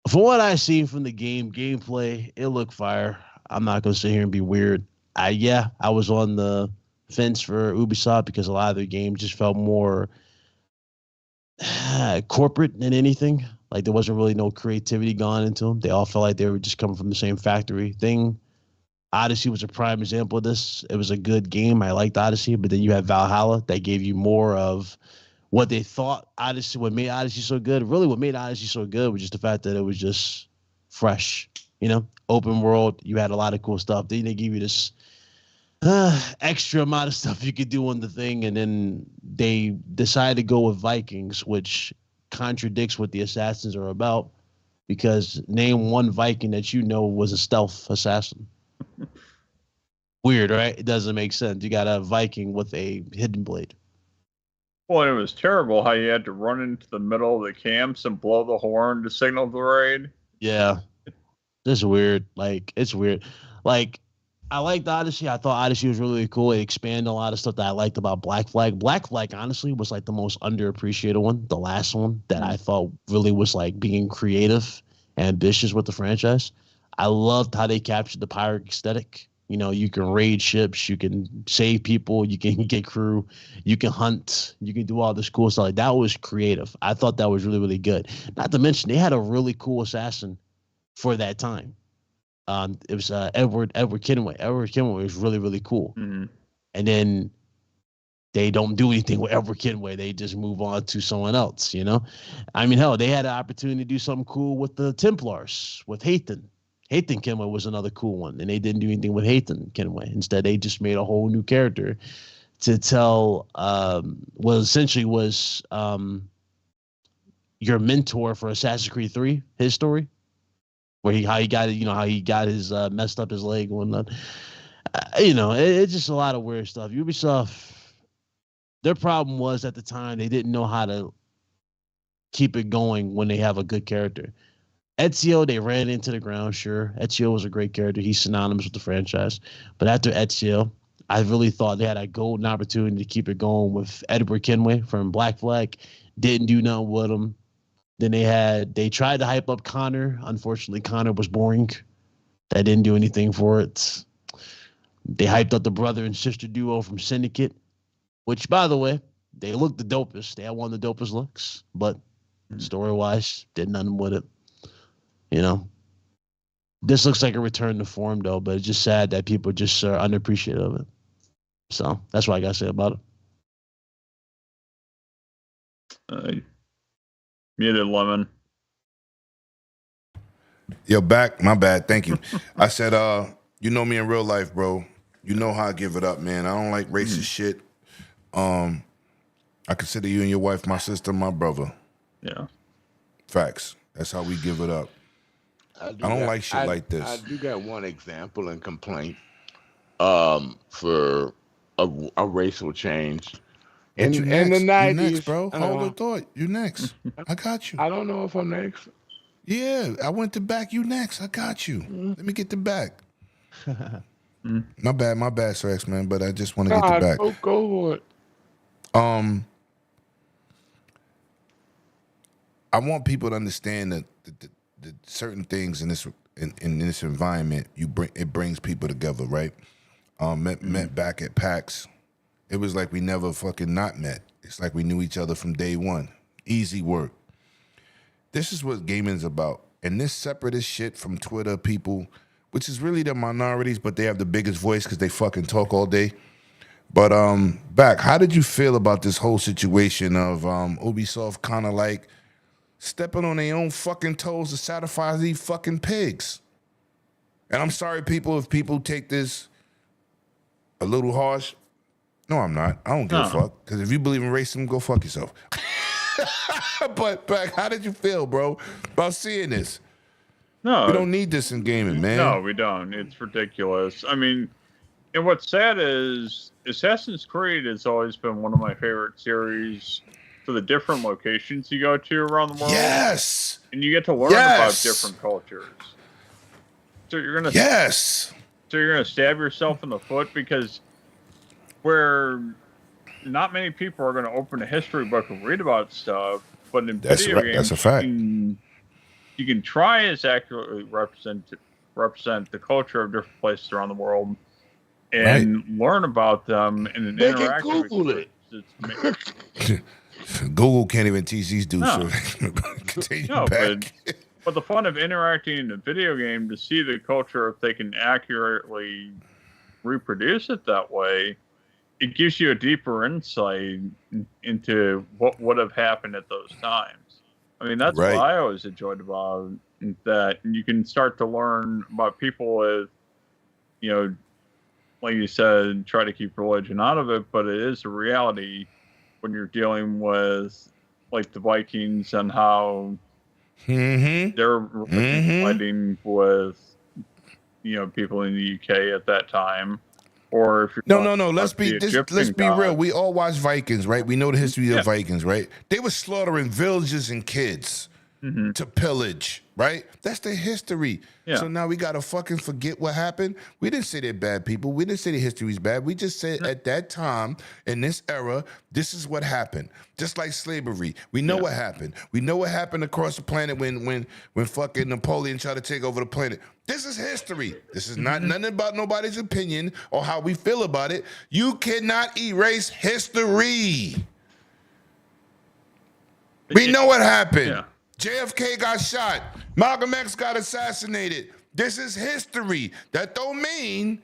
from what I've seen from the gameplay, it looked fire. I'm not going to sit here and be weird. I was on the fence for Ubisoft because a lot of their games just felt more corporate than anything. Like there wasn't really no creativity gone into them. They all felt like they were just coming from the same factory thing. Odyssey was a prime example of this. It was a good game. I liked Odyssey, but then you had Valhalla that gave you more of what they thought Odyssey, what made Odyssey so good. Really, what made Odyssey so good was just the fact that it was just fresh, open world. You had a lot of cool stuff. Then they give you this extra amount of stuff you could do on the thing, and then they decided to go with Vikings, which contradicts what the Assassins are about, because name one Viking that was a stealth assassin. Weird, right? It doesn't make sense. You got a Viking with a hidden blade. Well, it was terrible how you had to run into the middle of the camps and blow the horn to signal the raid. Yeah. It's weird. It's weird. I liked Odyssey. I thought Odyssey was really cool. It expanded a lot of stuff that I liked about Black Flag. Black Flag, honestly, was the most underappreciated one. The last one that I thought really was being creative, ambitious with the franchise. I loved how they captured the pirate aesthetic. You can raid ships, you can save people, you can get crew, you can hunt, you can do all this cool stuff. That was creative. I thought that was really, really good. Not to mention, they had a really cool assassin for that time. It was Edward Kenway. Edward Kenway was really, really cool. Mm-hmm. And then they don't do anything with Edward Kenway. They just move on to someone else, I mean, hell, they had an opportunity to do something cool with the Templars, with Hathan. Hayden Kenway was another cool one, and they didn't do anything with Hayden Kenway. Instead, they just made a whole new character to tell essentially was your mentor for Assassin's Creed 3, his story, where how he got his messed up his leg and whatnot. It's just a lot of weird stuff. Ubisoft, their problem was at the time they didn't know how to keep it going when they have a good character. Ezio, they ran into the ground, sure. Ezio was a great character. He's synonymous with the franchise. But after Ezio, I really thought they had a golden opportunity to keep it going with Edward Kenway from Black Flag. Didn't do nothing with him. Then they tried to hype up Connor. Unfortunately, Connor was boring. That didn't do anything for it. They hyped up the brother and sister duo from Syndicate, which, by the way, they looked the dopest. They had one of the dopest looks, but story-wise, did nothing with it. This looks like a return to form, though, but it's just sad that people just are unappreciative of it. So that's what I got to say about it. Muted Lemon. Yo, back. My bad. Thank you. I said, you know me in real life, bro. You know how I give it up, man. I don't like racist shit. I consider you and your wife my sister, my brother. Yeah. Facts. That's how we give it up. I don't like shit like this. I do got one example and complaint for a racial change. In the 90s. You next, bro. Hold the thought. You next. I got you. I don't know if I'm next. Yeah, I went to back. You next. I got you. Let me get the back. My bad, Sir X, man, but I just want to get the back. Go for it. I want people to understand that the certain things in this environment it brings people together, right? Met back at PAX. It was like we never fucking not met. It's like we knew each other from day one. Easy work. This is what gaming's about. And this separatist shit from Twitter people, which is really the minorities, but they have the biggest voice because they fucking talk all day. But back, how did you feel about this whole situation of Ubisoft kind of like stepping on their own fucking toes to satisfy these fucking pigs? And I'm sorry, people, if people take this a little harsh. No, I'm not. I don't give a fuck. Because if you believe in racism, go fuck yourself. But back, how did you feel, bro, about seeing this? No, we don't need this in gaming, man. No, we don't. It's ridiculous. I mean, and what's sad is Assassin's Creed has always been one of my favorite series for the different locations you go to around the world. Yes. And you get to learn about different cultures. So you're gonna stab yourself in the foot because where not many people are gonna open a history book and read about stuff, but in video games, that's a fact. You can try as accurately represent the culture of different places around the world and learn about them in an interactive experience. Google can't even teach these dudes. No. So continue back. But the fun of interacting in a video game to see the culture, if they can accurately reproduce it that way, it gives you a deeper insight into what would have happened at those times. I mean, that's what I always enjoyed about that. You can start to learn about people with, like you said, try to keep religion out of it, but it is a reality when you're dealing with, like, the Vikings and how they're fighting with, people in the UK at that time. Or if you're no. Let's be real. We all watch Vikings, right? We know the history of Vikings, right? They were slaughtering villages and kids to pillage, right? That's their history. Yeah. So now we gotta fucking forget what happened. We didn't say they're bad people. We didn't say the history is bad. We just said at that time, in this era, this is what happened. Just like slavery, we know what happened. We know what happened across the planet when fucking Napoleon tried to take over the planet. This is history. This is not nothing about nobody's opinion or how we feel about it. You cannot erase history. We know what happened. Yeah. JFK got shot. Malcolm X got assassinated. This is history. That don't mean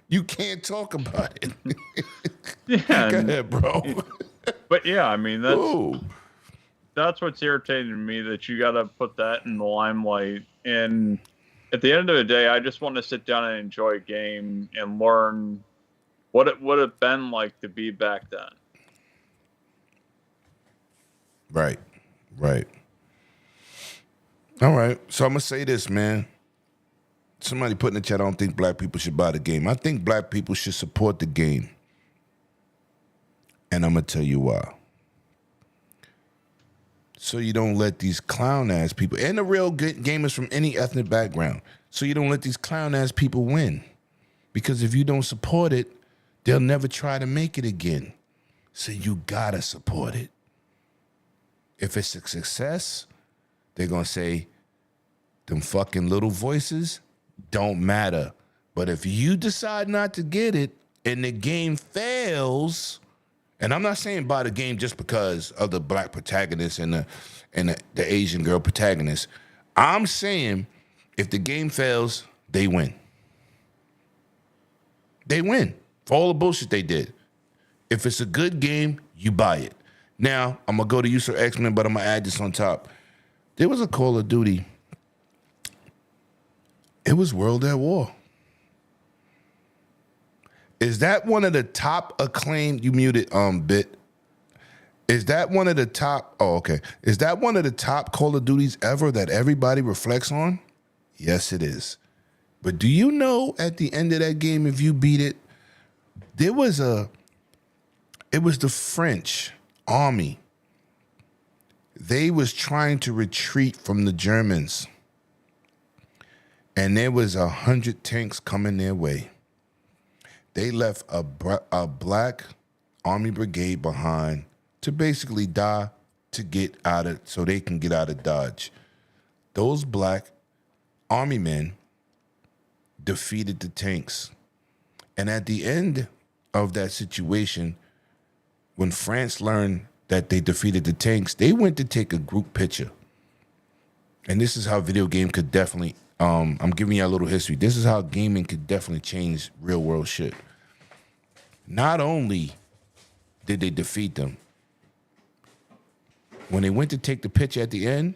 you can't talk about it. Go ahead, bro. But yeah, I mean, that's what's irritating to me, that you got to put that in the limelight. And At the end of the day, I just want to sit down and enjoy a game and learn what it would have been like to be back then. Right. All right. So I'm going to say this, man. Somebody put in the chat, I don't think black people should buy the game. I think black people should support the game. And I'm going to tell you why. So you don't let these clown-ass people, and the real good gamers from any ethnic background, so you don't let these clown-ass people win. Because if you don't support it, they'll never try to make it again. So you got to support it. If it's a success, they're going to say, them fucking little voices don't matter. But if you decide not to get it and the game fails, and I'm not saying buy the game just because of the black protagonist and the Asian girl protagonist. I'm saying if the game fails, they win. They win for all the bullshit they did. If it's a good game, you buy it. Now, I'm going to go to User X-Men, but I'm going to add this on top. There was a Call of Duty. It was World at War. Is that one of the top acclaimed? You muted, Bit. Is that one of the top? Oh, okay. Is that one of the top Call of Duties ever that everybody reflects on? Yes, it is. But do you know at the end of that game, if you beat it, it was the French army. They was trying to retreat from the Germans. And there was 100 tanks coming their way. They left a black army brigade behind to basically die to get out of, so they can get out of Dodge. Those black army men defeated the tanks. And at the end of that situation, when France learned that they defeated the tanks, they went to take a group picture. And this is how video game could definitely, I'm giving you a little history. This is how gaming could definitely change real world shit. Not only did they defeat them, when they went to take the picture at the end,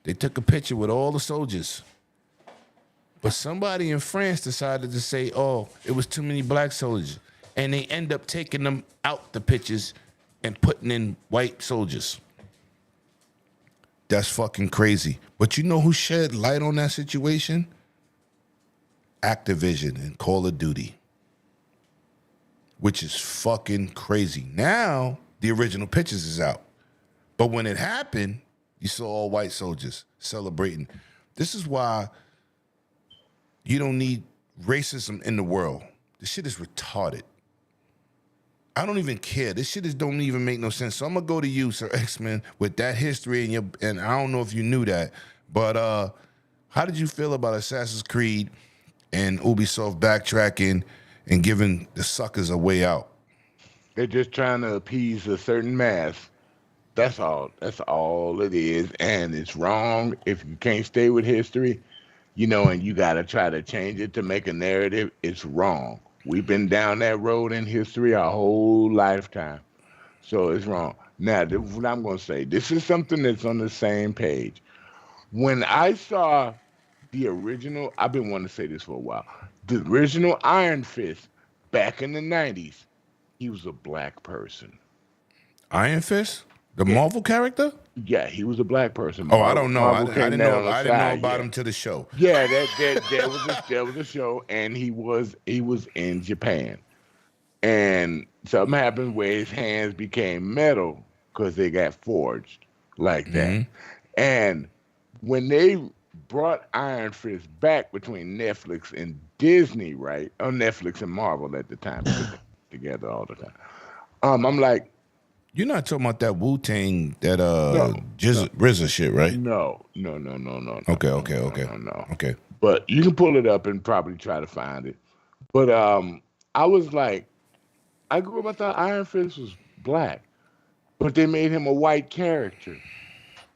they took a picture with all the soldiers. But somebody in France decided to say, oh, it was too many black soldiers. And they end up taking them out the pictures and putting in white soldiers. That's fucking crazy. But you know who shed light on that situation? Activision and Call of Duty. Which is fucking crazy. Now, the original pictures is out. But when it happened, you saw all white soldiers celebrating. This is why you don't need racism in the world. This shit is retarded. I don't even care. This shit don't even make no sense. So I'm gonna go to you, Sir X-Men, with that history and I don't know if you knew that, but how did you feel about Assassin's Creed and Ubisoft backtracking and giving the suckers a way out? They're just trying to appease a certain mass. That's all. That's all it is. And it's wrong if you can't stay with history, and you got to try to change it to make a narrative. It's wrong. We've been down that road in history our whole lifetime. So it's wrong. Now, what I'm going to say, this is something that's on the same page. When I saw the original, I've been wanting to say this for a while, the original Iron Fist back in the 90s, he was a black person. Iron Fist? The Marvel character? Yeah, he was a black person. Oh, I don't know. I didn't know about him to the show. Yeah, there was a show, and he was in Japan, and something happened where his hands became metal because they got forged like that. Mm-hmm. And when they brought Iron Fist back between Netflix and Disney, right? Or Netflix and Marvel at the time, together all the time. I'm like, you're not talking about that Wu-Tang, that RZA shit, right? No. Okay. No. Okay. But you can pull it up and probably try to find it. But I was like, I grew up, I thought Iron Fist was black, but they made him a white character,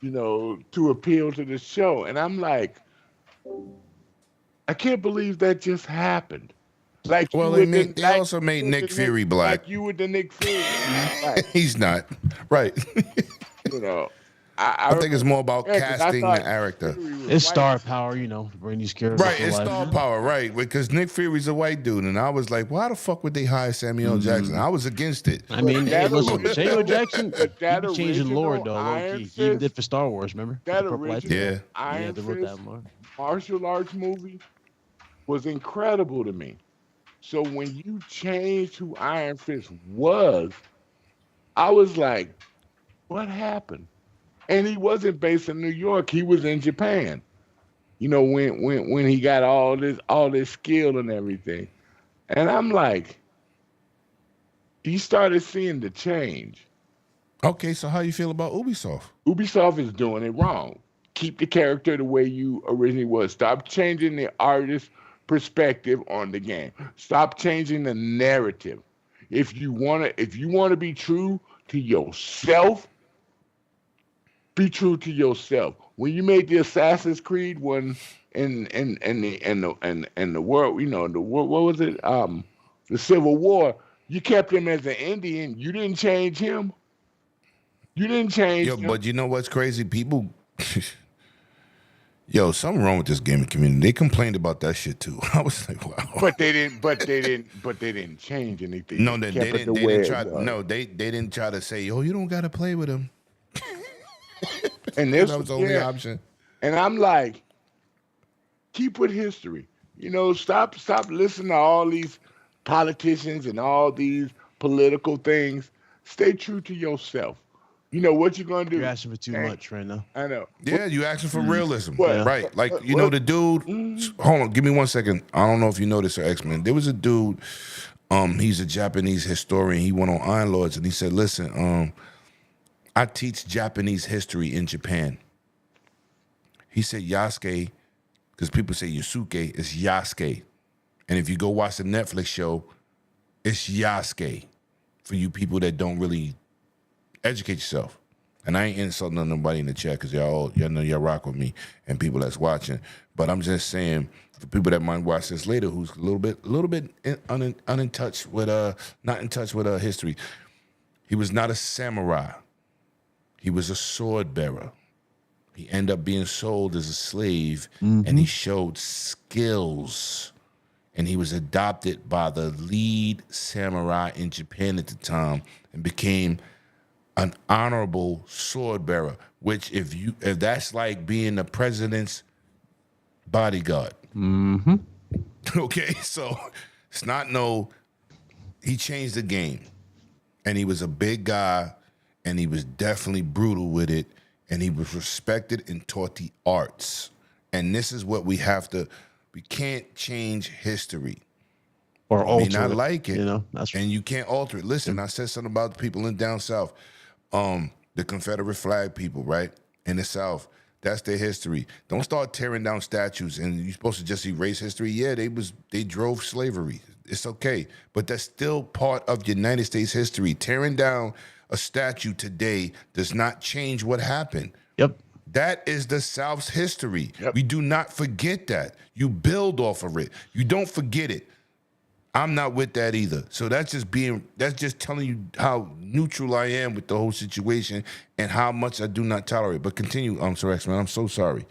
to appeal to the show. And I'm like, I can't believe that just happened. Like, well, they also made Nick Fury black. Like you with the Nick Fury. Right. He's not. Right. I think it's more about 'cause I casting thought the character. Fury was It's white. star power, to bring these characters Right, to it's life. star power, right? Because Nick Fury's a white dude, and I was like, why the fuck would they hire Samuel Jackson? I was against it. I mean, hey, that listen, original- Samuel Jackson, but he that be changing lore, original though. Iron Low-key. He even Fist- did for Star Wars, remember? That With the purple original Yeah. Iron they wrote that Fist lore. martial arts movie was incredible to me. So when you changed who Iron Fist was, I was like, what happened? And he wasn't based in New York. He was in Japan. When he got all this skill and everything. And I'm like, he started seeing the change. Okay, so how you feel about Ubisoft? Ubisoft is doing it wrong. Keep the character the way you originally was. Stop changing the artist's perspective on the game. Stop changing the narrative. If you wanna be true to yourself, be true to yourself. When you made the Assassin's Creed one in the world, what was it? The Civil War. You kept him as an Indian. You didn't change him. You didn't change him. But you know what's crazy? People, something wrong with this gaming community. They complained about that shit too. I was like, wow. But they didn't change anything. No, they didn't try. No, they didn't try to say, "Yo, you don't got to play with him." And this that was the only option. And I'm like, keep with history. Stop listening to all these politicians and all these political things. Stay true to yourself. What you're gonna do. You're asking for too much right now. I know. Yeah, you asking for realism, What? right? Like the dude. Hold on, give me 1 second. I don't know if you know this or X-Men. There was a dude. He's a Japanese historian. He went on Iron Lords and he said, "Listen, I teach Japanese history in Japan." He said Yasuke, because people say Yusuke, it's Yasuke. And if you go watch the Netflix show, it's Yasuke for you people that don't really educate yourself. And I ain't insulting nobody in the chat because y'all know y'all rock with me and people that's watching. But I'm just saying for people that might watch this later who's a little bit not in touch with history. He was not a samurai. He was a sword bearer. He ended up being sold as a slave, and he showed skills. And he was adopted by the lead samurai in Japan at the time and became an honorable sword bearer, which if that's like being the president's bodyguard. Okay, so it's not he changed the game. And he was a big guy, and he was definitely brutal with it, and he was respected and taught the arts. And this is what we can't change history. Or alter may not it, like it, and you can't alter it. Listen, I said something about the people in down south, the Confederate flag people, right? In the South, that's their history. Don't start tearing down statues, and you're supposed to just erase history. Yeah, they drove slavery. It's okay, but that's still part of United States history. Tearing down a statue today does not change what happened. Yep. That is the South's history. Yep. We do not forget that. You build off of it. You don't forget it. I'm not with that either. So that's just telling you how neutral I am with the whole situation and how much I do not tolerate. But continue, Sir X-Man. I'm so sorry.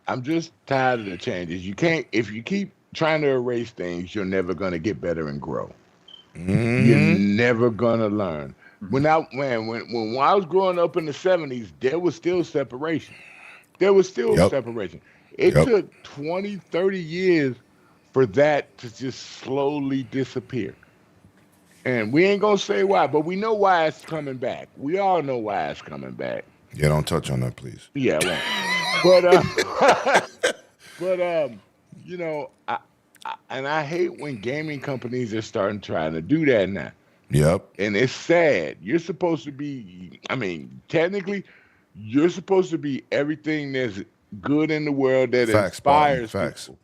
I'm just tired of the changes. If you keep trying to erase things, you're never gonna get better and grow. You're never gonna learn. When I was growing up in the 70s, there was still separation. Separation. It took 20, 30 years for that to just slowly disappear. And we ain't gonna say why, but we know why it's coming back. We all know why it's coming back. Yeah, don't touch on that, please. Yeah, well. but I hate when gaming companies are trying to do that now. Yep. And it's sad. You're supposed to be, technically, you're supposed to be everything that's good in the world that inspires people.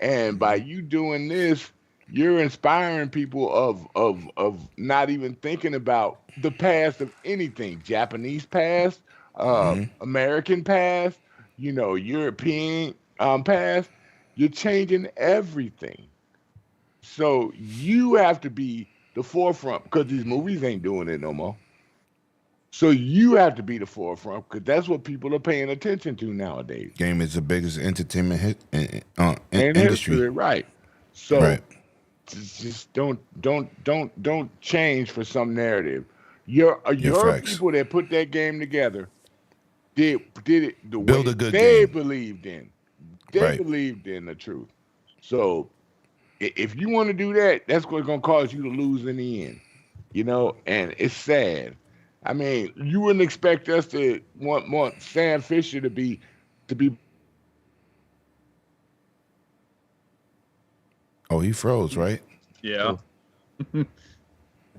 And by you doing this, you're inspiring people of not even thinking about the past of anything. Japanese past, American past, European past. You're changing everything. So you have to be the forefront because these movies ain't doing it no more. So you have to be the forefront because that's what people are paying attention to nowadays. Game is the biggest entertainment In industry. history, right? So Right. just don't change for some narrative. Your facts. people that put that game together did it the Build way a good they game. believed in. They Right. believed in the truth. So if you want to do that, that's what's gonna cause you to lose in the end. And it's sad. I mean, you wouldn't expect us to want Sam Fisher to be. Oh, he froze, right? Yeah.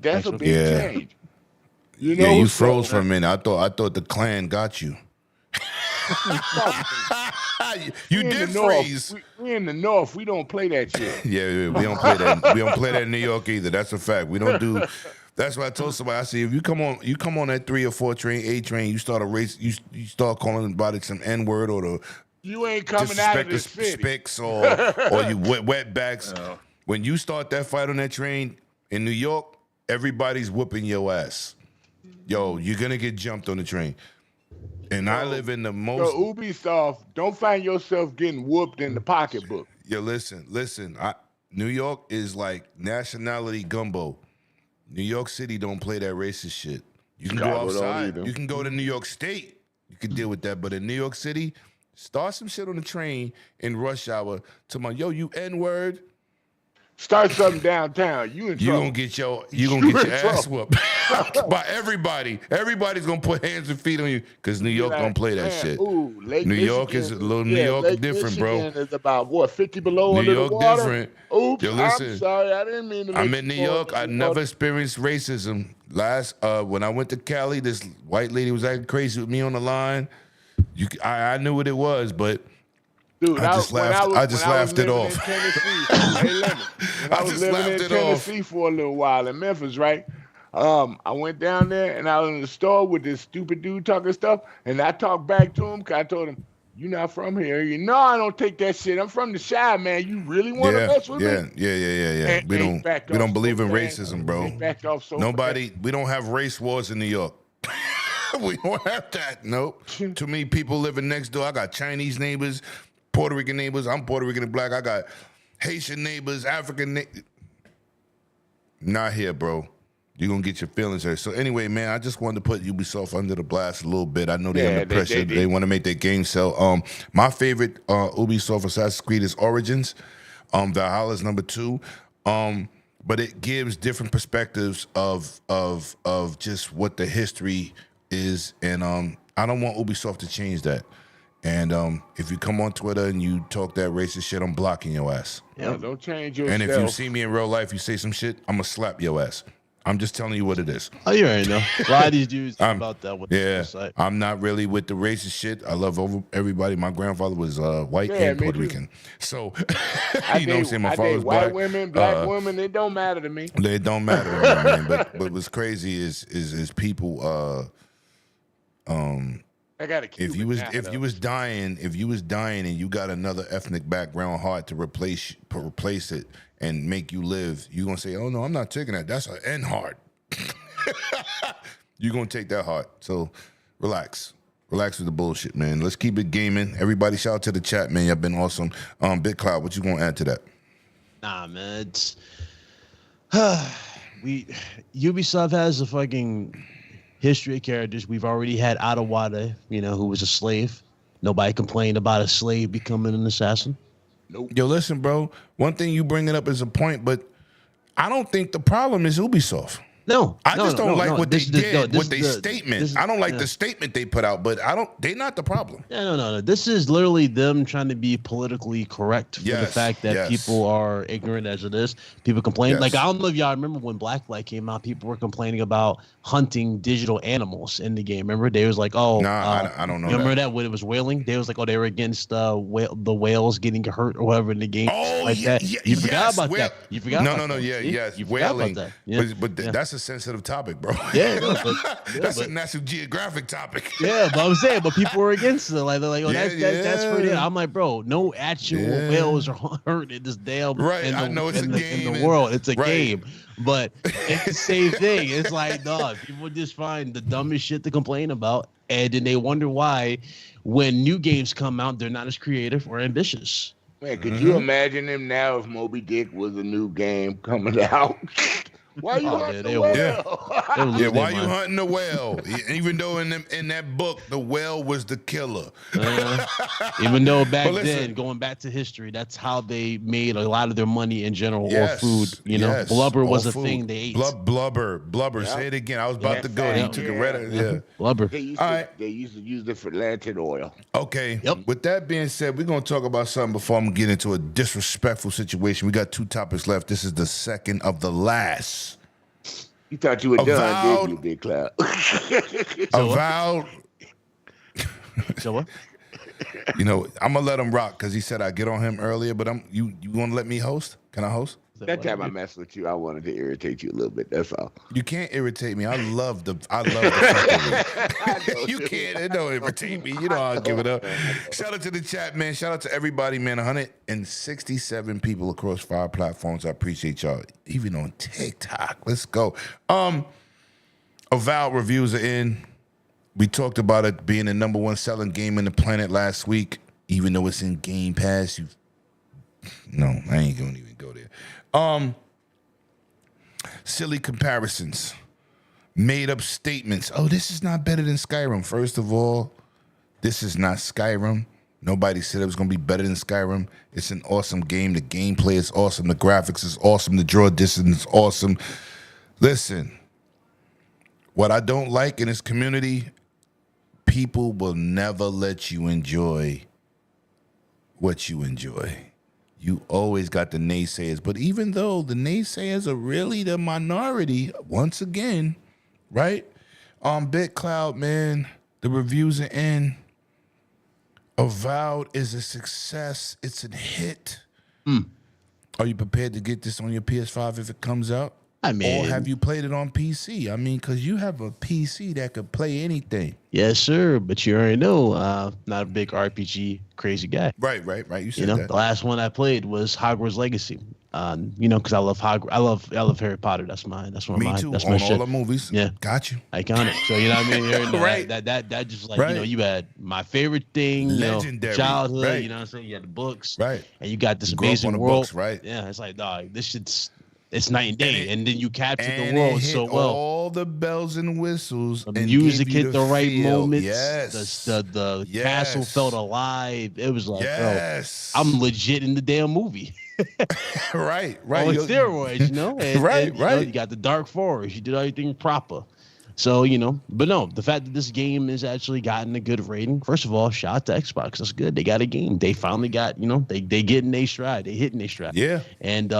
That's a big Yeah. change. Yeah, you froze for a minute. I thought the clan got you. You did freeze. We in the North. We don't play that shit. Yeah, we don't play that. We don't play that in New York either. That's a fact. We don't do. That's what I told somebody. I said, if you come on that 3 or 4 train, 8 train, you start a race. You start calling about it some N word or the. You ain't coming out of the city. Spicks or you wetbacks. Oh. When you start that fight on that train in New York, everybody's whooping your ass. Yo, you're gonna get jumped on the train. And I live in the most. So Ubisoft, don't find yourself getting whooped in the pocketbook. Yo, listen. New York is like nationality gumbo. New York City don't play that racist shit. You can go outside. You can go to New York State. You can deal with that. But in New York City, start some shit on the train in rush hour. Yo, you N-word. Start something downtown. You gonna get your ass whooped by everybody. Everybody's gonna put hands and feet on you because New York don't play that shit. Ooh, New York is a little New York Lake different, Michigan bro. Is about what 50 below New under York the water. different. Oops, Yo, listen, I'm sorry, I didn't mean to. I'm in New York. I never experienced racism. When I went to Cali, this white lady was acting crazy with me on the line. I knew what it was, but. Dude, I just laughed it off. I was living in Tennessee for a little while in Memphis, right? I went down there and I was in the store with this stupid dude talking stuff, and I talked back to him because I told him, "You're not from here." I don't take that shit. I'm from the Chi, man. You really want to mess with me? Yeah. We don't believe in racism, bro. Backed off so Nobody. We don't have race wars in New York. We don't have that. Nope. Too many people living next door. I got Chinese neighbors. Puerto Rican neighbors. I'm Puerto Rican and black. I got Haitian neighbors, African neighbors. Not here, bro. You're going to get your feelings hurt. So anyway, man, I just wanted to put Ubisoft under the blast a little bit. I know they're under pressure. They want to make their game sell. My favorite Ubisoft Assassin's Creed is Origins. Valhalla's number 2. But it gives different perspectives of just what the history is. And I don't want Ubisoft to change that. And if you come on Twitter and you talk that racist shit, I'm blocking your ass. Yeah, don't change yourself. And if you see me in real life, you say some shit, I'm going to slap your ass. I'm just telling you what it is. Oh, you already know. A lot of these dudes about that. Yeah, I'm not really with the racist shit. I love everybody. My grandfather was white and Puerto Rican. So, you know what I'm saying? My father's black. White women, black women, it don't matter to me. They don't matter to me, man. But what's crazy is people... I got if you was dying and you got another ethnic background heart to replace it and make you live, you gonna say, "Oh no, I'm not taking that. That's an N heart." You gonna take that heart. So relax with the bullshit, man. Let's keep it gaming. Everybody, shout out to the chat, man. Y'all been awesome. Big Cloud, what you gonna add to that? Nah, man, it's Ubisoft has a fucking history of characters. We've already had Adewale, who was a slave. Nobody complained about a slave becoming an assassin. Nope. Yo, listen, bro. One thing you bring it up as a point, but I don't think the problem is Ubisoft. No, I just don't like what they did with their statement. I don't like the statement they put out, but they're not the problem. Yeah, no. This is literally them trying to be politically correct for the fact that people are ignorant as it is. People complain. Yes. Like, I don't know if y'all remember when Blacklight came out, people were complaining about hunting digital animals in the game. Remember? They was like, oh. Nah, I don't know. You remember that when it was whaling? They was like, oh, they were against the whales getting hurt or whatever in the game. Oh, like that. You forgot about that. You forgot about that. No. Yes. You whaling. forgot about that. Yeah. But that's a sensitive topic, bro. Yeah, no, that's a National Geographic topic. Yeah, but I'm saying, but people were against it. Like they're like, oh, that's for them. I'm like, bro, no actual whales are hurt in this damn I know it's a game in the world. It's a game, but it's the same thing. It's like, dog, people just find the dumbest shit to complain about, and then they wonder why, when new games come out, they're not as creative or ambitious. Man, could you imagine them now if Moby Dick was a new game coming out? Why you hunting the whale? Yeah, why you hunting the whale? Even though in that book, the whale was the killer. Even though back then, going back to history, that's how they made a lot of their money in general, or food. You know, blubber was a thing they ate. Blubber. Yep. Say it again. I was about to go. You took it right out. Yeah. Blubber. They used to use it for lantern oil. Okay. Yep. With that being said, we're going to talk about something before I'm going to get into a disrespectful situation. We got 2 topics left. This is the second of the last. You thought you were done, didn't you, Big Cloud? Avowed. So what? You know, I'm gonna let him rock because he said I get on him earlier. But you want to let me host? Can I host? That time I messed with you, I wanted to irritate you a little bit. That's all. You can't irritate me. I love the fuckery. You can't. It don't irritate me. You know I'll give it up. Shout out to the chat, man. Shout out to everybody, man. 167 people across 5 platforms. I appreciate y'all. Even on TikTok. Let's go. Avowed reviews are in. We talked about it being the #1 selling game in the planet last week, even though it's in Game Pass. No, I ain't gonna even go there. Silly comparisons, made up statements. Oh, this is not better than Skyrim. First of all, this is not Skyrim. Nobody said it was going to be better than Skyrim. It's an awesome game. The gameplay is awesome. The graphics is awesome. The draw distance is awesome. Listen, what I don't like in this community, people will never let you enjoy what you enjoy. You always got the naysayers. But even though the naysayers are really the minority, once again, right? BitCloud, man, the reviews are in. Avowed is a success. It's a hit. Are you prepared to get this on your PS5 if it comes out? I mean, or have you played it on PC? I mean, because you have a PC that could play anything. Yes, sir. But you already know, not a big RPG crazy guy. Right. You said that. The last one I played was Hogwarts Legacy. Because I love I love Harry Potter. That's one of mine. Me too. That's on my all shit. the movies. Yeah, got you. Iconic. So you know what I mean. You already know right. That just like you had my favorite thing. Legendary. Childhood. Right. You know what I'm saying. You had the books. Right. And you got this you grew up amazing on the world. Books, right. Yeah. It's like, dog, this shit's. It's night and day, and then you captured and the world it hit so well. All the bells and whistles. The music hit the right moments. Yes. The castle felt alive. It was like, bro, I'm legit in the damn movie. right. On steroids, you know? And, right. You got the Dark Forest. You did everything proper. So, but no, the fact that this game has actually gotten a good rating, first of all, shout out to Xbox. That's good. They got a game. They finally got, they getting their stride. They hitting their stride. Yeah. And,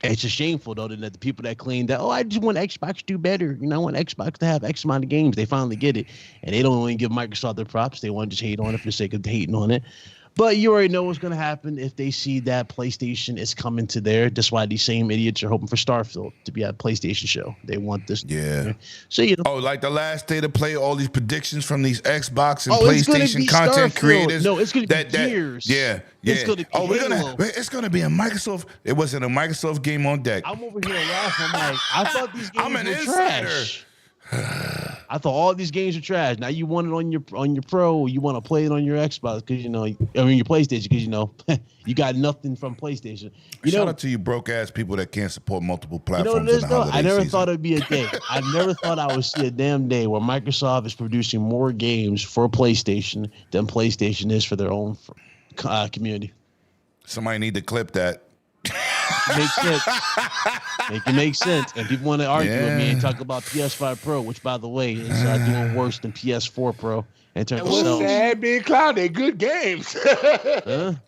it's just shameful, though, that the people that claim that, I just want Xbox to do better. I want Xbox to have X amount of games. They finally get it. And they don't even give Microsoft their props. They want to just hate on it for the sake of hating on it. But you already know what's going to happen if they see that PlayStation is coming to there. That's why these same idiots are hoping for Starfield to be at a PlayStation show. They want this. Yeah. So, Oh, like the last day to play all these predictions from these Xbox and PlayStation content Starfield. creators. No, it's going to be Gears. Yeah. It's going to be it's going to be a Microsoft. It wasn't a Microsoft game on deck. I'm over here laughing. I'm like, I thought these games I'm an were insider. trash. I thought all these games are trash. Now you want it on your Pro, you want to play it on your Xbox because your PlayStation because you got nothing from PlayStation. Shout out to you broke ass people that can't support multiple platforms. You know what it is, though? I never season. thought it'd be a day. I never thought I would see a damn day where Microsoft is producing more games for PlayStation than PlayStation is for their own community. Somebody need to clip that. Makes sense. Make it make sense. And people want to argue with me and talk about PS5 Pro, which, by the way, is doing worse than PS4 Pro in terms of sales. Sad, Big Cloud. They're good games. For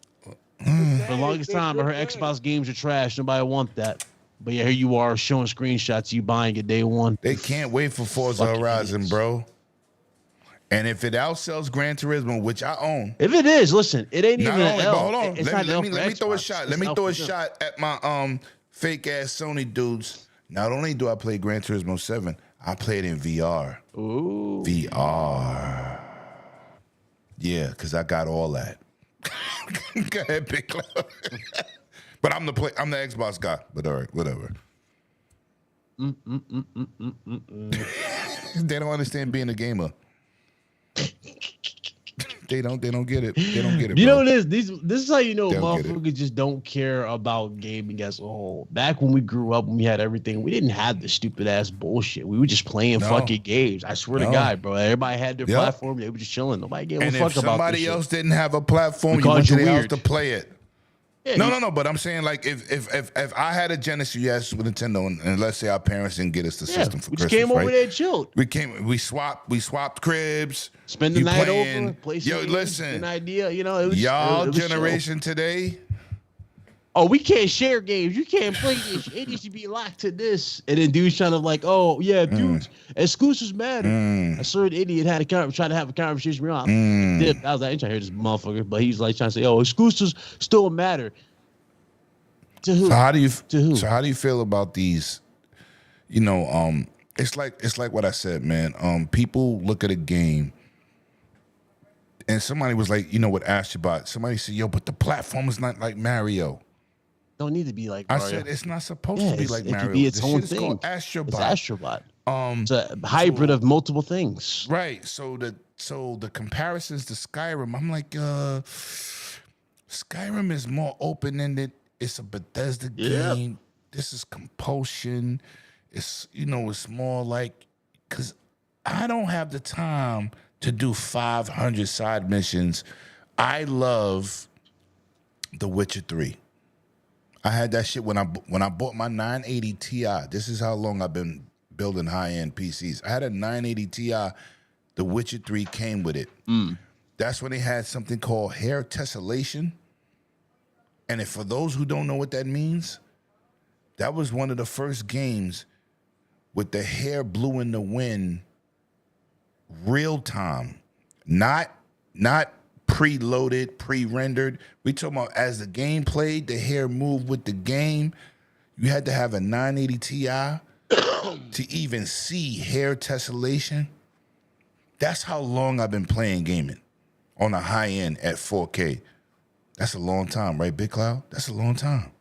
the longest time, I heard Xbox games are trash. Nobody want that. But yeah, here you are showing screenshots of you buying it day one. They can't wait for Forza Horizon, bro. And if it outsells Gran Turismo, which I own. If it is, listen, it ain't even an L. Hold on. Let me throw a shot. Let me throw a shot at my fake ass Sony dudes. Not only do I play Gran Turismo 7, I play it in VR. Ooh. VR. Yeah, because I got all that. Go ahead, Big Cloud. But I'm the Xbox guy. But all right, whatever. They don't understand being a gamer. They don't get it. They don't get it. You bro. know this is how you know Don't get it. motherfuckers just don't care about gaming as a whole. Back when we grew up, when we had everything, we didn't have the stupid ass bullshit. We were just playing fucking games. I swear to God, bro. Everybody had their platform. They were just chilling. Nobody gave a fuck about this shit. And if somebody else didn't have a platform, you went to their house to play it. Yeah, no. But I'm saying, like, if I had a Genesis Super Nintendo, and let's say our parents didn't get us the system for Christmas, we just came over right? there and chilled. We swapped cribs. Spend the night over. Play Yo, listen, an idea. You know, it was, y'all it was generation today. Oh, we can't share games. You can't play this. It needs to be locked to this. And then dudes trying to like, oh yeah, dudes, exclusives matter. A certain idiot had trying to have a conversation with me. I was like, I ain't trying to hear this motherfucker, but he's like trying to say, oh, exclusives still matter. To who? So how do you feel about these? You know, it's like what I said, man. People look at a game. And somebody was like, you know what, Astrobot. Somebody said, yo, but the platform is not like Mario. Don't need to be like Mario. I said it's not supposed to be like Mario. It could be its own shit thing. Is called Astrobot. It's Astrobot. It's a hybrid of multiple things. Right. So the comparisons to Skyrim, I'm like, Skyrim is more open-ended. It's a Bethesda game. This is compulsion. It's it's more like, because I don't have the time to do 500 side missions. I love The Witcher 3. I had that shit when I bought my 980 Ti. This is how long I've been building high-end PCs. I had a 980 Ti. The Witcher 3 came with it. That's when they had something called hair tessellation. And if for those who don't know what that means, that was one of the first games with the hair blew in the wind real time, not preloaded, pre-rendered. We talking about as the game played, the hair moved with the game. You had to have a 980 Ti to even see hair tessellation. That's how long I've been playing gaming on a high end at 4K. That's a long time, right, Big Cloud? That's a long time.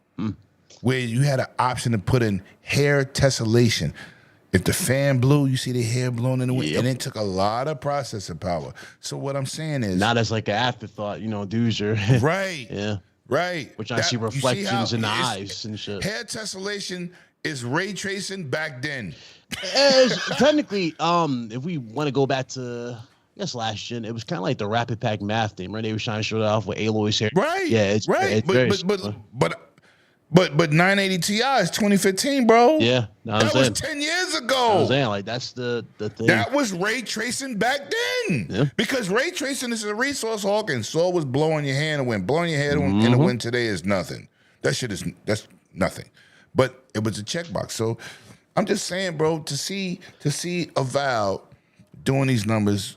Where you had an option to put in hair tessellation. If the fan blew, you see the hair blowing in the wind, and it took a lot of processing power. So what I'm saying is, not as like an afterthought, dudes are right. Yeah, right. Which I see reflections in the eyes and shit. Hair tessellation is ray tracing back then. Technically, if we want to go back to, I guess last gen, it was kind of like the rapid pack math thing, right? They were trying to show that off with Aloy's hair. Right. Yeah, it's right. It's But 980 Ti is 2015, bro. Yeah, that was 10 years ago. I'm saying, like, that's the thing. That was ray tracing back then. Yeah. Because ray tracing is a resource hog, and so was blowing your hand in the wind. Blowing your head in the wind today is nothing. That's nothing. But it was a checkbox. So I'm just saying, bro, to see Avowed doing these numbers,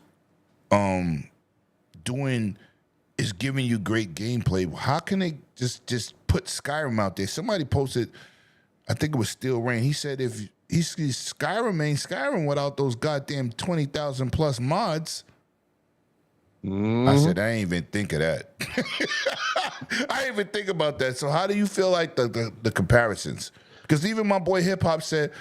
is giving you great gameplay. How can they just put Skyrim out there? Somebody posted, I think it was Steel Rain. He said if Skyrim ain't Skyrim without those goddamn 20,000 plus mods. I said, I ain't even think of that. I didn't even think about that. So how do you feel like the comparisons? Because even my boy Hip Hop said,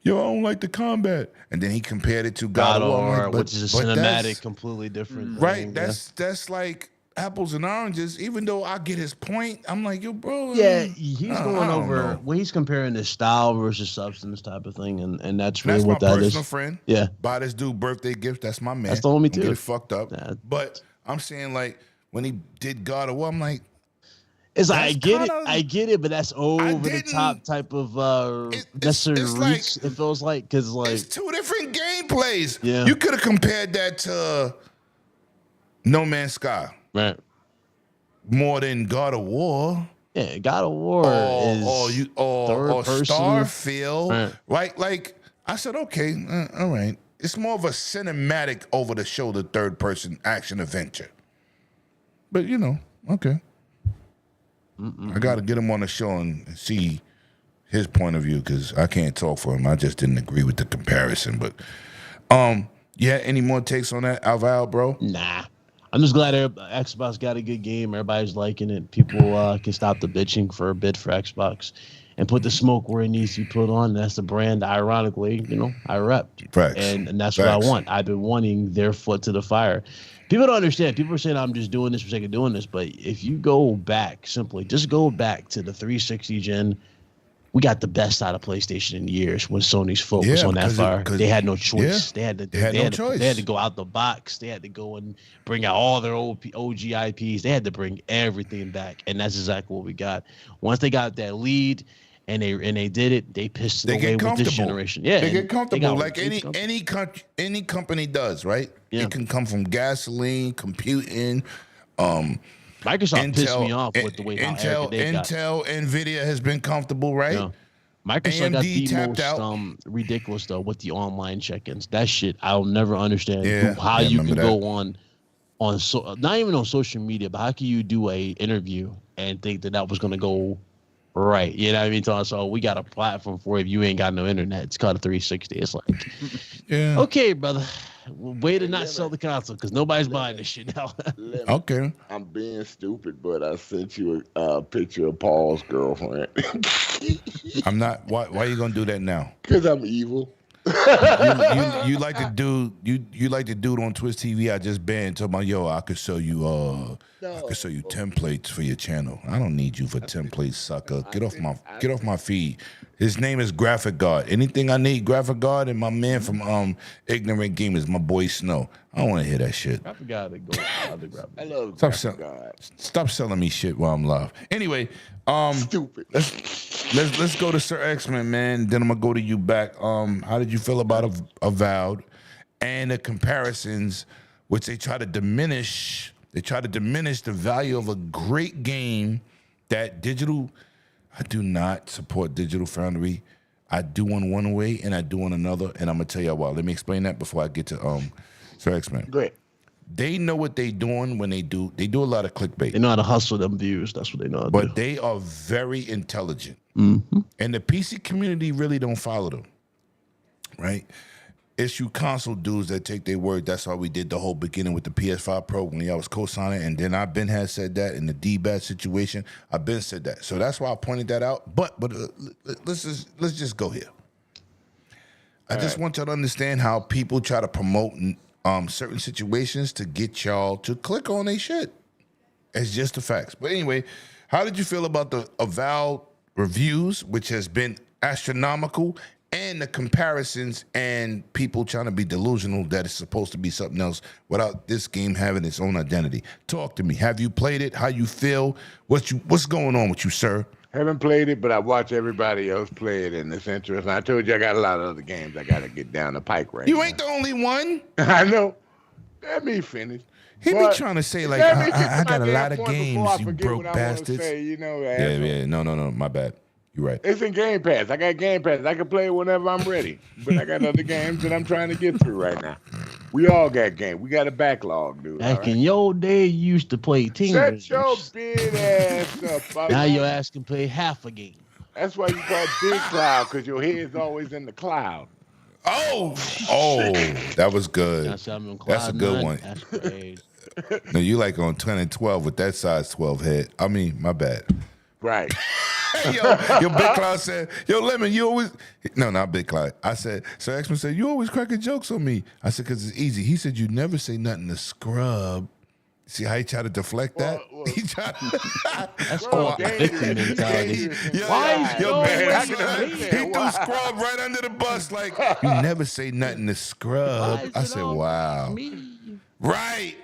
yo, I don't like the combat. And then he compared it to God of War, which is a cinematic, completely different right, thing. That's like apples and oranges. Even though I get his point, I'm like, yo, bro. Yeah, he's going over when he's comparing the style versus substance type of thing, and that's really what that is. That's my personal friend. Yeah. Buy this dude birthday gift. That's my man. That's the homie too. Get it fucked up. Yeah. But I'm saying, like, when he did God of War, I'm like, it's like, I get it, but that's over the top type of necessary reach. It feels like, because like it's two different gameplays. Yeah, you could have compared that to No Man's Sky, right? More than God of War. Yeah, God of War is or Starfield, right? Like I said, okay, all right. It's more of a cinematic, over the shoulder, third person action adventure. But okay. I got to get him on the show and see his point of view because I can't talk for him. I just didn't agree with the comparison. But yeah, any more takes on that, Alval, bro? Nah. I'm just glad Xbox got a good game. Everybody's liking it. People can stop the bitching for a bid for Xbox and put the smoke where it needs to be put on. That's the brand, ironically, I rep. Facts. And that's Facts. what I want. I've been wanting their foot to the fire. People don't understand. People are saying I'm just doing this for the sake of doing this. But if you go back, just go back to the 360 gen, we got the best out of PlayStation in years when Sony's foot was on that fire. They had no choice. Yeah, they had no choice. They had to go out the box. They had to go and bring out all their OG IPs. They had to bring everything back, and that's exactly what we got. Once they got that lead, and they did it, they pissed it away with this generation. Yeah, they get comfortable like any company does, right? Yeah. It can come from gasoline, computing. Microsoft pissed me off with the way Intel, Nvidia has been comfortable, right? Yeah. Microsoft got AMD the tapped most ridiculous though with the online check-ins. That shit I'll never understand how you can go on not even on social media, but how can you do a interview and think that was gonna go right? You know what I mean? So we got a platform for it if you ain't got no internet. It's called a 360. It's like, okay, brother. Way to not sell the console because nobody's buying this shit now. Okay. I'm being stupid, but I sent you a picture of Paul's girlfriend. I'm not. Why are you gonna do that now? Because I'm evil. You like the dude. You like the dude on Twitch TV. I just banned. Talking about I could show you. I could show you templates for your channel. I don't need you for templates, sucker. Get off my feed. His name is Graphic God. Anything I need, Graphic God, and my man from Ignorant Gamers, my boy Snow. I don't want to hear that shit. Graphic God, I love Graphic God. Stop selling me shit while I'm live. Anyway, stupid. Let's go to Sir X-Men, man. Then I'm gonna go to you back. How did you feel about Avowed and the comparisons, which they try to diminish? They try to diminish the value of a great game that digital. I do not support Digital Foundry. I do one way and I do on another, and I'm gonna tell you why. Let me explain that before I get to Sir X-Men. Go ahead. They know what they're doing when they do a lot of clickbait. They know how to hustle them views. That's what they know how to do. But they are very intelligent. Mm-hmm. And the PC community really don't follow them, right? It's you console dudes that take their word. That's why we did the whole beginning with the PS5 Pro when I was co-signing, and then I've been had said that in the D-Bat situation. I've been said that, so that's why I pointed that out. But let's just go here. I just want y'all to understand how people try to promote certain situations to get y'all to click on their shit. It's just the facts. But anyway, how did you feel about the Avowed reviews, which has been astronomical, and the comparisons and people trying to be delusional that it's supposed to be something else without this game having its own identity? Talk to me. Have you played it? How you feel? What's going on with you, sir? Haven't played it, but I watch everybody else play it, and it's interesting. I told you I got a lot of other games I got to get down the pike right You now. ain't the only one. I know. Let me finish. He be trying to say, like, I got a lot of games, you broke bastards. Yeah, no, my bad. You're right. It's in Game Pass. I got Game Pass. I can play it whenever I'm ready. But I got other games that I'm trying to get through right now. We all got games. We got a backlog, dude. Back in your day, you used to play team. Shut your big ass up. Now your ass can play half a game. That's why you call it Big Cloud, because your head's always in the cloud. Oh, that was good. That's a good one. That's crazy. No, you like on 10 and 12 with that size 12 head. I mean, my bad. Right. Yo, Big Cloud said, yo, Lemon, you always... No, not Big Cloud. I said, so X-Men said, you always cracking jokes on me. I said, because it's easy. He said, you never say nothing to Scrub. See how he tried to deflect that? He tried to... That's called victim mentality. He threw Scrub right under the bus like, you never say nothing to Scrub. I said, wow. Right.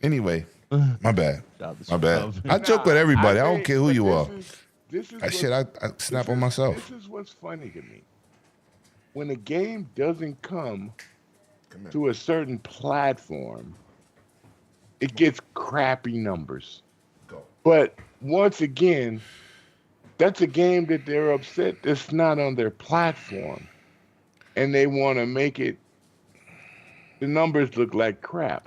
Anyway, my bad. I joke with everybody. I don't care who you are. I snap on myself. This is what's funny to me. When a game doesn't come to a certain platform, it gets crappy numbers. But once again, that's a game that they're upset that's not on their platform. And they want to make the numbers look like crap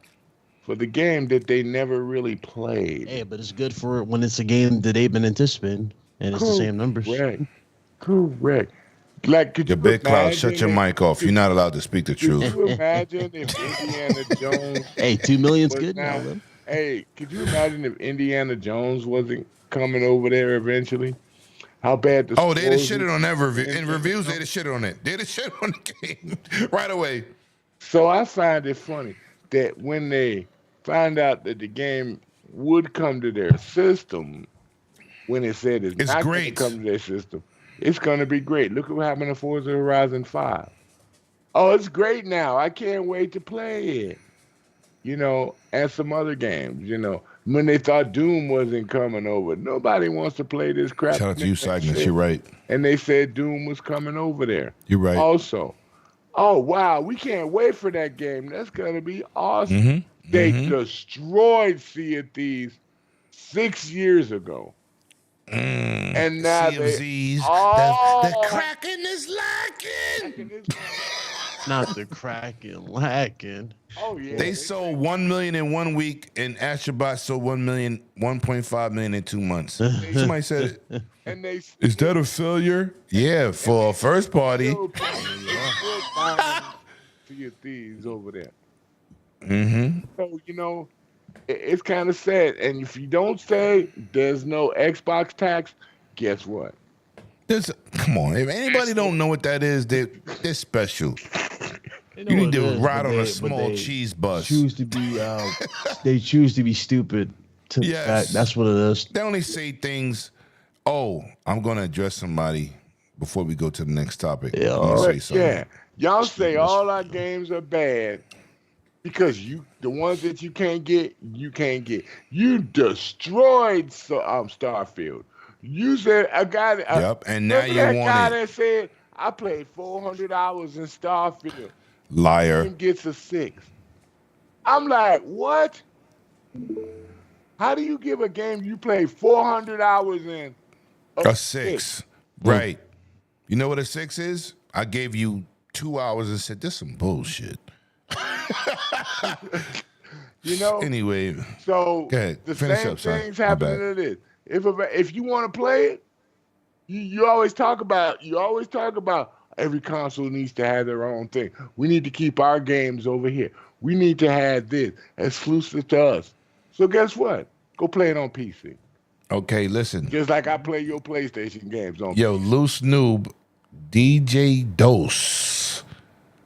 for the game that they never really played. Hey, but it's good for when it's a game that they've been anticipating. And it's the same numbers. Right. Correct. Like, could Your you big cloud, shut your imagine mic off. You're not allowed to speak the Could truth. you imagine if Indiana Jones Hey, 2 million's was good now. not? Lem. Hey, could you imagine if Indiana Jones wasn't coming over there eventually? How bad the Oh, they'd have scores shitted on that review. In Indiana reviews, they'd Jones? have shitted on it. They'd have shitted on the game right away. So I find it funny that when they find out that the game would come to their system, when it said it's It's not going to great. come to their system, it's going to be great. Look at what happened to Forza Horizon 5. Oh, it's great now. I can't wait to play it. You know, and some other games, you know. When they thought Doom wasn't coming over, nobody wants to play this crap. Shout out to you, Cygnus. shit. You're right. And they said Doom was coming over there. You're right. Also, oh, wow, we can't wait for that game. That's going to be awesome. Mm-hmm. They destroyed Sea of Thieves 6 years ago. And now CMZs, the Kraken is lacking. Not the cracking, lacking. Oh, yeah. They sold 1 million in 1 week, and Astrobot sold 1.5 million in 2 months. Somebody said, And they "Is that a failure?" Yeah, for a first party. still Sea of Thieves over there. Mm-hmm. So, you know, it's kind of sad. And if you don't say there's no Xbox tax, guess what? Come on. If anybody don't know what that is, they're special. They know You what need it to is, ride but on a they- small but cheese bus. Choose to be. They choose to be stupid. To the Yes. fact. That's what it is. They only say things. Oh, I'm going to address somebody before we go to the next topic. Yeah. I'm gonna say something. Yeah. Y'all say all our games are bad because the ones that you can't get, you can't get. You destroyed Starfield. You said a guy. Yep, and now you that want guy it. that said I played 400 hours in Starfield. Liar. And gets a 6. I'm like, what? How do you give a game you played 400 hours in A 6. Right. You know what a 6 is? I gave you 2 hours and said, this some bullshit. You know? Anyway, So go ahead. the Finish same up, son. things My happening bad. to this. If you want to play it, you always talk about every console needs to have their own thing. We need to keep our games over here. We need to have this exclusive to us. So guess what? Go play it on PC. Okay, listen. Just like I play your PlayStation games on Yo, Loose Noob, DJ Dose.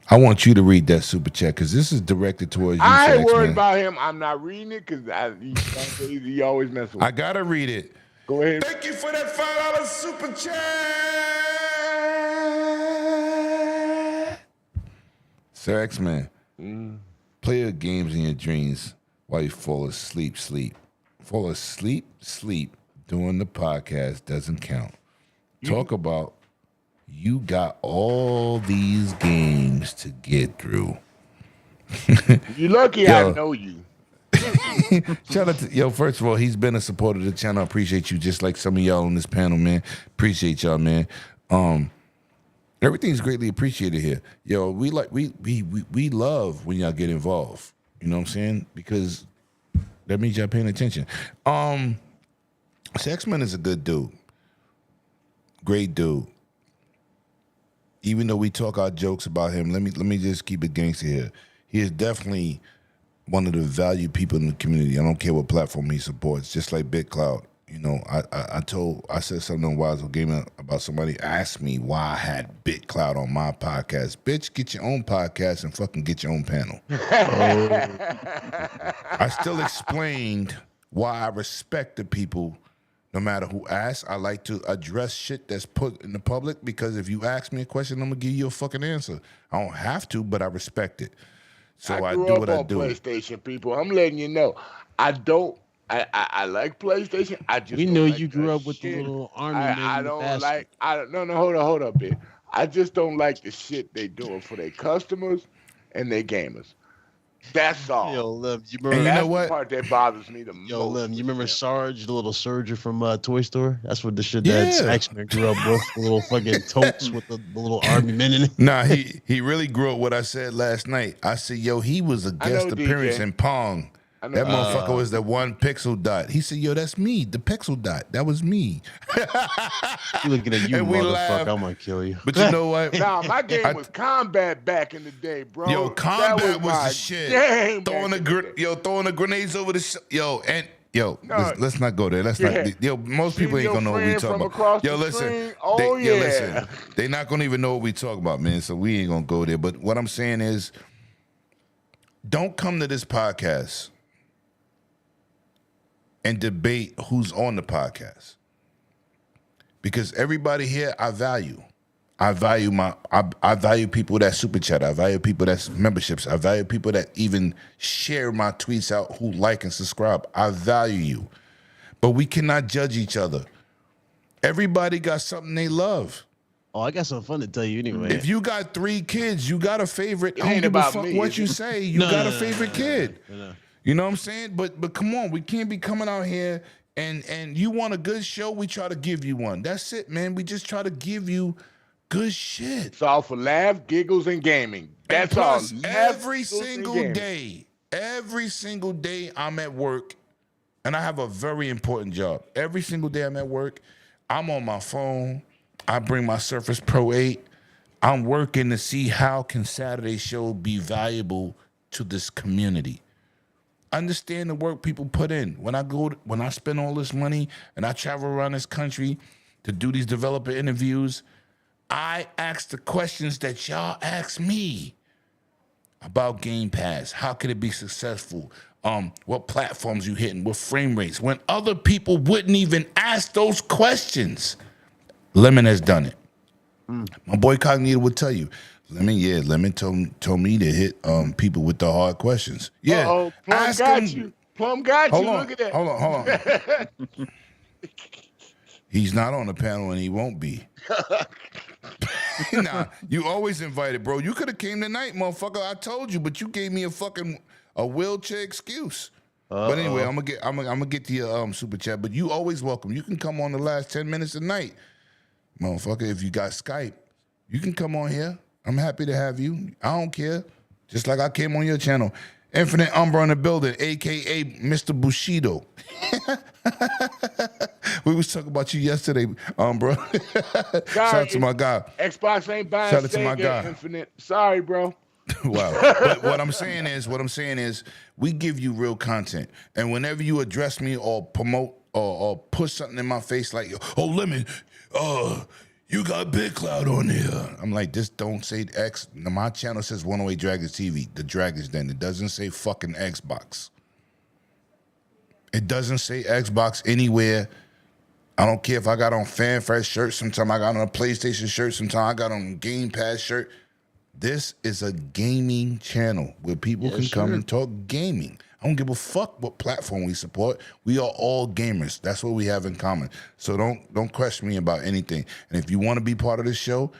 I want you to read that super chat because this is directed towards you. I ain't worried man. about him. I'm not reading it because he always messing with I gotta read it. Go ahead. Thank you for that $5 super chat. Sir X-Man, play your games in your dreams while you fall asleep. Fall asleep. Doing the podcast doesn't count. Talk about you got all these games to get through. You lucky Yo. I know you. Shout out to first of all, he's been a supporter of the channel. I appreciate you, just like some of y'all on this panel, man. Appreciate y'all, man. Everything's greatly appreciated here. Yo, we love when y'all get involved. You know what I'm saying? Because that means y'all paying attention. X-Men is a good dude. Great dude. Even though we talk our jokes about him, let me just keep it gangster here. He is definitely one of the valued people in the community. I don't care what platform he supports. Just like BitCloud. You know, I said something on Wise Gaming about somebody asked me why I had BitCloud on my podcast. Bitch, get your own podcast and fucking get your own panel. I still explained why I respect the people. No matter who asks, I like to address shit that's put in the public because if you ask me a question, I'm gonna give you a fucking answer. I don't have to, but I respect it. So I grew do up what I on do. PlayStation, people. I'm letting you know. I like PlayStation. I just We don't know like you the grew up with the shit. little army. I don't like. Hold up, bit. I just don't like the shit they doing for their customers and their gamers. That's all. Yo, Lim, you And remember? you That's know the what? part that bothers me the most. Yo, Lim, you remember Yeah. Sarge, the little Surger from Toy Store? That's what the shit Yeah. that X-Men grew up with. The little fucking totes with the little army men in it. Nah, he really grew up what I said last night. I said, yo, he was a I guest know, appearance DJ. in Pong. That motherfucker was the one pixel dot. He said, yo, that's me, the pixel dot. That was me. You looking at you, And we motherfucker. laughed. I'm gonna kill you. But you know what? Nah, my game was Combat back in the day, bro. Yo, Combat was my the shit. game Throwing the grenades over the Yo, No. let's not go there. Let's not. Yo, most people ain't gonna know what we talking about. Yo, listen. Yo, listen. They not gonna even know what we talking about, man. So we ain't gonna go there. But what I'm saying is, don't come to this podcast and debate who's on the podcast, because everybody here I value. I value people that super chat. I value people that's memberships. I value people that even share my tweets out, who like and subscribe. I value you. But we cannot judge each other. Everybody got something they love. Oh, I got some fun to tell you anyway. If you got 3 kids, you got a favorite. It I don't ain't give a about fuck me, what is you it? say. You got a favorite kid. No. You know what I'm saying? But come on, we can't be coming out here and you want a good show, we try to give you one. That's it, man. We just try to give you good shit. It's all for laughs, giggles, and gaming. That's And plus, all. every Laughs, giggles, and single day I'm at work, and I have a very important job. Every single day I'm at work, I'm on my phone. I bring my Surface Pro 8. I'm working to see how can Saturday show be valuable to this community. Understand the work people put in. When I spend all this money and I travel around this country to do these developer interviews, I ask the questions that y'all ask me about Game Pass. How could it be successful? What platforms you hitting? What frame rates? When other people wouldn't even ask those questions, Lemon has done it. My boy Cognito would tell you. Lemon told me to hit people with the hard questions. Yeah, Plum got you. Plum got you. Look at that. Hold on. He's not on the panel and he won't be. Nah, you always invited, bro. You could have came tonight, motherfucker. I told you, but you gave me a wheelchair excuse. But anyway, I'm gonna get the super chat. But you always welcome. You can come on the last 10 minutes a night, motherfucker. If you got Skype, you can come on here. I'm happy to have you. I don't care. Just like I came on your channel. Infinite Umbra in the building, a.k.a. Mr. Bushido. We was talking about you yesterday, bro. Shout out to my guy. Xbox ain't buying Shout out to my Sega guy. Infinite. Sorry, bro. Wow. But what I'm saying is, we give you real content. And whenever you address me or promote or push something in my face like, oh, Lemon, you got Big Cloud on here. I'm like, this don't say X. My channel says 108 Dragons TV, the Dragons Den. It doesn't say fucking Xbox. It doesn't say Xbox anywhere. I don't care if I got on FanFresh shirt. Sometimes I got on a PlayStation shirt. Sometimes I got on a Game Pass shirt. This is a gaming channel where people can come and talk gaming. I don't give a fuck what platform we support. We are all gamers. That's what we have in common. So don't question me about anything. And if you want to be part of this show,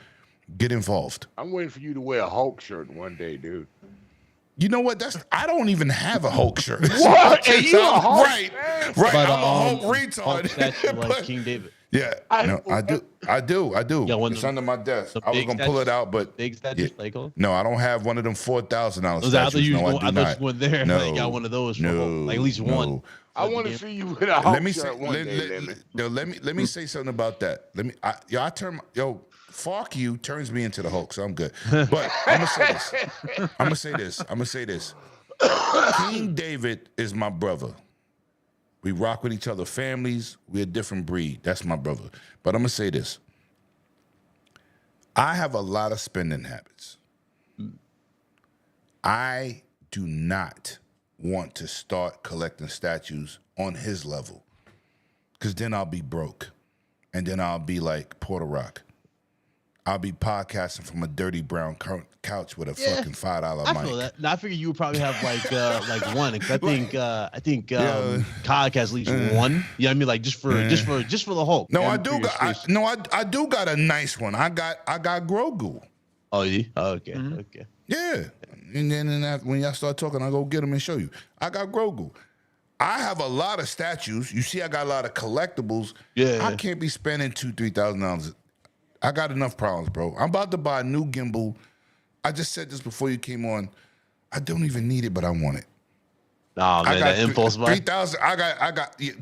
get involved. I'm waiting for you to wear a Hulk shirt one day, dude. You know what? I don't even have a Hulk shirt. What? And you a Hulk right. fan? Right. But, I'm a Hulk retard. Hulk statue like King David. Yeah, I do. Yeah, It's under my desk. I was gonna pull it out, but big statue, like no, I don't have one of them $4,000 I statues. thought No, I do not. you went there. No, They got one of those. For no, like at least one. no. I want to see you with a Hulk Let me say, shirt one day, Lemon. let me say something about that. Fuck you turns me into the Hulk, so I'm good. But I'm gonna say this. King David is my brother. We rock with each other, families. We're a different breed. That's my brother. But I'm gonna say this. I have a lot of spending habits. I do not want to start collecting statues on his level, because then I'll be broke, and then I'll be like Porter Rock. I'll be podcasting from a dirty brown couch with a fucking $5 mic. I feel that. Now, I figure you would probably have like one. 'Cause I think Cog has at least one. You know what I mean? Like just for the Hulk. No, I do got a nice one. I got Grogu. Oh, yeah. Oh, okay. Okay. Yeah. And then when y'all start talking, I'll go get them and show you. I got Grogu. I have a lot of statues. You see, I got a lot of collectibles. Yeah. I can't be spending $2,000-$3,000. I got enough problems, bro. I'm about to buy a new gimbal. I just said this before you came on. I don't even need it, but I want it. Nah, man, that impulse buy. 3,000. I got. Yeah.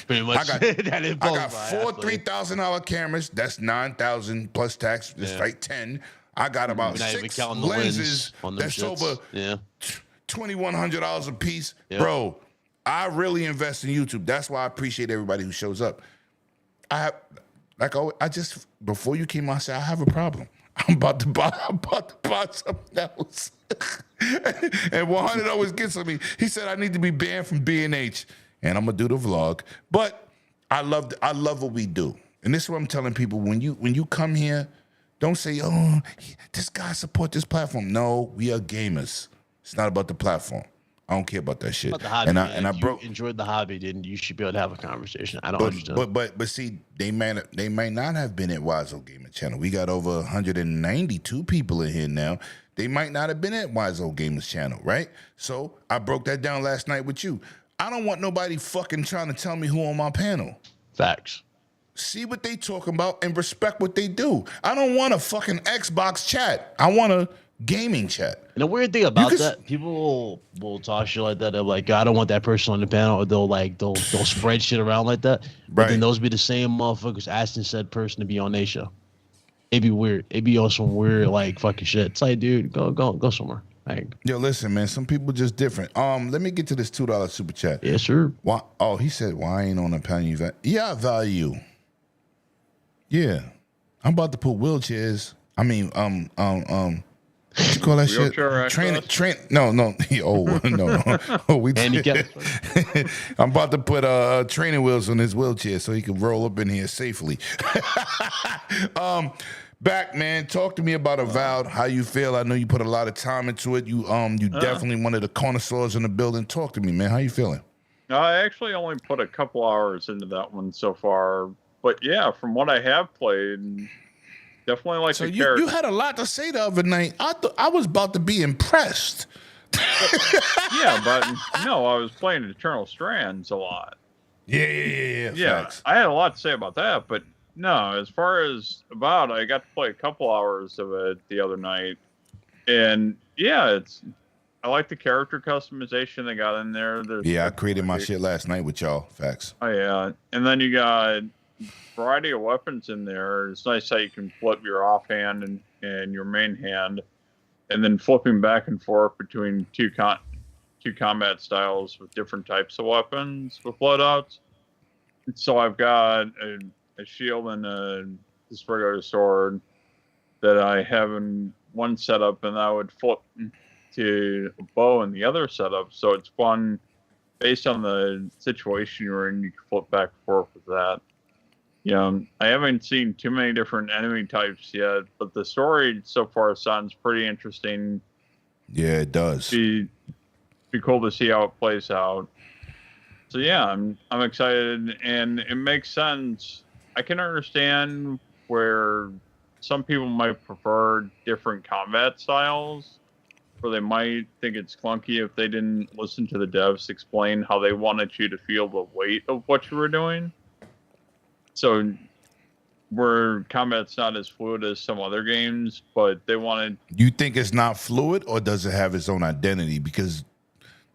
Pretty much. I that impulse got buy, four actually. $3,000 cameras. That's 9,000 plus tax. It's like 10. I got about We're not even 6 counting the lenses. on them That's shits. over $2,100 a piece, bro. I really invest in YouTube. That's why I appreciate everybody who shows up. Before you came on, I said I have a problem. I'm about to buy something else. And 100 always gets on me. He said I need to be banned from B&H, and I'm gonna do the vlog. But I love what we do, and this is what I'm telling people: when you come here, don't say, "Oh, this guy support this platform." No, we are gamers. It's not about the platform. I don't care about that shit. About the hobby, and I you enjoyed the hobby, then you should be able to have a conversation. I don't understand. But see, they might not have been at Wiseau Gaming Channel. We got over 192 people in here now. They might not have been at Wiseau Gamers Channel, right? So I broke that down last night with you. I don't want nobody fucking trying to tell me who on my panel. Facts. See what they talking about and respect what they do. I don't want a fucking Xbox chat. I want a gaming chat. And the weird thing about that, people will talk shit like that. They're like, I don't want that person on the panel, or they'll spread shit around like that. But then those be the same motherfuckers asking said person to be on their show. It'd be weird. It'd be on some weird like fucking shit. It's like, dude, go somewhere. Like, yo, listen, man. Some people just different. Let me get to this $2 super chat. Yes, sir. Why? Oh, he said, "Why ain't on the panel?" Yeah, I value. Yeah, I'm about to put wheelchairs. I mean, what you call that shit? Train. No. Oh, no. Oh, we. I'm about to put training wheels on his wheelchair so he can roll up in here safely. Back, man. Talk to me about Avowed. How you feel? I know you put a lot of time into it. You definitely one of the connoisseurs in the building. Talk to me, man. How you feeling? I actually only put a couple hours into that one so far, but yeah, from what I have played, definitely like the character. You had a lot to say the other night. I was about to be impressed. Yeah, but no, I was playing Eternal Strands a lot. Yeah. Facts. I had a lot to say about that, but no, as far as About, I got to play a couple hours of it the other night, and yeah, I like the character customization they got in there. I created my shit last night with y'all. Facts. Oh yeah, and then you got variety of weapons in there. It's nice how you can flip your offhand and your main hand, and then flipping back and forth between two combat styles with different types of weapons with loadouts. So I've got a shield and this regular sword that I have in one setup, and I would flip to a bow in the other setup. So it's fun based on the situation you're in. You can flip back and forth with that. I haven't seen too many different enemy types yet, but the story so far sounds pretty interesting. Yeah, it does. Be cool to see how it plays out. So yeah, I'm excited, and it makes sense. I can understand where some people might prefer different combat styles, or they might think it's clunky if they didn't listen to the devs explain how they wanted you to feel the weight of what you were doing. So where combat's not as fluid as some other games, but they wanted... You think it's not fluid, or does it have its own identity? Because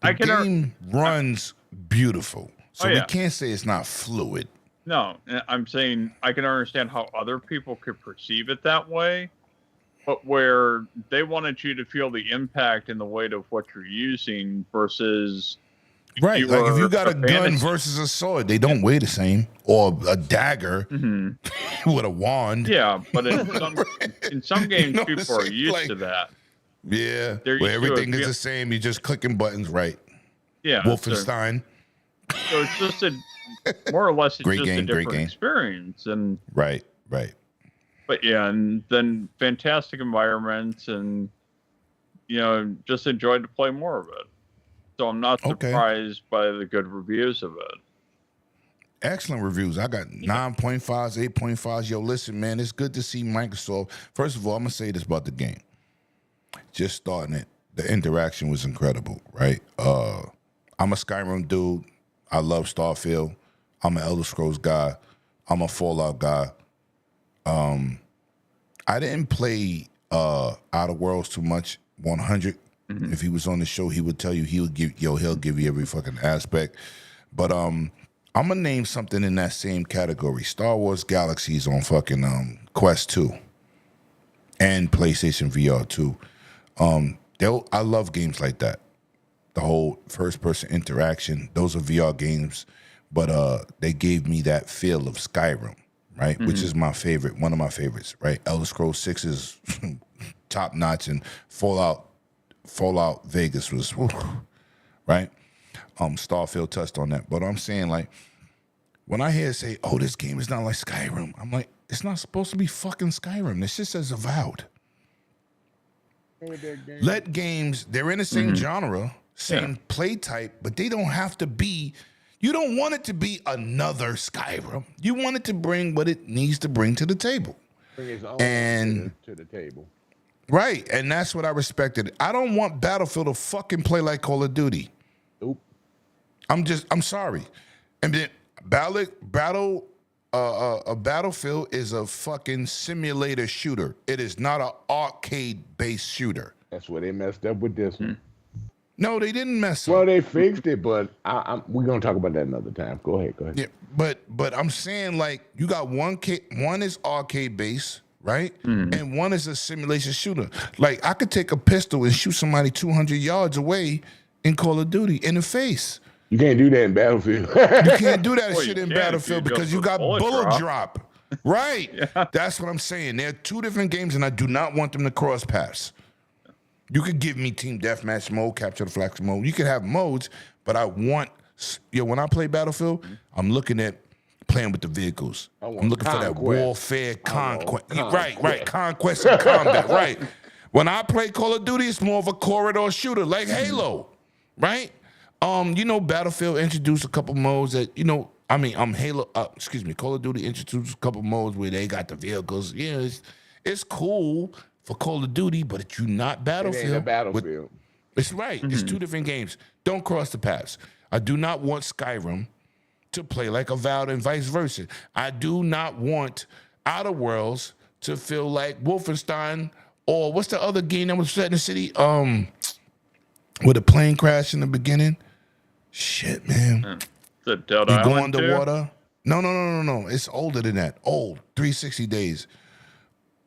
the game runs beautiful. So we can't say it's not fluid. No, I'm saying I can understand how other people could perceive it that way, but where they wanted you to feel the impact and the weight of what you're using versus... Right, like if you got a gun versus a sword, they don't weigh the same. Or a dagger with a wand. Yeah, but in some games, people are used to that. Yeah, where everything is the same. You're just clicking buttons, right? Yeah. Wolfenstein. So it's just more or less, it's just a different experience. And Right. But yeah, and then fantastic environments, and just enjoyed to play more of it. So I'm not surprised by the good reviews of it. Excellent reviews. I got 9.5s, 8.5s. Yo, listen, man, it's good to see Microsoft. First of all, I'm going to say this about the game. Just starting it, the interaction was incredible, right? I'm a Skyrim dude. I love Starfield. I'm an Elder Scrolls guy. I'm a Fallout guy. I didn't play Outer Worlds too much, 100. If he was on the show, he would tell you he'll give you every fucking aspect. But I'm gonna name something in that same category. Star Wars Galaxies on fucking Quest 2 and PlayStation VR 2. I love games like that. The whole first-person interaction. Those are VR games, but they gave me that feel of Skyrim, right? Which is my favorite, one of my favorites, right? Elder Scrolls 6 is top-notch, and Fallout Vegas was, right? Starfield touched on that. But I'm saying, like, when I hear say, oh, this game is not like Skyrim, I'm like, it's not supposed to be fucking Skyrim. This shit says Avowed. Let games, they're in the same genre, same play type, but they don't have to be, you don't want it to be another Skyrim. You want it to bring what it needs to bring to the table. Bring its own to the table. Right, and that's what I respected. I don't want Battlefield to fucking play like Call of Duty. Nope. I'm sorry. And then Battlefield is a fucking simulator shooter. It is not an arcade-based shooter. That's where they messed up with this one. No, they didn't mess up. Well, they fixed it, but we're gonna talk about that another time. Go ahead. Yeah, but I'm saying, like, you got one is arcade-based, right? And one is a simulation shooter. Like, I could take a pistol and shoot somebody 200 yards away in Call of Duty in the face. You can't do that in Battlefield. You can't do that shit in can Battlefield because you got bullet drop. Right. Yeah. That's what I'm saying. They're two different games, and I do not want them to cross paths. You could give me team deathmatch mode, capture the flag mode. You could have modes, but I want, when I play Battlefield, I'm looking at playing with the vehicles. I'm looking for that warfare, conquest. Right. Conquest and combat, right. When I play Call of Duty, it's more of a corridor shooter, like Halo, right? Battlefield introduced a couple modes that, Call of Duty introduced a couple modes where they got the vehicles. Yeah, it's cool for Call of Duty, but it's not Battlefield. It ain't a Battlefield. It's right. It's two different games. Don't cross the paths. I do not want Skyrim to play like Avowed and vice versa. I do not want Outer Worlds to feel like Wolfenstein or what's the other game that was set in the city? With a plane crash in the beginning. Shit, man. The Delta You go Island underwater. No. It's older than that. Old. 360 days.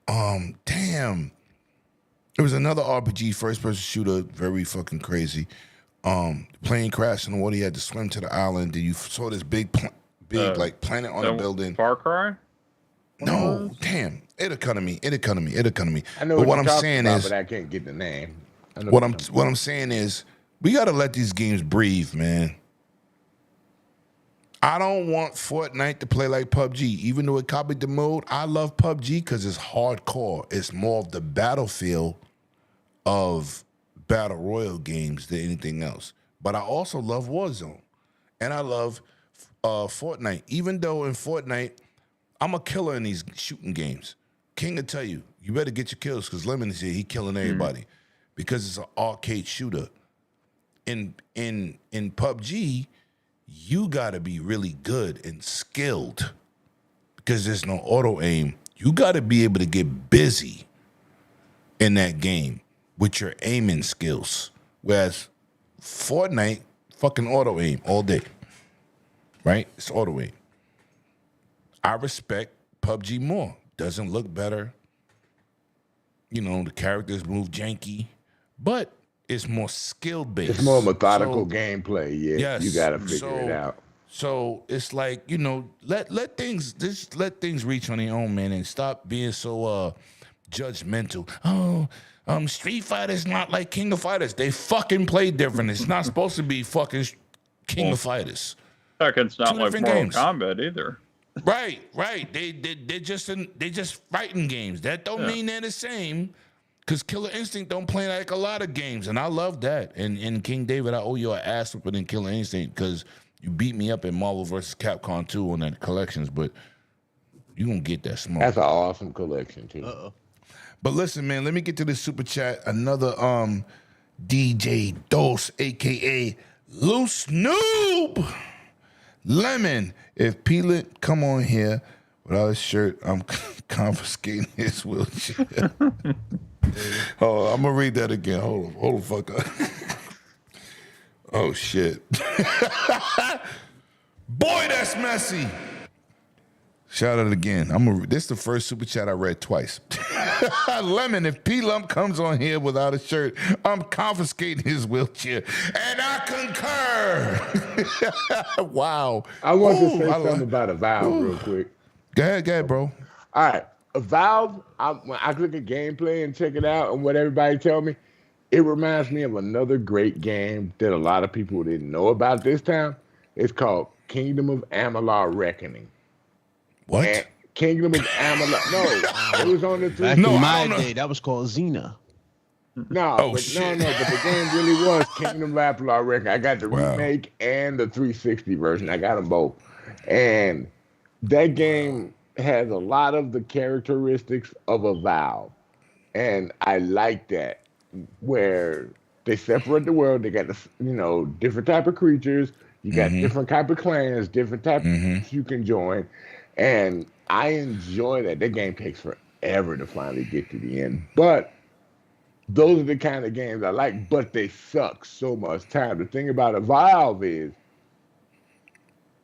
Damn. It was another RPG, first-person shooter, very fucking crazy. Plane crashed in the water. You had to swim to the island. Then you saw this big planet on the building. Far Cry? No, damn. It'll come to me. I know But what I'm talking saying about, is, but I can't get the name. what I'm saying is, we gotta let these games breathe, man. I don't want Fortnite to play like PUBG, even though it copied the mode. I love PUBG because it's hardcore. It's more of the battlefield of battle royale games than anything else. But I also love Warzone, and I love Fortnite. Even though in Fortnite, I'm a killer in these shooting games. King will tell you, you better get your kills because Lemon is here. He killing everybody because it's an arcade shooter. In PUBG, you gotta be really good and skilled because there's no auto aim. You gotta be able to get busy in that game with your aiming skills. Whereas Fortnite, fucking auto aim all day. Right? It's auto aim. I respect PUBG more. Doesn't look better. The characters move janky, but it's more skill based. It's more methodical gameplay. Yeah, yes, you got to figure it out. So it's like let things reach on their own, man, and stop being so judgmental. Street Fighter's not like King of Fighters. They fucking play different. It's not supposed to be fucking King of Fighters. It's not like Mortal Kombat either. Right. They're just fighting games. That don't mean they're the same. Because Killer Instinct don't play like a lot of games, and I love that. And King David, I owe you an ass whooping in Killer Instinct because you beat me up in Marvel vs. Capcom 2 on that collections, but you gonna get that smoke. That's an awesome collection too. But listen, man, let me get to this super chat. Another DJ Dos, aka Loose Noob. Lemon, if Peelit come on here without a shirt, I'm confiscating his wheelchair. Oh, I'm gonna read that again. Hold the fuck up. Oh shit. Boy, that's messy. Shout out again. This is the first super chat I read twice. Lemon, if P Lump comes on here without a shirt, I'm confiscating his wheelchair. And I concur. Wow. I want to say something about Avowed real quick. Go ahead, bro. All right. Avowed, when I look at gameplay and check it out and what everybody tell me, it reminds me of another great game that a lot of people didn't know about this time. It's called Kingdom of Amalur Reckoning. What? And Kingdom of Amalur. No, it was on the 360. Back in my day, that was called Xena. No, but the game really was Kingdom of Amalur Reckoning. I got the remake and the 360 version. I got them both. And that game has a lot of the characteristics of Avowed. And I like that, where they separate the world. They got, different type of creatures. You got different type of clans, different type of you can join. And I enjoy that. That game takes forever to finally get to the end. But those are the kind of games I like, but they suck so much time. The thing about Evolve is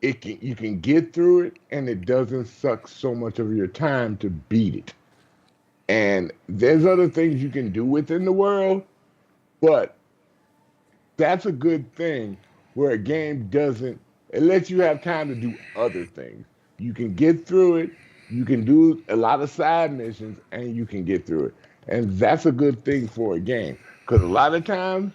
you can get through it, and it doesn't suck so much of your time to beat it. And there's other things you can do within the world, but that's a good thing where a game it lets you have time to do other things. You can get through it, you can do a lot of side missions, and you can get through it. And that's a good thing for a game. Because a lot of times,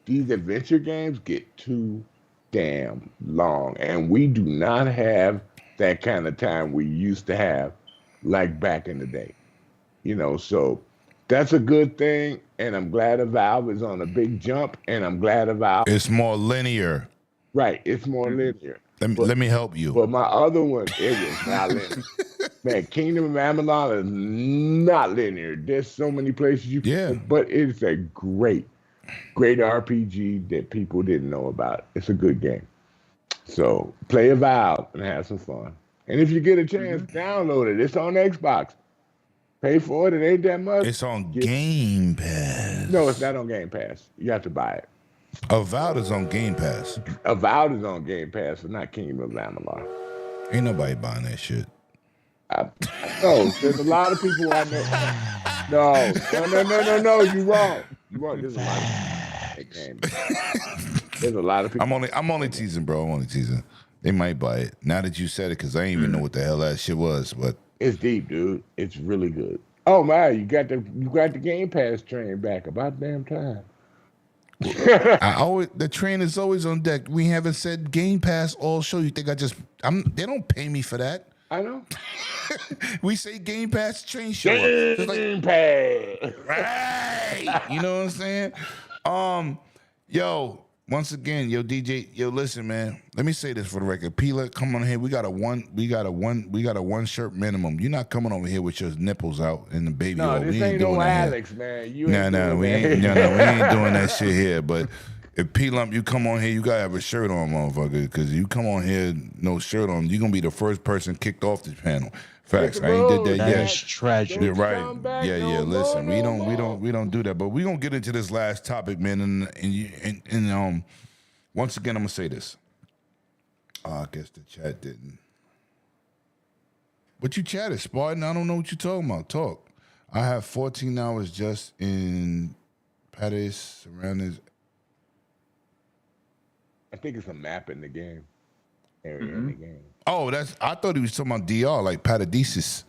these adventure games get too damn long. And we do not have that kind of time we used to have like back in the day. So that's a good thing. And I'm glad Valve is on a big jump. And I'm glad Valve. It's more linear. Right. It's more linear. Let me help you. But my other one, it was not linear. Man, Kingdom of Amalur is not linear. There's so many places you can, but it's a great RPG that people didn't know about. It's a good game. So play Avowed and have some fun. And if you get a chance, download it. It's on Xbox. Pay for it. It ain't that much. It's on Game Pass. No, it's not on Game Pass. You have to buy it. Avowed is on Game Pass. Avowed is on Game Pass, but not Kingdom of Amalur. Ain't nobody buying that shit. No, there's a lot of people I know. No. You wrong. There's a lot of games. There's a lot of people. I'm only teasing, bro. I'm only teasing. They might buy it. Now that you said it, because I didn't even know what the hell that shit was. But it's deep, dude. It's really good. Oh man, you got the Game Pass train back. About damn time. The train is always on deck. We haven't said Game Pass all show. You think they don't pay me for that. I know. We say Game Pass, train show up. Game Pass. Right. You know what I'm saying? Once again, DJ, listen, man. Let me say this for the record. Pila, come on here. We got a one shirt minimum. You're not coming over here with your nipples out and the baby. No, this ain't no Alex, man. We ain't doing that shit here. But if P-Lump, you come on here, you gotta have a shirt on, motherfucker. Because you come on here, no shirt on, you're gonna be the first person kicked off this panel. Facts. I ain't did that yet. That's tragic. You're right. Yeah. Listen, we don't do that. But we gonna get into this last topic, man. And once again, I'm gonna say this. I guess the chat didn't. But you chatted, Spartan. I don't know what you're talking about. Talk. I have 14 hours just in Paris surroundings. I think it's a map in the game. Area in the game. Oh, I thought he was talking about DR, like Paradisus.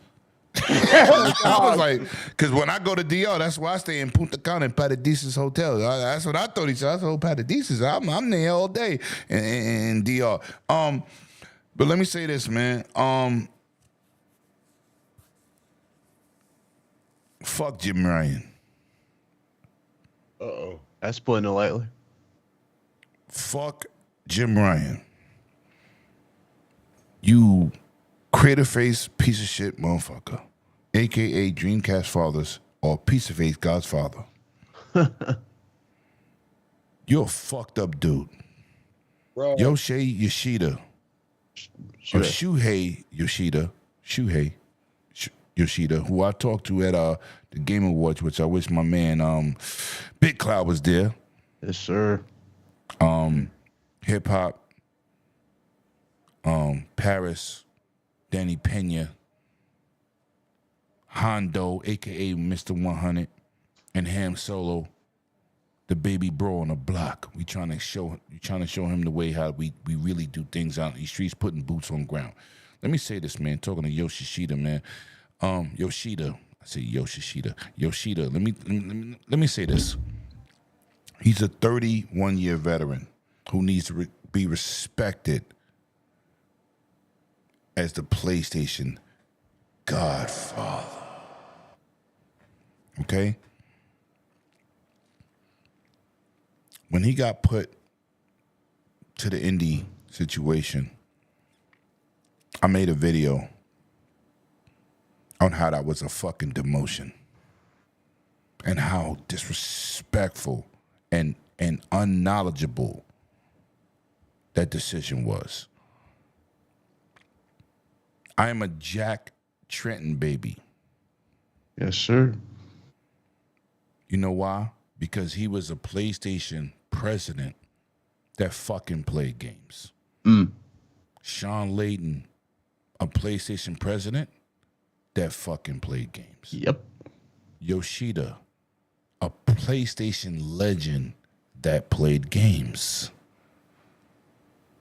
I was like, because when I go to DR, that's why I stay in Punta Cana in Paradisus Hotel. That's what I thought he said. I said, oh, Paradisus. I'm there all day in DR. But let me say this, man. Fuck Jim Ryan. Uh-oh. That's putting it lightly. Fuck Jim Ryan. You creative face piece of shit motherfucker, a.k.a. Dreamcast Fathers or piece of face God's father. You're a fucked up dude. Bro. Yoshida. Or Shuhei Yoshida. Yoshida, who I talked to at the Game Awards, which I wish my man Big Cloud was there. Yes, sir. Hip hop, Paris, Danny Pena, Hondo, aka Mr. 100, and Ham Solo, the baby bro on the block. We trying to show him the way how we really do things out in these streets, putting boots on ground. Let me say this, man. Talking to Yoshida, man. Yoshida. I say Yoshida. Yoshida. Let me say this. He's a 31-year veteran who needs to be respected as the PlayStation Godfather. Okay? When he got put to the indie situation, I made a video on how that was a fucking demotion and how disrespectful and unknowledgeable that decision was. I am a Jack Trenton baby. Yes, sir. You know why? Because he was a PlayStation president that fucking played games. Sean Layden, a PlayStation president that fucking played games. Yep. Yoshida, a PlayStation legend that played games.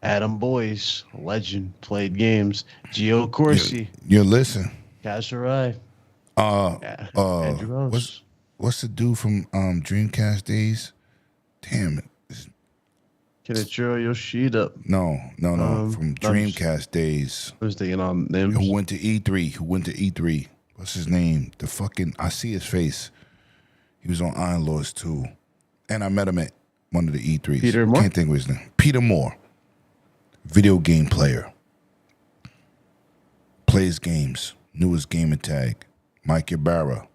Adam Boyce, legend, played games. Gio Corsi. You listen. Kasharai. Andrew Rose. What's the dude from Dreamcast days? Damn it. Kenichiro Yoshida. No. From Dreamcast days. I was thinking on names. Who went to E3. What's his name? I see his face. He was on Iron Lords too. And I met him at one of the E3s. Peter Moore? Can't think of his name. Peter Moore. Video game player. Plays games. Newest gamer tag. Mike Ibarra.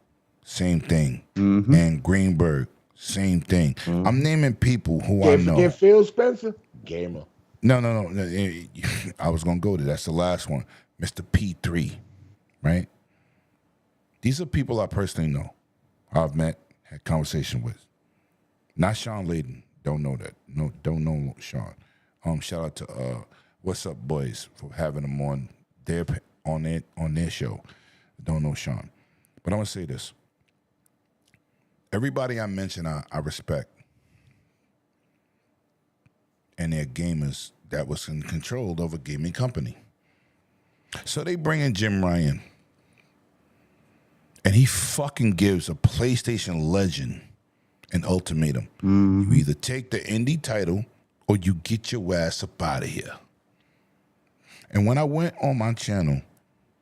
Same thing. And Greenberg. Same thing. I'm naming people who I know. Forget Phil Spencer? Gamer. No. I was going to go to that's the last one. Mr. P3. Right? These are people I personally know. I've met, had conversation with. Not Sean Layden. Don't know that. No, don't know Sean. Shout out to What's Up Boys for having them on their show. Don't know Sean. But I'm going to say this. Everybody I mention, I respect. And they're gamers that was in control of a gaming company. So they bring in Jim Ryan. And he fucking gives a PlayStation legend an ultimatum. You either take the indie title or you get your ass up out of here. And when I went on my channel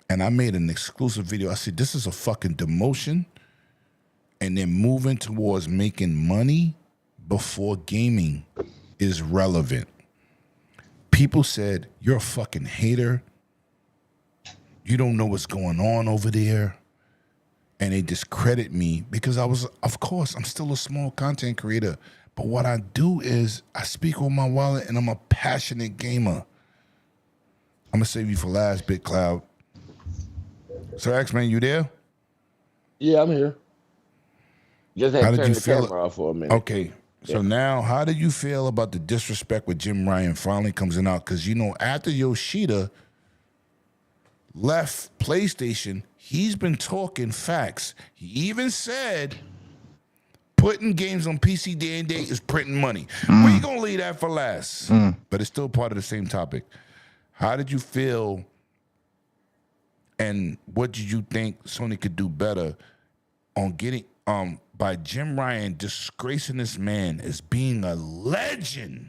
and I made an exclusive video, I said, this is a fucking demotion. And they're moving towards making money before gaming is relevant. People said, you're a fucking hater. You don't know what's going on over there. And they discredit me because of course, I'm still a small content creator. But what I do is I speak on my wallet and I'm a passionate gamer. I'm going to save you for last, Big Cloud. So, X-Man, you there? Yeah, I'm here. Just had How to did turn you the feel? camera off for a minute. Okay. So now, how did you feel about the disrespect with Jim Ryan finally comes out? Because, after Yoshida left PlayStation, he's been talking facts. He even said putting games on PC day and date is printing money. We're going to leave that for last. But it's still part of the same topic. How did you feel and what did you think Sony could do better on getting by Jim Ryan disgracing this man as being a legend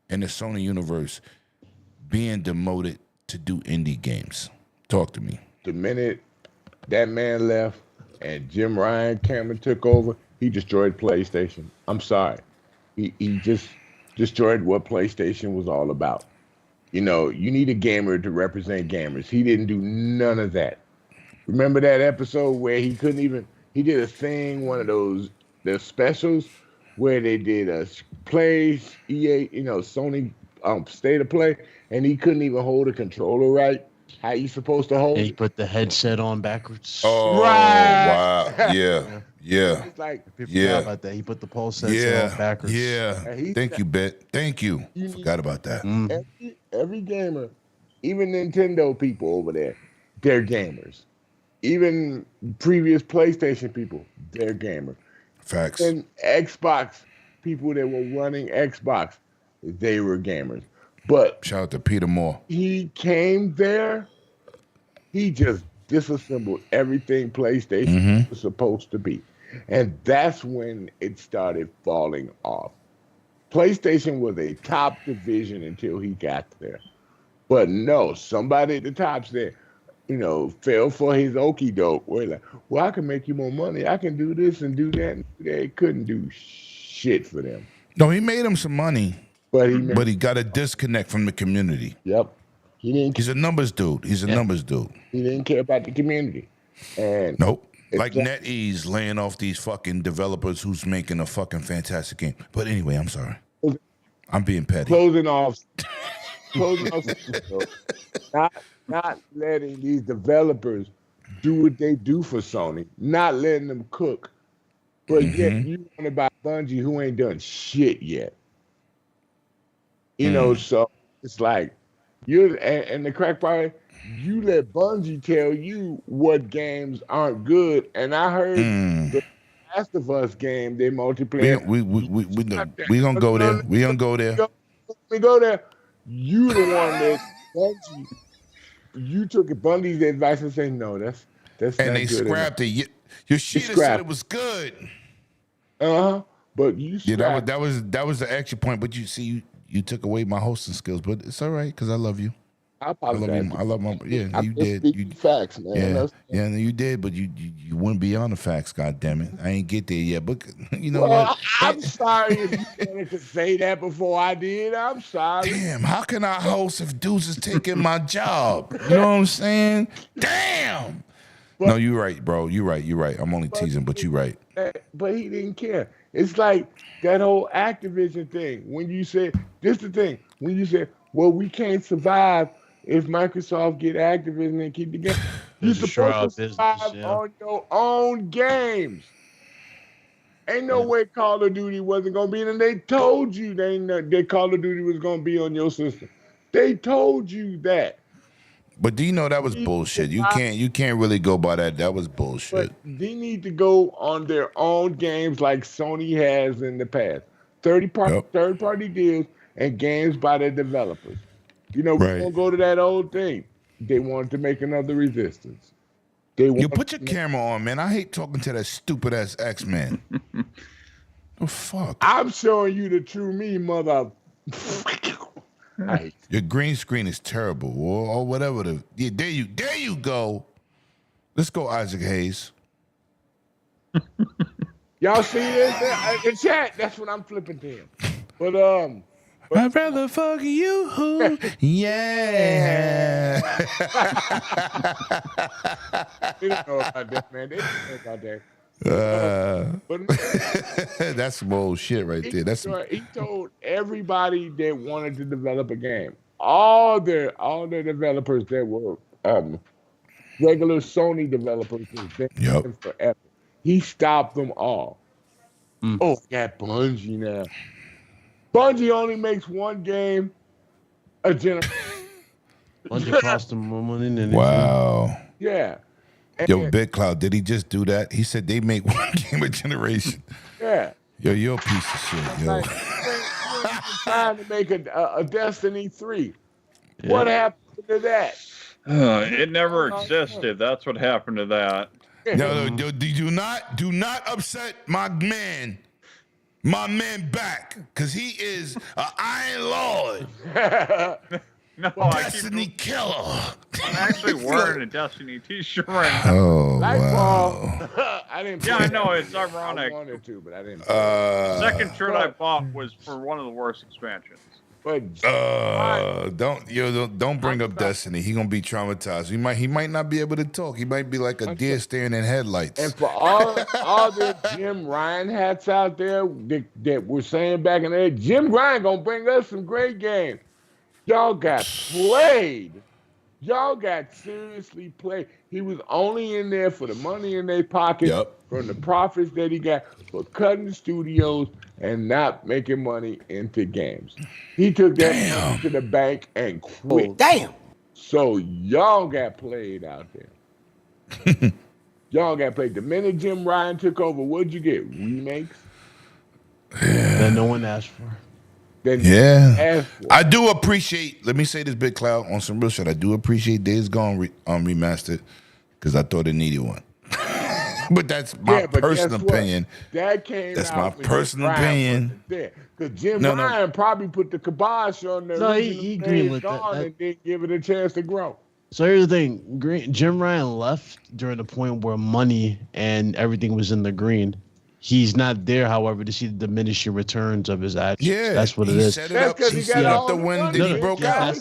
in the Sony universe being demoted to do indie games? Talk to me. The minute that man left and Jim Ryan came and took over, he destroyed PlayStation. I'm sorry. He just destroyed what PlayStation was all about. You need a gamer to represent gamers. He didn't do none of that. Remember that episode where he did a thing, one of those specials where they did a play, EA, Sony State of Play, and he couldn't even hold a controller right. how you supposed to hold And he it. put the headset on backwards. Oh, Right. wow. Yeah. It's like People forgot about that. He put the pulse headset on backwards. Thank you, Bet. Thank you. Forgot about that. every gamer, even Nintendo people over there, they're gamers. Even previous PlayStation people, they're gamers. Facts. And Xbox people that were running Xbox, they were gamers. But shout out to Peter Moore. He came there, he just disassembled everything PlayStation was supposed to be. And that's when it started falling off. PlayStation was a top division until he got there. But no, somebody at the top said, fell for his okie doke. Where like, well, I can make you more money. I can do this and do that. And they couldn't do shit for them. No, he made him some money, but he got a disconnect from the community. Yep, he's a numbers dude. He's a numbers dude. He didn't care about the community. And nope. Like Netease laying off these fucking developers who's making a fucking fantastic game. But anyway, I'm sorry. I'm being petty. Closing off. Not letting these developers do what they do for Sony, not letting them cook. But yet you want to buy Bungie who ain't done shit yet. So it's like and the crack part, you let Bungie tell you what games aren't good. And I heard the Last of Us game, they multiplayer. We gonna go there. We gonna go there. We go there. You the one that Bungie. You took Bungie's advice and said no, that's and not they good scrapped it. Yoshida said it was good. But you that was the extra point. But you see, you took away my hosting skills. But it's all right because I love you. I apologize. I love my you did. You facts, man. Yeah, you did, but you wouldn't be on the facts. God damn it, I ain't get there yet. But you know what? I'm sorry if you wanted to say that before I did. I'm sorry. Damn, how can I host if dudes is taking my job? You know what I'm saying? Damn. No, you're right, bro. You're right. I'm only teasing, but you're right. But he didn't care. It's like that whole Activision thing. When you said, this the thing. When you said, well, we can't survive if Microsoft get Activision and keep the game. You're supposed to survive on your own games. Ain't no way Call of Duty wasn't going to be in. And they told you that Call of Duty was going to be on your system. They told you that. But do you know that was bullshit? You can't really go by that. That was bullshit. But they need to go on their own games like Sony has in the past. Third-party deals and games by their developers. We won't go to that old thing. They wanted to make another Resistance. You put your camera on, man. I hate talking to that stupid ass X-Man. Oh fuck! I'm showing you the true me, mother. Your green screen is terrible, or whatever. There you go. Let's go, Isaac Hayes. Y'all see this in chat? That's what I'm flipping to him. But I'd rather fuck you. Yeah. They don't know about that, man. They don't know about that. That's some old shit right there. He told everybody that wanted to develop a game, all their developers that were regular Sony developers, forever. He stopped them all. Oh, got Bungie now. Bungie only makes one game a generation. Bungie cost them more money than anything. Wow. Yeah. Yo, Big Cloud, did he just do that? He said they make one game a generation. Yeah. Yo, you're a piece of shit, yo. Like, trying to make a Destiny 3. Yeah. What happened to that? It never existed. That's what happened to that. No, do not upset my man back, because he is an Iron Lord. No, Destiny killer. I'm actually wearing a Destiny t-shirt right now. Oh, wow. I didn't. Yeah, I know, it's ironic. I wanted to, but I didn't. The second shirt I bought was for one of the worst expansions. But don't bring up Destiny. He gonna be traumatized. He might not be able to talk. He might be like a deer staring in headlights. And for all the Jim Ryan hats out there that were saying back in the day, Jim Ryan gonna bring us some great games. Y'all got played. Y'all got seriously played. He was only in there for the money in their pocket Yep. from the profits that he got for cutting studios and not making money into games. He took that money to the bank and quit. Damn. So y'all got played out there. Y'all got played. The minute Jim Ryan took over, what'd you get? Remakes? That no one asked for. Yeah, I do appreciate. Let me say this, Big Cloud, on some real shit. I do appreciate Days Gone remastered because I thought it needed one. But that's my personal opinion. That came That's out my personal opinion. Because Jim Ryan probably put the kibosh on the he agreed with that. and didn't give it a chance to grow. So here's the thing: Jim Ryan left during the point where money and everything was in the green. He's not there, however, to see the diminishing returns of his actions. Yeah, that's what it is. He set up the win, then he broke out.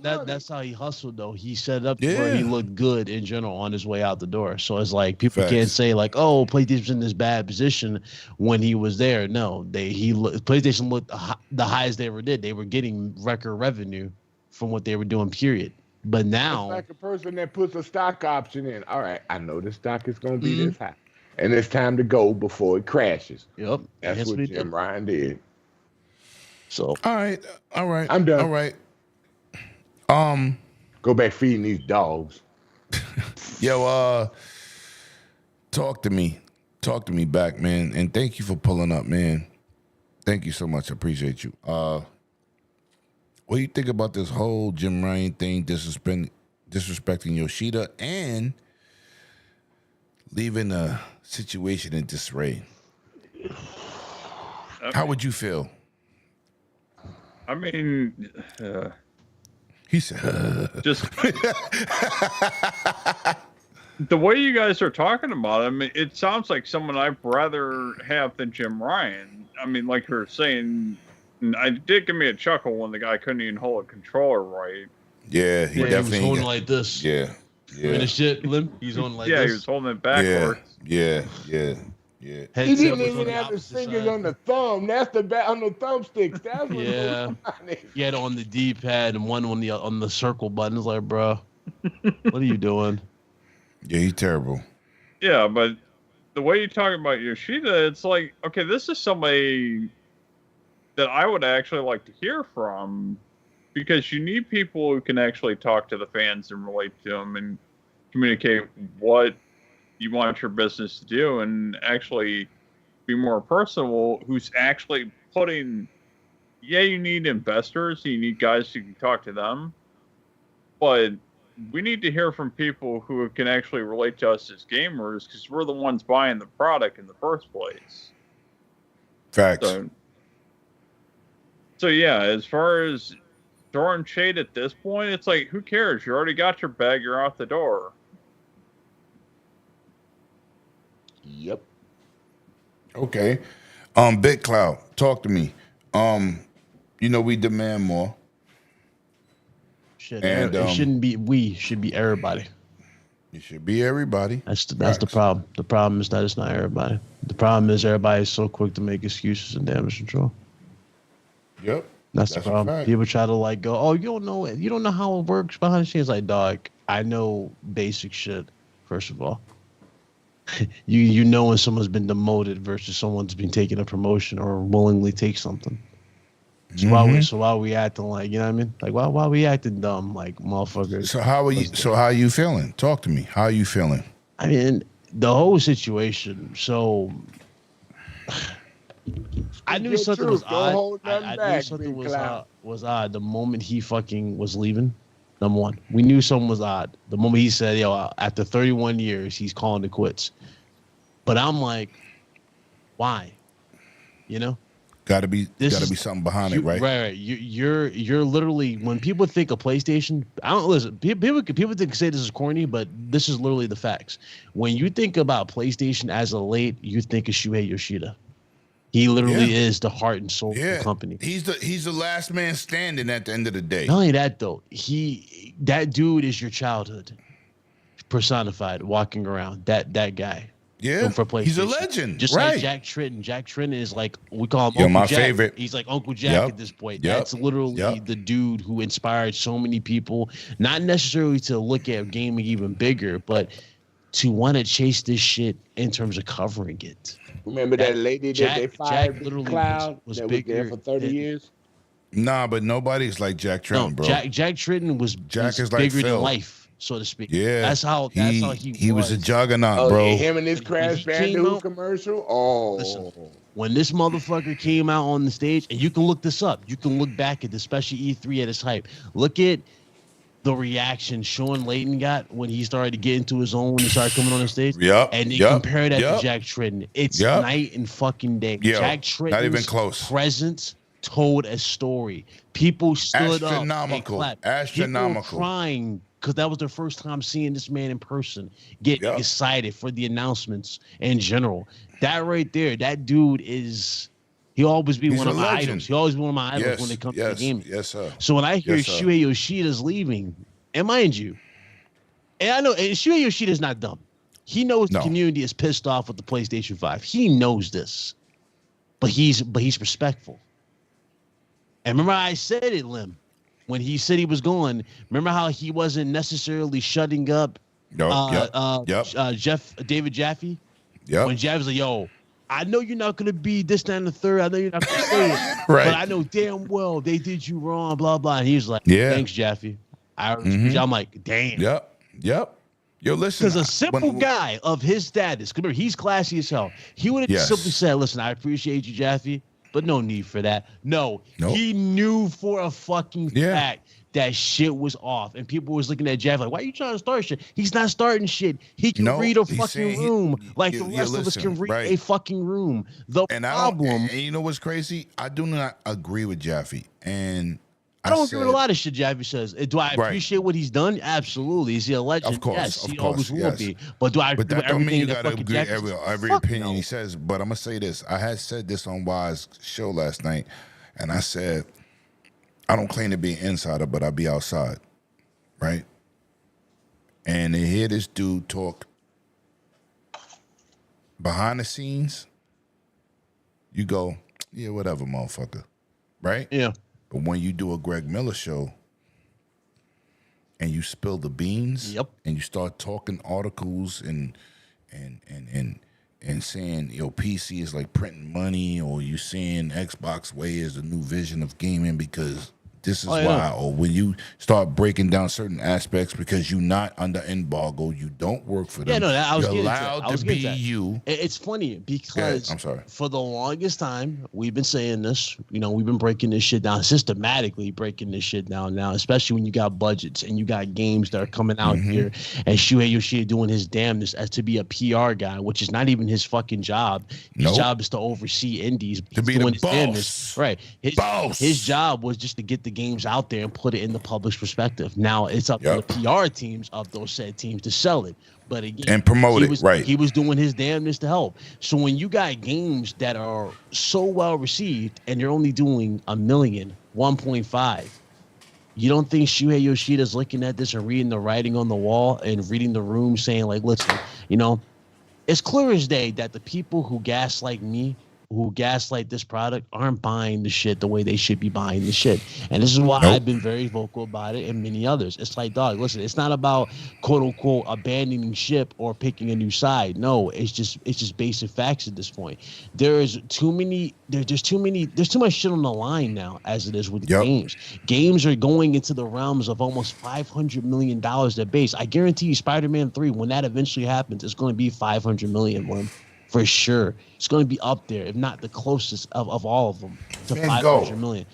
That's how he hustled, though. He set up where he looked good in general on his way out the door. So it's like people can't say like, "Oh, PlayStation's in this bad position" when he was there. No, PlayStation looked the highest they ever did. They were getting record revenue from what they were doing. Period. But now, it's like a person that puts a stock option in. All right, I know the stock is going to be this high. And it's time to go before it crashes. Yep. That's what Jim Ryan did. So all right. I'm done. All right. Go back feeding these dogs. Yo, talk to me back, man. And thank you for pulling up, man. Thank you so much. I appreciate you. What do you think about this whole Jim Ryan thing, disrespecting Yoshida and leaving a situation in disarray? How would you feel? I mean, he said, just the way you guys are talking about it, I mean, it sounds like someone I'd rather have than Jim Ryan. I mean, like you were saying, I did give me a chuckle when the guy couldn't even hold a controller right. Yeah, he definitely was holding like this. Yeah. When the shit limp, he's on like this. Yeah, he was holding it backwards. Yeah. He didn't even have his fingers on the thumb. That's on the thumbsticks. That's what He had on the D-pad and one on the circle button. It's like, bro, what are you doing? Yeah, he's terrible. Yeah, but the way you talk about Yoshida, it's like, okay, this is somebody that I would actually like to hear from, because you need people who can actually talk to the fans and relate to them and communicate what you want your business to do and actually be more personable, who's actually putting, you need investors, you need guys who can talk to them, but we need to hear from people who can actually relate to us as gamers, because we're the ones buying the product in the first place. Facts. So yeah, as far as throwing shade at this point, it's like, who cares? You already got your bag, you're out the door. Yep. Okay. Big Cloud, talk to me. We demand more. It shouldn't be we, should be everybody. It should be everybody. That's the problem. The problem is that it's not everybody. The problem is everybody's so quick to make excuses and damage control. Yep. That's the problem. People try to go, oh, you don't know it. You don't know how it works behind the scenes. Like, dog, I know basic shit, first of all. you know when someone's been demoted versus someone's been taking a promotion or willingly take something. So why are we acting like, you know what I mean? Like, why are we acting dumb like motherfuckers? So how are you feeling? Talk to me. How are you feeling? I mean, the whole situation. So I knew something was odd. I knew something was odd the moment he fucking was leaving. Number one, we knew something was odd the moment he said, after 31 years, he's calling it quits. But I'm like, why? You know? Gotta be something behind it, right? Right. You're literally, when people think of PlayStation, people say this is corny, but this is literally the facts. When you think about PlayStation as a late, you think of Shuhei Yoshida. He literally is the heart and soul of the company. He's the last man standing at the end of the day. Not only that though, that dude is your childhood personified, walking around. That guy. Yeah, for PlayStation. he's a legend, Just right? like Jack Tritton. Jack Tritton is like, we call him You're Uncle my Jack. favorite. He's like Uncle Jack Yep. at this point. Yep. That's literally Yep. the dude who inspired so many people, not necessarily to look at gaming even bigger, but to want to chase this shit in terms of covering it. Remember that lady that they fired, literally Cloud, was that was bigger there for 30 years? Nah, but nobody's like Jack Tritton, No, bro. Jack Tritton was Jack is like bigger Phil. than life, so to speak. Yeah, that's how he was a juggernaut, bro. Yeah, him and his When he Crash came Bandicoot out- commercial. Oh, Listen, when this motherfucker came out on the stage, and you can look this up, you can look back at this, especially E3 at its hype. Look at the reaction Sean Layton got when he started to get into his own when he started coming on the stage. Yep, And they yep, compare that yep. to Jack Tritton. It's Yep. night and fucking day. Yo, Jack Tritton's not even close. presence told a story. People stood up and Astronomical. clapped. Astronomical. People were crying because that was their first time seeing this man in person, getting Yep. excited for the announcements in general. That right there, that dude is... He'll always be He's one a of my legend. idols. He'll always be one of my idols Yes, when it comes yes, to gaming. yes, sir. So when I hear Yes, sir. Shuhei Yoshida's leaving, and mind you, and I know and Shuhei Yoshida's not dumb. He knows No. the community is pissed off with the PlayStation 5. He knows this. But he's respectful. And remember I said it, Lim, when he said he was going. Remember how he wasn't necessarily shutting up David Jaffe? Yep. When Jaffe's like, yo, I know you're not going to be this, that, and the third. I know you're not going to say it. Right. But I know damn well they did you wrong, blah, blah. And he was like, Yeah. thanks, Jaffe. I'm like, damn. Yep. Yep. Yo, listen. Because a simple guy of his status, remember, he's classy as hell. He would have Yes. simply said, listen, I appreciate you, Jaffe, but no need for that. No, Nope. he knew for a fucking Yeah. fact that shit was off. And people was looking at Jaffe like, why are you trying to start shit? He's not starting shit. He can No, read a he's fucking saying room like the yeah, rest of us listen, can read right. a fucking room. The And I don't. problem... And you know what's crazy? I do not agree with Jaffe. And I don't agree with a lot of shit Jaffe says. Do I Right. appreciate what he's done? Absolutely. Is he a legend? Of course, yes, of he course, always will yes. be. But do I But agree with that don't mean everything you that gotta fucking agree Jaffe with says? every Fuck opinion no. he says. But I'm gonna say this. I had said this on Wise show last night, and I said, I don't claim to be an insider, but I be outside, right? And to hear this dude talk behind the scenes, you go, yeah, whatever, motherfucker, right? Yeah. But when you do a Greg Miller show and you spill the beans, Yep. and you start talking articles and saying, yo, PC is like printing money, or you saying Xbox Way is the new vision of gaming because this is why, or when you start breaking down certain aspects because you're not under embargo, you don't work for them. Yeah, no, I was you're getting to that. allowed I was to getting be to that. you. It's funny because I'm sorry. for the longest time, we've been saying this. You know, we've been breaking this shit down, systematically breaking this shit down now, especially when you got budgets and you got games that are coming out here and Shuhei Yoshida doing his damnness as to be a PR guy, which is not even his fucking job. His Nope. job is to oversee indies. To be He's the doing his boss. damnness. Right. His job was just to get the games out there and put it in the public's perspective. Now it's up to the PR teams of those said teams to sell it. But again, And promote he it, was, right. He was doing his damnness to help. So when you got games that are so well received and they're only doing 1 million, 1.5, you don't think Shuhei Yoshida's looking at this and reading the writing on the wall and reading the room saying, like, listen, you know, it's clear as day that the people who gaslight me, who gaslight this product, aren't buying the shit the way they should be buying the shit. And this is why I've been very vocal about it, and many others. It's like, dog, listen, it's not about quote unquote abandoning ship or picking a new side. No, it's just basic facts at this point. There's too much shit on the line now as it is with games. Games are going into the realms of almost $500 million at base. I guarantee you Spider-Man 3, when that eventually happens, it's going to be 500 million, Lim. For sure. It's going to be up there, if not the closest of all of them to 500 million.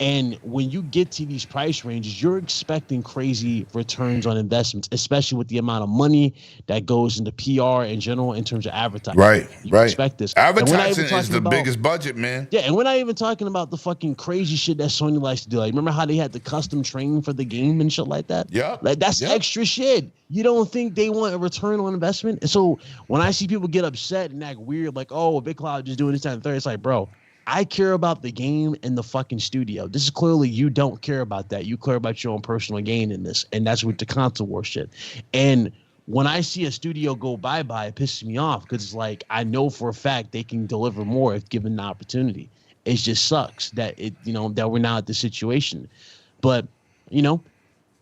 And when you get to these price ranges, you're expecting crazy returns on investments, especially with the amount of money that goes into PR in general in terms of advertising. Right, you right. expect this. Advertising is the biggest budget, man. Yeah, and we're not even talking about the fucking crazy shit that Sony likes to do. Like, remember how they had the custom training for the game and shit like that? Yeah. Like, that's extra shit. You don't think they want a return on investment? And so when I see people get upset and act weird, like, oh, Big Cloud just doing this, that, and third, it's like, bro, I care about the game and the fucking studio. This is clearly you don't care about that. You care about your own personal gain in this. And that's with the console war shit. And when I see a studio go bye-bye, it pisses me off because it's like I know for a fact they can deliver more if given the opportunity. It just sucks that that we're now at this situation. But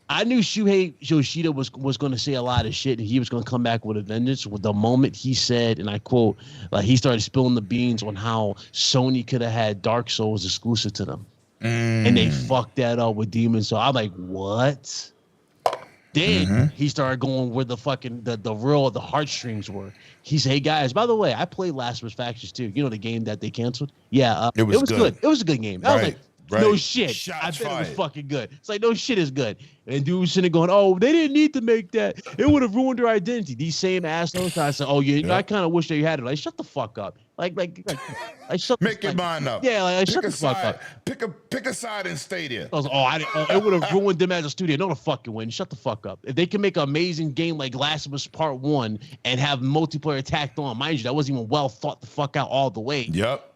I knew Shuhei Yoshida was going to say a lot of shit, and he was going to come back with a vengeance. With the moment he said, and I quote, he started spilling the beans on how Sony could have had Dark Souls exclusive to them, and they fucked that up with Demon's Souls. I'm like, what? Then he started going where the fucking the real heartstrings were. He said, "Hey guys, by the way, I played Last of Us Factions too. You know the game that they canceled? Yeah, it was good. It was a good game. I was like, no shit. Shots I bet fired. it was fucking good. It's like, no shit is good. And dude was sitting there going, oh, they didn't need to make that. It would have ruined their identity. These same assholes. I said, oh, I kind of wish they had it. Like, shut the fuck up. Like shut. Make your mind up. Yeah, like pick shut a the fuck side. up. Pick a side and stay there. I was it would have ruined them as a studio. No, the fucking win. Shut the fuck up. If they can make an amazing game like Last of Us Part 1 and have multiplayer tacked on, mind you, that wasn't even well thought the fuck out all the way. Yep.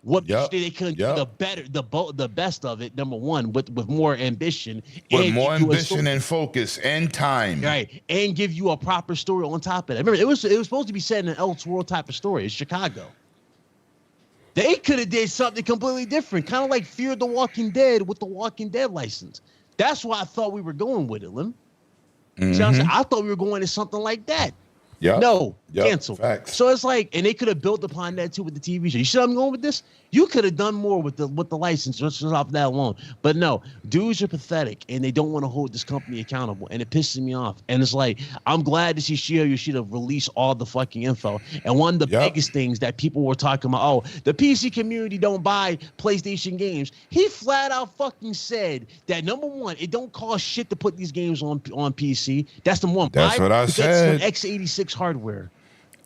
They couldn't do the best of it, number one, with more ambition. With more ambition and focus and time. Right. And give you a proper story on top of it. Remember, it was supposed to be set in an Elseworld type of story. It's Chicago. They could have did something completely different, kind of like Fear the Walking Dead with the Walking Dead license. That's why I thought we were going with it, Lim. See what I'm saying? I thought we were going to something like that. Yeah. No, cancel. Facts. So it's like, and they could have built upon that too with the TV show. You see where I'm going with this? You could have done more with the license just off that alone. But no, dudes are pathetic and they don't want to hold this company accountable, and it pisses me off. And it's like, I'm glad to see Shuhei Yoshida release all the fucking info. And one of the biggest things that people were talking about, oh, the PC community don't buy PlayStation games. He flat out fucking said that, number one, it don't cost shit to put these games on PC. That's number one. That's what I said. It's x86 hardware.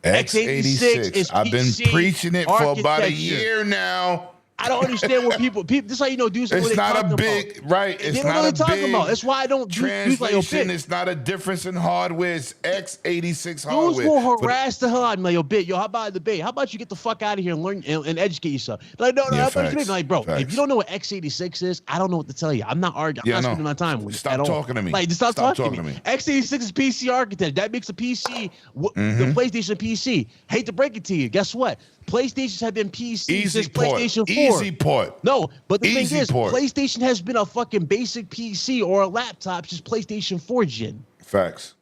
x86. I've been preaching it for about a architecture. year now. I don't understand what people. This is how you know dudes. It's not a big right. It's not a big That's why I don't. Translation. It's not a difference in hardware. It's x86 hardware. Dudes will harass the hell out of me. Like, yo, how about a debate? How about you get the fuck out of here and learn and educate yourself? Like, no, how about you? Like, bro, if you don't know what x86 is, I don't know what to tell you. I'm not arguing. I'm not spending my time with it. Stop talking to me. Like, just stop talking to me. x86 is PC architecture. That makes a PC the PlayStation PC. Hate to break it to you. Guess what? PlayStations have been PC since PlayStation 4. Easy port. No, but the thing is, port. PlayStation has been a fucking basic PC or a laptop since PlayStation 4 gen. Facts.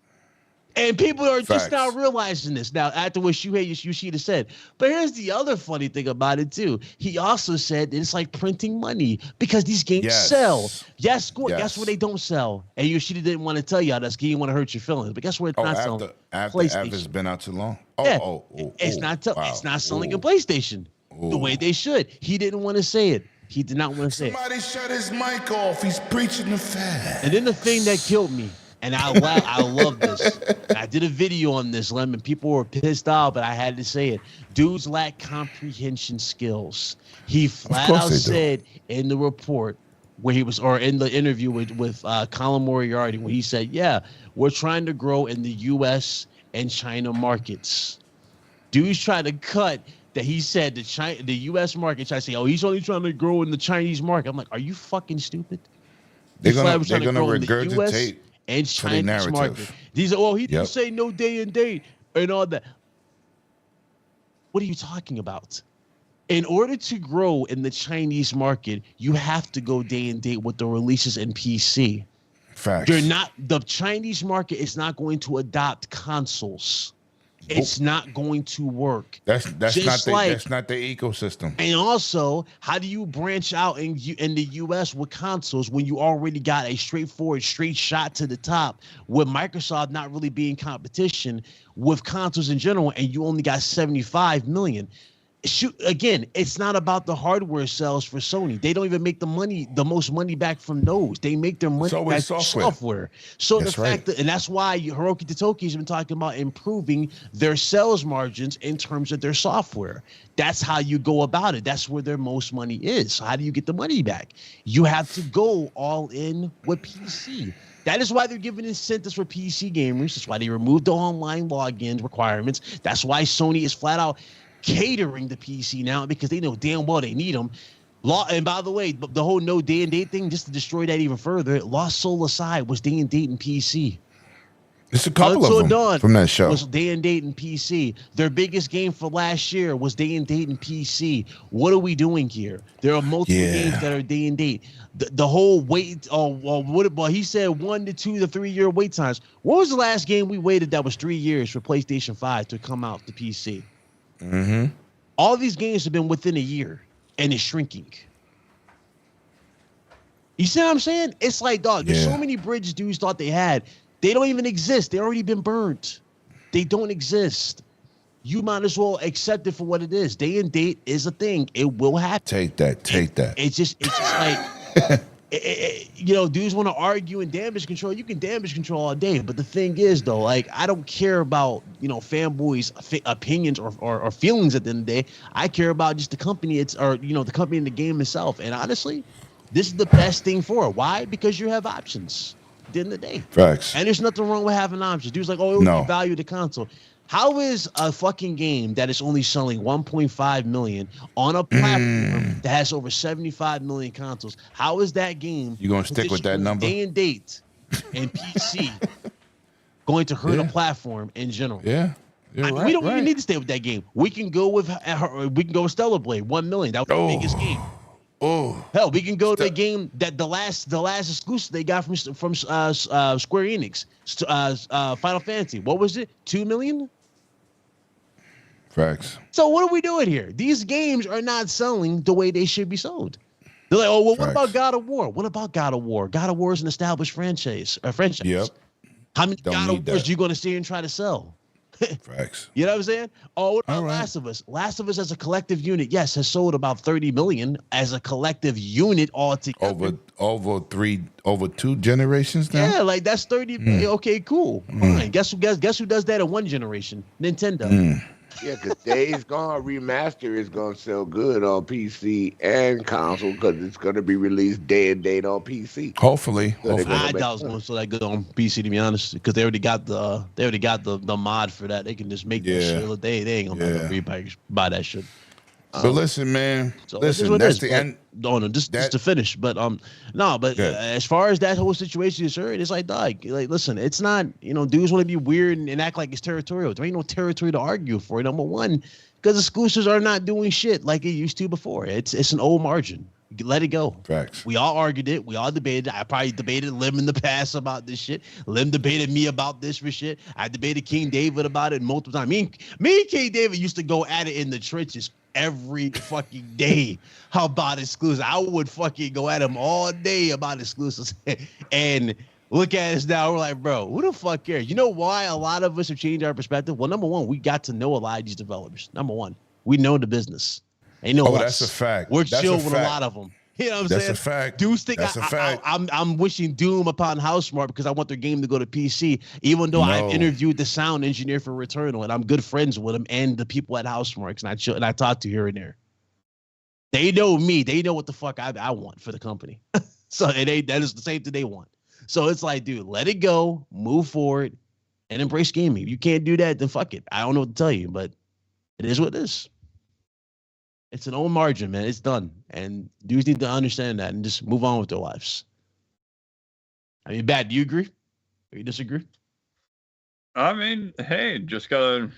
And people are just now realizing this now after what Shuhei Yoshida said. But here's the other funny thing about it too. He also said that it's like printing money because these games sell. Guess where they don't sell? And Yoshida didn't want to tell you this. He didn't want to hurt your feelings. But guess where it's not selling? After it's been out too long. It's not selling in PlayStation the way they should. He didn't want to say it. He did not want to say it. Somebody shut his mic off. He's preaching the fact. And then the thing that killed me. And I love this. I did a video on this, Lemon. People were pissed off, but I had to say it. Dudes lack comprehension skills. He flat out said in the report where he was, or in the interview with Colin Moriarty, where he said, yeah, we're trying to grow in the U.S. and China markets. Dudes try to cut that he said the U.S. market, try to say, oh, he's only trying to grow in the Chinese market. I'm like, are you fucking stupid? They're gonna regurgitate and Chinese market. These are, he didn't say no day and date and all that. What are you talking about? In order to grow in the Chinese market, you have to go day and date with the releases in PC. Facts. The Chinese market is not going to adopt consoles. It's not going to work. That's not the ecosystem. And also, how do you branch out in the U.S. with consoles when you already got a straightforward, straight shot to the top, with Microsoft not really being competition with consoles in general, and you only got 75 million? Again, it's not about the hardware sales for Sony. They don't even make the most money back from those. They make their money back from software. So that's the fact that, and that's why Hiroki Totoki has been talking about improving their sales margins in terms of their software. That's how you go about it. That's where their most money is. So how do you get the money back? You have to go all in with PC. That is why they're giving incentives for PC gamers. That's why they removed the online login requirements. That's why Sony is flat out catering the PC now, because they know damn well they need them. And by the way, the whole no day and date thing, just to destroy that even further, Lost Soul aside, was day and date in PC. It's a couple Until of them Dawn from that show. was day and date in PC. Their biggest game for last year was day and date in PC. What are we doing here? There are multiple games that are day and date. The whole wait. Well, he said 1 to 2 to 3 year wait times. What was the last game we waited that was 3 years for PlayStation 5 to come out to PC? Mm-hmm. All these games have been within a year, and it's shrinking. You see what I'm saying? It's like, dog, there's so many bridges dudes thought they had. They don't even exist. They already been burnt. They don't exist. You might as well accept it for what it is. Day and date is a thing. It will happen. Take that. It's just like, dudes want to argue and damage control. You can damage control all day. But the thing is, though, like, I don't care about, fanboys' opinions or feelings at the end of the day. I care about just the company the company in the game itself. And honestly, this is the best thing for it. Why? Because you have options. At the end of the day. Facts. And there's nothing wrong with having options. Dude's like, oh, it would devalue the console. How is a fucking game that is only selling 1.5 million on a platform that has over 75 million consoles? How is that game you gonna stick with that number? Day and date and PC going to hurt a platform in general? Yeah. We don't even need to stay with that game. We can go with Stellar Blade, 1 million. That was the biggest game. Oh hell, we can go to a game that the last exclusive they got from Square Enix, Final Fantasy. What was it? 2 million. Facts. So what are we doing here? These games are not selling the way they should be sold. They're like, oh well, what about God of War? What about God of War? God of War is an established franchise. Yep. How many God of Wars are you going to see and try to sell? Facts. You know what I'm saying? Oh, what about Last of Us? Last of Us as a collective unit, yes, has sold about 30 million as a collective unit altogether. Over 2 generations now? Yeah, like that's 30 million. Okay, cool. Fine. Guess who does that in one generation? Nintendo. Yeah, because Days Gone Remaster is going to sell good on PC and console because it's going to be released day and date on PC. Hopefully. I doubt it's going to sell that good on PC, to be honest, because they already got the mod for that. They can just make that shit. They ain't going to buy that shit. But listen, man. So that's the end. Just to finish. But as far as that whole situation is concerned, it's like, dog, like, listen, it's not, dudes want to be weird and act like it's territorial. There ain't no territory to argue for. Number one, because exclusives are not doing shit like it used to before. It's an old margin. Let it go. Facts. We all argued it. We all debated. I probably debated Lim in the past about this shit. Lim debated me about this for shit. I debated King David about it multiple times. Me and King David used to go at it in the trenches every fucking day about exclusives. I would fucking go at him all day about exclusives. And look at us now. We're like, bro, who the fuck cares? You know why a lot of us have changed our perspective? Well, number one, we got to know a lot of these developers. Number one, we know the business. They know us. That's a fact. We're chill with a lot of them. You know what I'm saying? That's a fact. Dudes think I'm wishing doom upon Housemarque because I want their game to go to PC, even though I've interviewed the sound engineer for Returnal and I'm good friends with him and the people at Housemarque and I talk to here and there. They know me. They know what the fuck I want for the company. So that is the same thing they want. So it's like, dude, let it go, move forward, and embrace gaming. If you can't do that, then fuck it. I don't know what to tell you, but it is what it is. It's an old margin, man. It's done. And dudes need to understand that and just move on with their lives. I mean, Bat, do you agree? Or you disagree? I mean, hey, just gotta...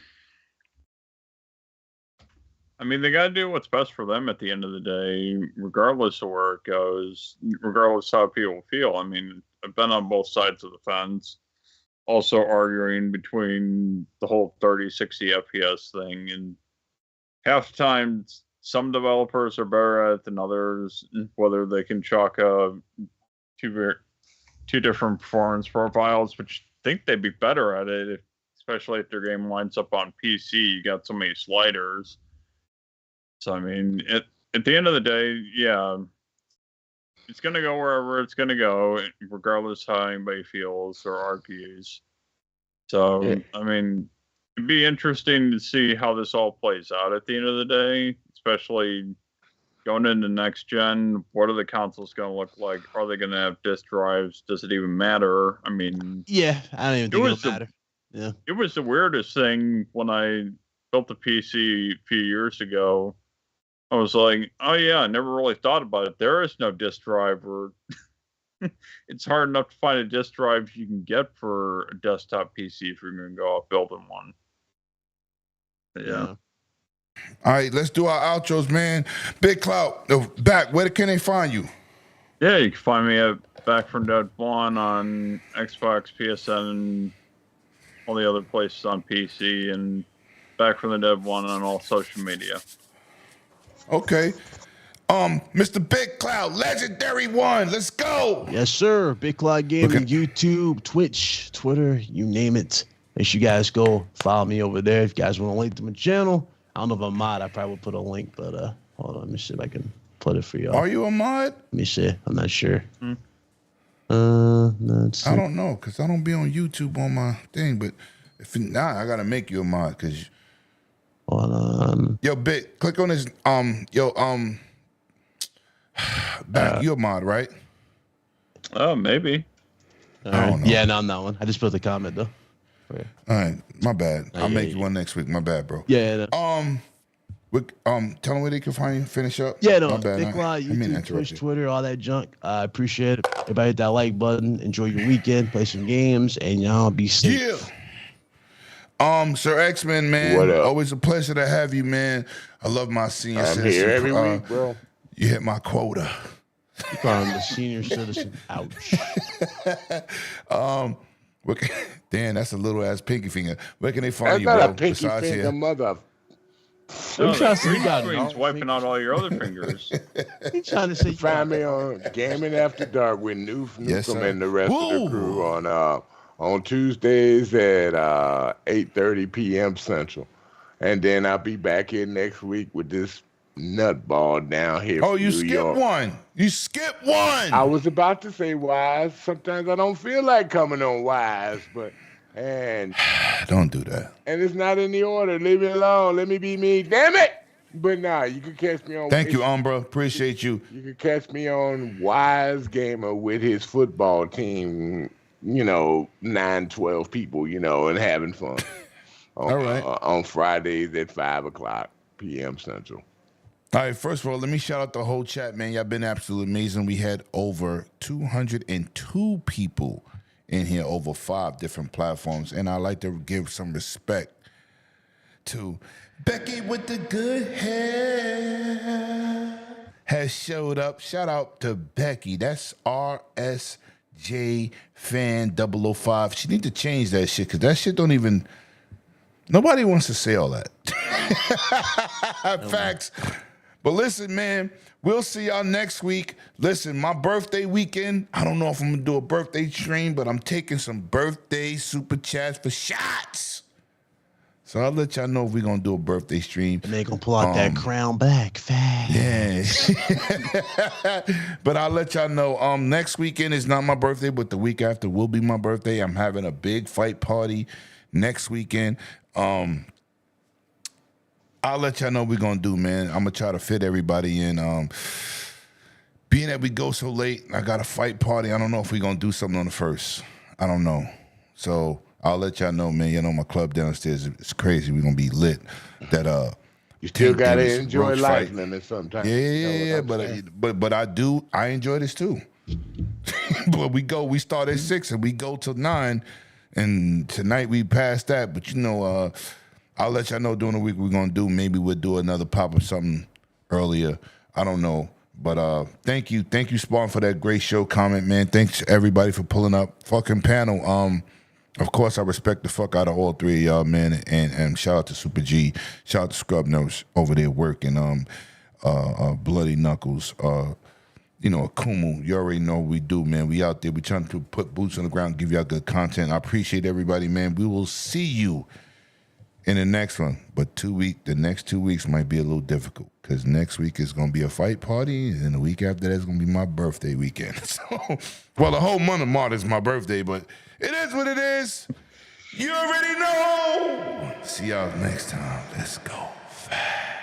I mean, they gotta do what's best for them at the end of the day, regardless of where it goes, regardless of how people feel. I mean, I've been on both sides of the fence, also arguing between the whole 30, 60 FPS thing. And half the time, some developers are better at it than others, whether they can chalk two different performance profiles, which think they'd be better at it, especially if their game lines up on PC. You got so many sliders. So, I mean, at the end of the day, yeah, it's going to go wherever it's going to go, regardless how anybody feels or argues. So, I mean, it'd be interesting to see how this all plays out at the end of the day, especially going into next gen. What are the consoles going to look like? Are they going to have disk drives? Does it even matter? I mean, yeah, I don't even think it'll matter. Yeah, it was the weirdest thing when I built the PC a few years ago. I was like, oh yeah, I never really thought about it. There is no disk drive or it's hard enough to find a disk drive you can get for a desktop PC if you're going to go out building one. But yeah. All right, let's do our outros, man. Big Clout, back. Where can they find you? Yeah, you can find me at Back from Dead 1 on Xbox, PSN, and all the other places on PC, and Back from the Dead 1 on all social media. Okay. Mr. Big Cloud, Legendary One, let's go. Yes, sir. Big Cloud Gaming, YouTube, Twitch, Twitter, you name it. Make sure you guys go follow me over there. If you guys want to link to my channel, I don't know if I'm a mod. I probably will put a link, but hold on. Let me see if I can put it for y'all. Are you a mod? Let me see. I'm not sure. I don't know, because I don't be on YouTube on my thing, but if not, I got to make you a mod, because... Hold on. Yo, Big, click on this, back, you're a mod, right? Oh, maybe. I don't know. Yeah, no, I'm not one. I just put the comment, though. All right, my bad. I'll make you one next week. My bad, bro. Yeah. No. Tell them where they can find you. Finish up. Yeah, no. My bad. Big Cloud, YouTube, Twitch, Twitter, all that junk. I appreciate it. Everybody hit that like button. Enjoy your weekend. Play some games, and y'all be safe. Yeah. Sir X-Men, man. What up? Always a pleasure to have you, man. I love my senior I'm citizen. here every week, bro. You hit my quota. You call him the senior citizen. Ouch. Dan, that's a little ass pinky finger. Where can they find That's you, not bro? a pinky Besides finger, here? mother. No, the green screen's wiping out all your other fingers. He's trying to say Find me on Gaming After Dark with Newcomb and the rest of the crew on Tuesdays at 8:30 p.m. Central. And then I'll be back here next week with this nutball down here. Oh, from you New skipped York. one. You skipped one. I was about to say Wise. Sometimes I don't feel like coming on Wise, but don't do that. And it's not in the order. Leave it alone. Let me be me. Damn it! But nah, you can catch me on. Thank you, Umbra. Appreciate you. You can catch me on Wise Gamer with his football team. 9, 12 people. And having fun. All right. On Fridays at 5:00 p.m. Central. All right, first of all, let me shout out the whole chat, man. Y'all been absolutely amazing. We had over 202 people in here, over 5 different platforms. And I'd like to give some respect to Becky with the good hair has showed up. Shout out to Becky. That's RSJ Fan 005. She need to change that shit, because that shit don't even... Nobody wants to say all that. Facts. But listen, man, we'll see y'all next week. Listen, my birthday weekend, I don't know if I'm going to do a birthday stream, but I'm taking some birthday super chats for shots. So I'll let y'all know if we're going to do a birthday stream. And they're going to pull out that crown back fast. Yeah. But I'll let y'all know next weekend is not my birthday, but the week after will be my birthday. I'm having a big fight party next weekend. I'll let y'all know what we're going to do, man. I'm going to try to fit everybody in. Being that we go so late, I got a fight party. I don't know if we're going to do something on the 1st. I don't know. So I'll let y'all know, man. My club downstairs, it's crazy. We're going to be lit. You still got to enjoy life, man, sometimes. Yeah, but I enjoy this too. But we start at 6 and we go till 9. And tonight we passed that, but I'll let y'all know during the week we're gonna do. Maybe we'll do another pop or something earlier. I don't know, but thank you, Spawn, for that great show comment, man. Thanks everybody for pulling up. Fucking panel. Of course I respect the fuck out of all 3 of y'all, man. And shout out to Super G, shout out to Scrub Nose over there working. Bloody Knuckles. Akumu, you already know what we do, man. We out there. We trying to put boots on the ground, give y'all good content. I appreciate everybody, man. We will see you in the next one. But the next 2 weeks might be a little difficult, because next week is going to be a fight party, and the week after that is going to be my birthday weekend. So, well, the whole month of March is my birthday, but it is what it is. You already know. See y'all next time. Let's go fast.